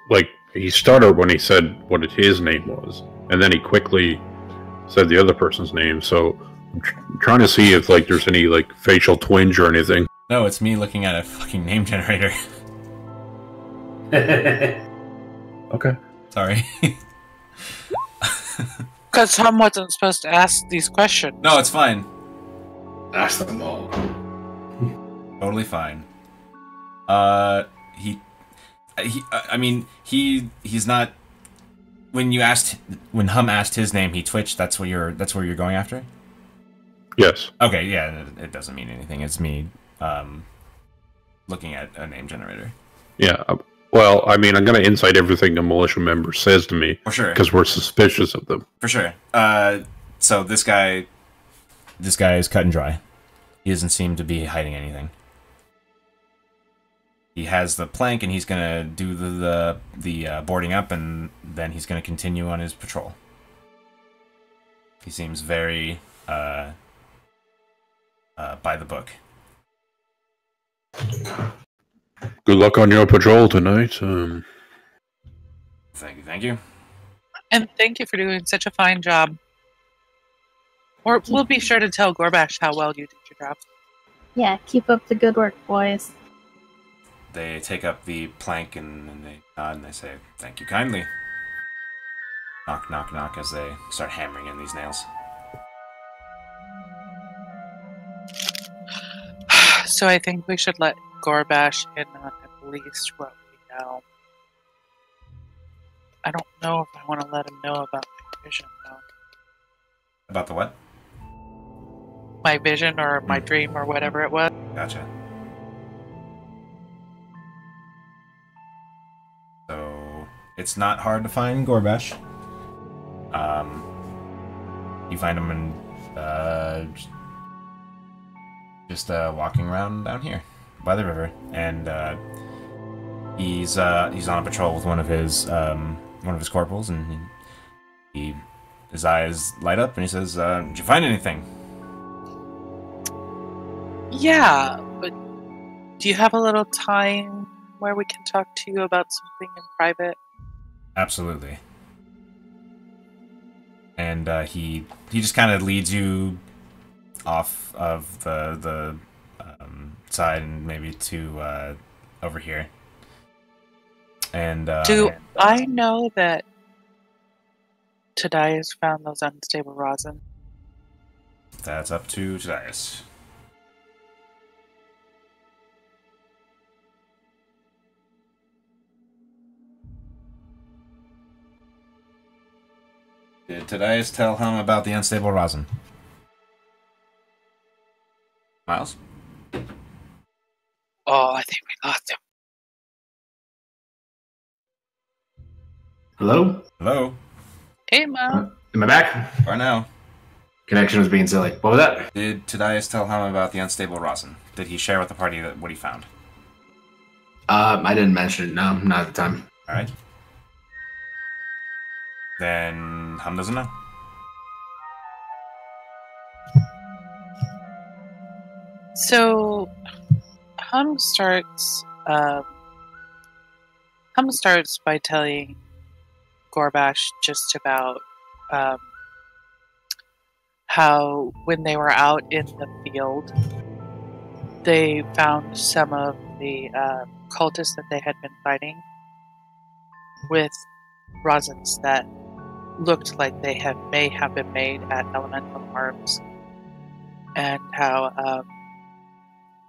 S5: started when he said what his name was, and then he quickly said the other person's name. So I'm trying to see if, like, there's any, like, facial twinge or anything.
S1: No, it's me looking at a fucking name generator.
S5: Okay.
S1: Sorry.
S3: Because Tom wasn't supposed to ask these questions.
S1: No, it's fine.
S4: Ask them all.
S1: Totally fine. He's not. When Hum asked his name, he twitched. That's where you're going after.
S5: Yes.
S1: Okay, yeah, it doesn't mean anything. It's me, looking at a name generator.
S5: Yeah. Well, I mean, I'm going to incite everything a militia member says to me.
S1: For sure.
S5: Because we're suspicious of them.
S1: For sure. So this guy is cut and dry. He doesn't seem to be hiding anything. He has the plank, and he's gonna do the boarding up, and then he's gonna continue on his patrol. He seems very by the book.
S5: Good luck on your patrol tonight.
S1: Thank you.
S3: And thank you for doing such a fine job. Or we'll be sure to tell Gorbash how well you did your job.
S2: Yeah, keep up the good work, boys.
S1: They take up the plank and they nod and they say, "Thank you kindly." Knock, knock, knock as they start hammering in these nails.
S3: So I think we should let Gorbash in on at least what we know. I don't know if I want to let him know about my vision, though.
S1: About the what?
S3: My vision or my dream or whatever it was.
S1: Gotcha. So it's not hard to find Gorbash. You find him in just walking around down here by the river, and he's on a patrol with one of his corporals, and his eyes light up, and he says, "Did you find anything?"
S3: Yeah, but do you have a little time where we can talk to you about something in private?
S1: Absolutely. And he just kind of leads you off of the side and maybe to over here. And
S3: do I know that Tadias found those unstable rosin?
S1: That's up to Tadias. Did Tadias tell him about the unstable rosin? Miles?
S3: Oh, I think we lost him.
S4: Hello?
S1: Hello?
S3: Hey, Mom.
S4: Am I back?
S1: For now.
S4: Connection was being silly. What was that?
S1: Did Tadias tell him about the unstable rosin? Did he share with the party what he found?
S4: I didn't mention it. No, not at the time.
S1: Alright. Then Hum doesn't know.
S3: So, Hum starts by telling Gorbash just about how when they were out in the field, they found some of the cultists that they had been fighting with rosins that looked like they may have been made at elemental arms, and how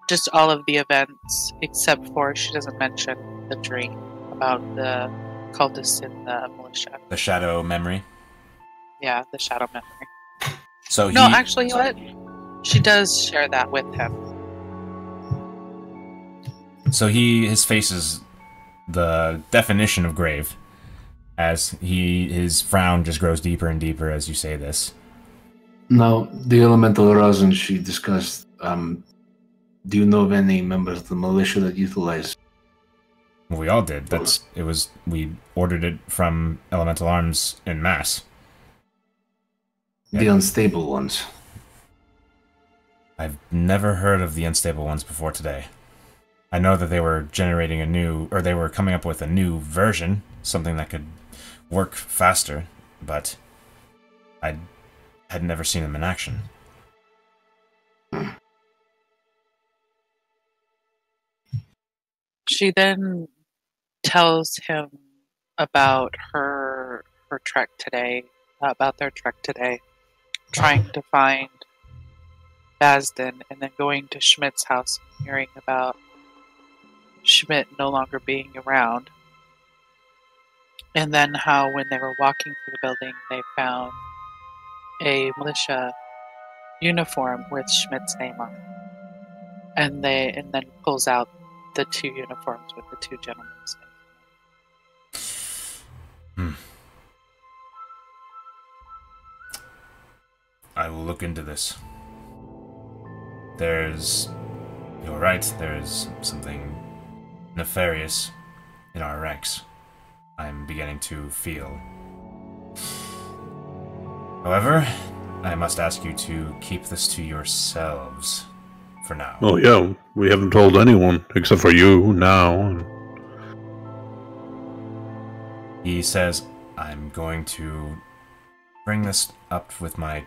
S3: just all of the events, except for she doesn't mention the dream about the cultists in the militia.
S1: The shadow memory.
S3: Yeah, the shadow memory.
S1: So
S3: No, actually, you know what? She does share that with him.
S1: So his face is the definition of grave, as his frown just grows deeper and deeper as you say this.
S4: Now, the elemental rosin she discussed, do you know of any members of the militia that utilize?
S1: Well, we all did. We ordered it from Elemental Arms en masse.
S4: The unstable ones.
S1: I've never heard of the unstable ones before today. I know that they were they were coming up with a new version, something that could work faster, but I had never seen them in action.
S3: She then tells him about her trek today, about their trek today, trying to find Basden, and then going to Schmidt's house and hearing about Schmidt no longer being around. And then how when they were walking through the building, they found a militia uniform with Schmidt's name on it. And then pulls out the 2 uniforms with the 2 gentlemen's names.
S1: I will look into this. You're right, there's something nefarious in our ranks. I'm beginning to feel. However, I must ask you to keep this to yourselves for now.
S5: Oh yeah, we haven't told anyone except for you now.
S1: He says, I'm going to bring this up with my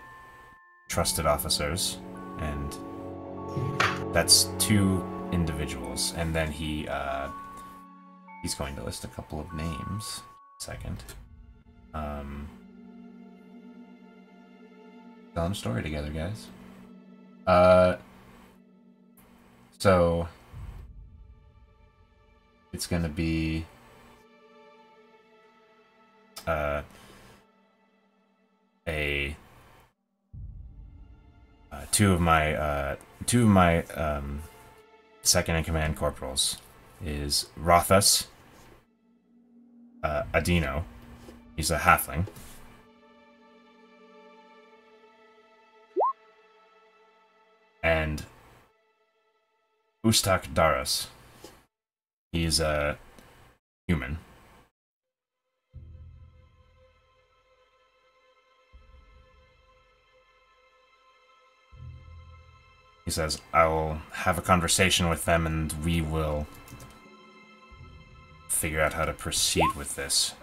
S1: trusted officers, and that's 2 individuals. And then he's going to list a couple of names. Second. Telling a story together, guys. So it's gonna be two of my second in command corporals is Rothus Adino. He's a halfling. And Ustak Daras. He's a human. He says, I will have a conversation with them and we will figure out how to proceed with this.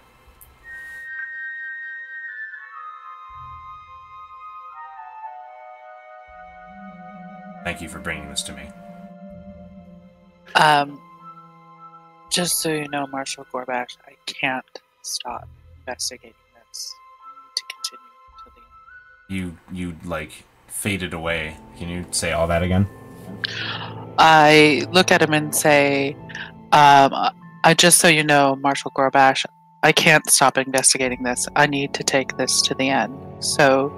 S1: Thank you for bringing this to me.
S3: Just so you know, Marshal Gorbash, I can't stop investigating this. I need to continue to the end.
S1: You like faded away. Can you say all that again?
S3: I look at him and say, just so you know, Marshal Gorbash, I can't stop investigating this. I need to take this to the end. So,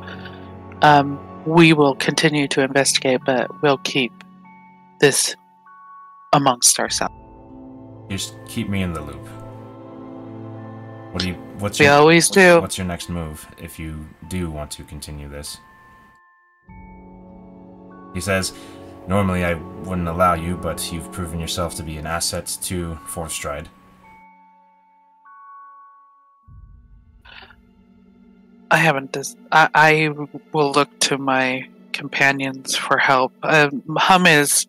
S3: we will continue to investigate, but we'll keep this amongst ourselves.
S1: Just keep me in the loop.
S3: We always do.
S1: What's your next move if you do want to continue this? He says, normally I wouldn't allow you, but you've proven yourself to be an asset to Fourth Stride.
S3: I haven't. I will look to my companions for help. Hum is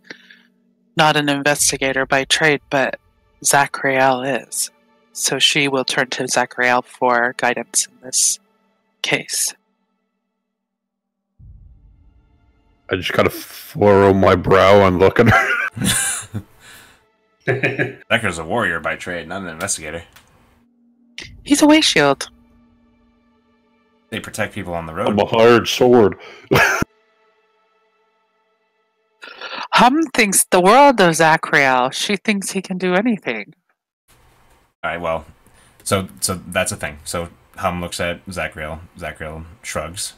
S3: not an investigator by trade, but Zachriel is. So she will turn to Zachriel for guidance in this case.
S5: I just gotta furrow my brow and look at her.
S1: Decker's a warrior by trade, not an investigator.
S3: He's a way shield.
S1: They protect people on the road.
S5: I'm a hard sword.
S3: Hum thinks the world of Zachriel. She thinks he can do anything.
S1: Alright, well, so that's a thing. So Hum looks at Zachriel. Zachriel shrugs.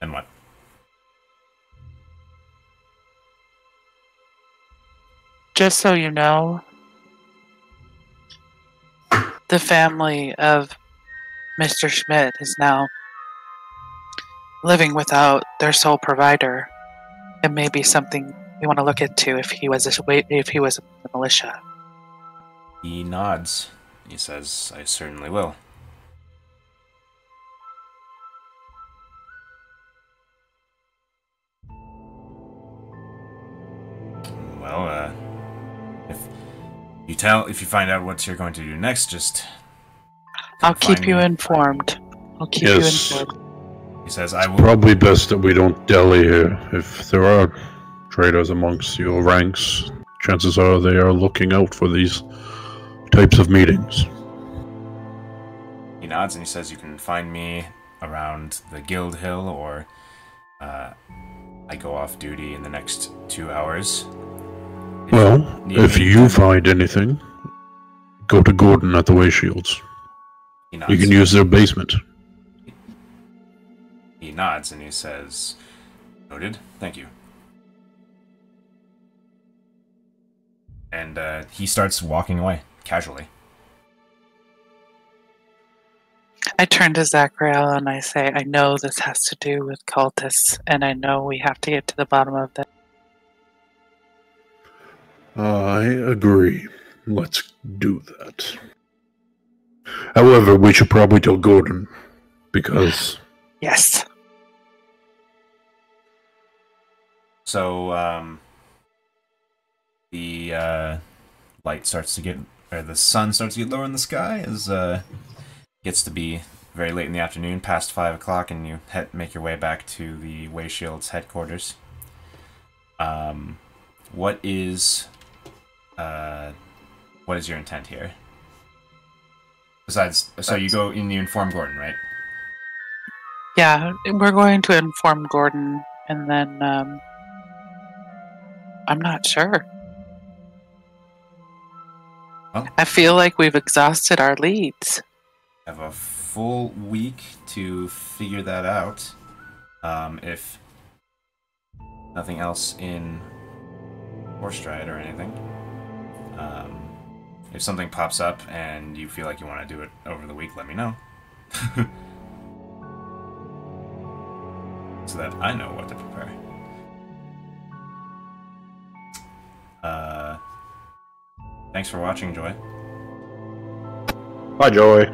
S1: And what?
S3: Just so you know, the family of Mr. Schmidt is now living without their sole provider. It may be something we want to look into if he was in the militia.
S1: He nods. He says, I certainly will. Well, if you find out what you're going to do next, just
S3: I'll keep you informed. I'll keep you informed.
S1: He says, I will.
S5: Probably best that we don't dally here. If there are traitors amongst your ranks, chances are they are looking out for these types of meetings.
S1: He nods and he says, you can find me around the Guild Hill, or I go off duty in the next 2 hours.
S5: Well, if you find anything, go to Gordon at the Way Shields.
S1: He nods.
S5: You can use their basement.
S1: He nods and he says, noted, thank you. And he starts walking away, casually.
S3: I turn to Zachariel and I say, I know this has to do with cultists, and I know we have to get to the bottom of this.
S5: I agree. Let's do that. However, we should probably tell Gordon, because...
S3: Yes.
S1: So, the light starts to get, or the sun starts to get lower in the sky as gets to be very late in the afternoon, past 5 o'clock, and you make your way back to the Way Shields headquarters. What is your intent here? Besides, so you go and you inform Gordon, right?
S3: Yeah, we're going to inform Gordon, and then I'm not sure.
S1: Well,
S3: I feel like we've exhausted our leads.
S1: have a full week to figure that out. If nothing else in Horse Stride or anything. If something pops up and you feel like you want to do it over the week, let me know. So that I know what to prepare. Thanks for watching, Joy.
S5: Bye, Joy.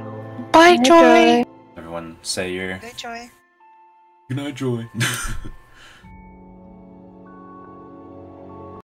S3: Bye, Joy!
S1: Everyone say your...
S6: Good, Joy.
S1: Good night, Joy.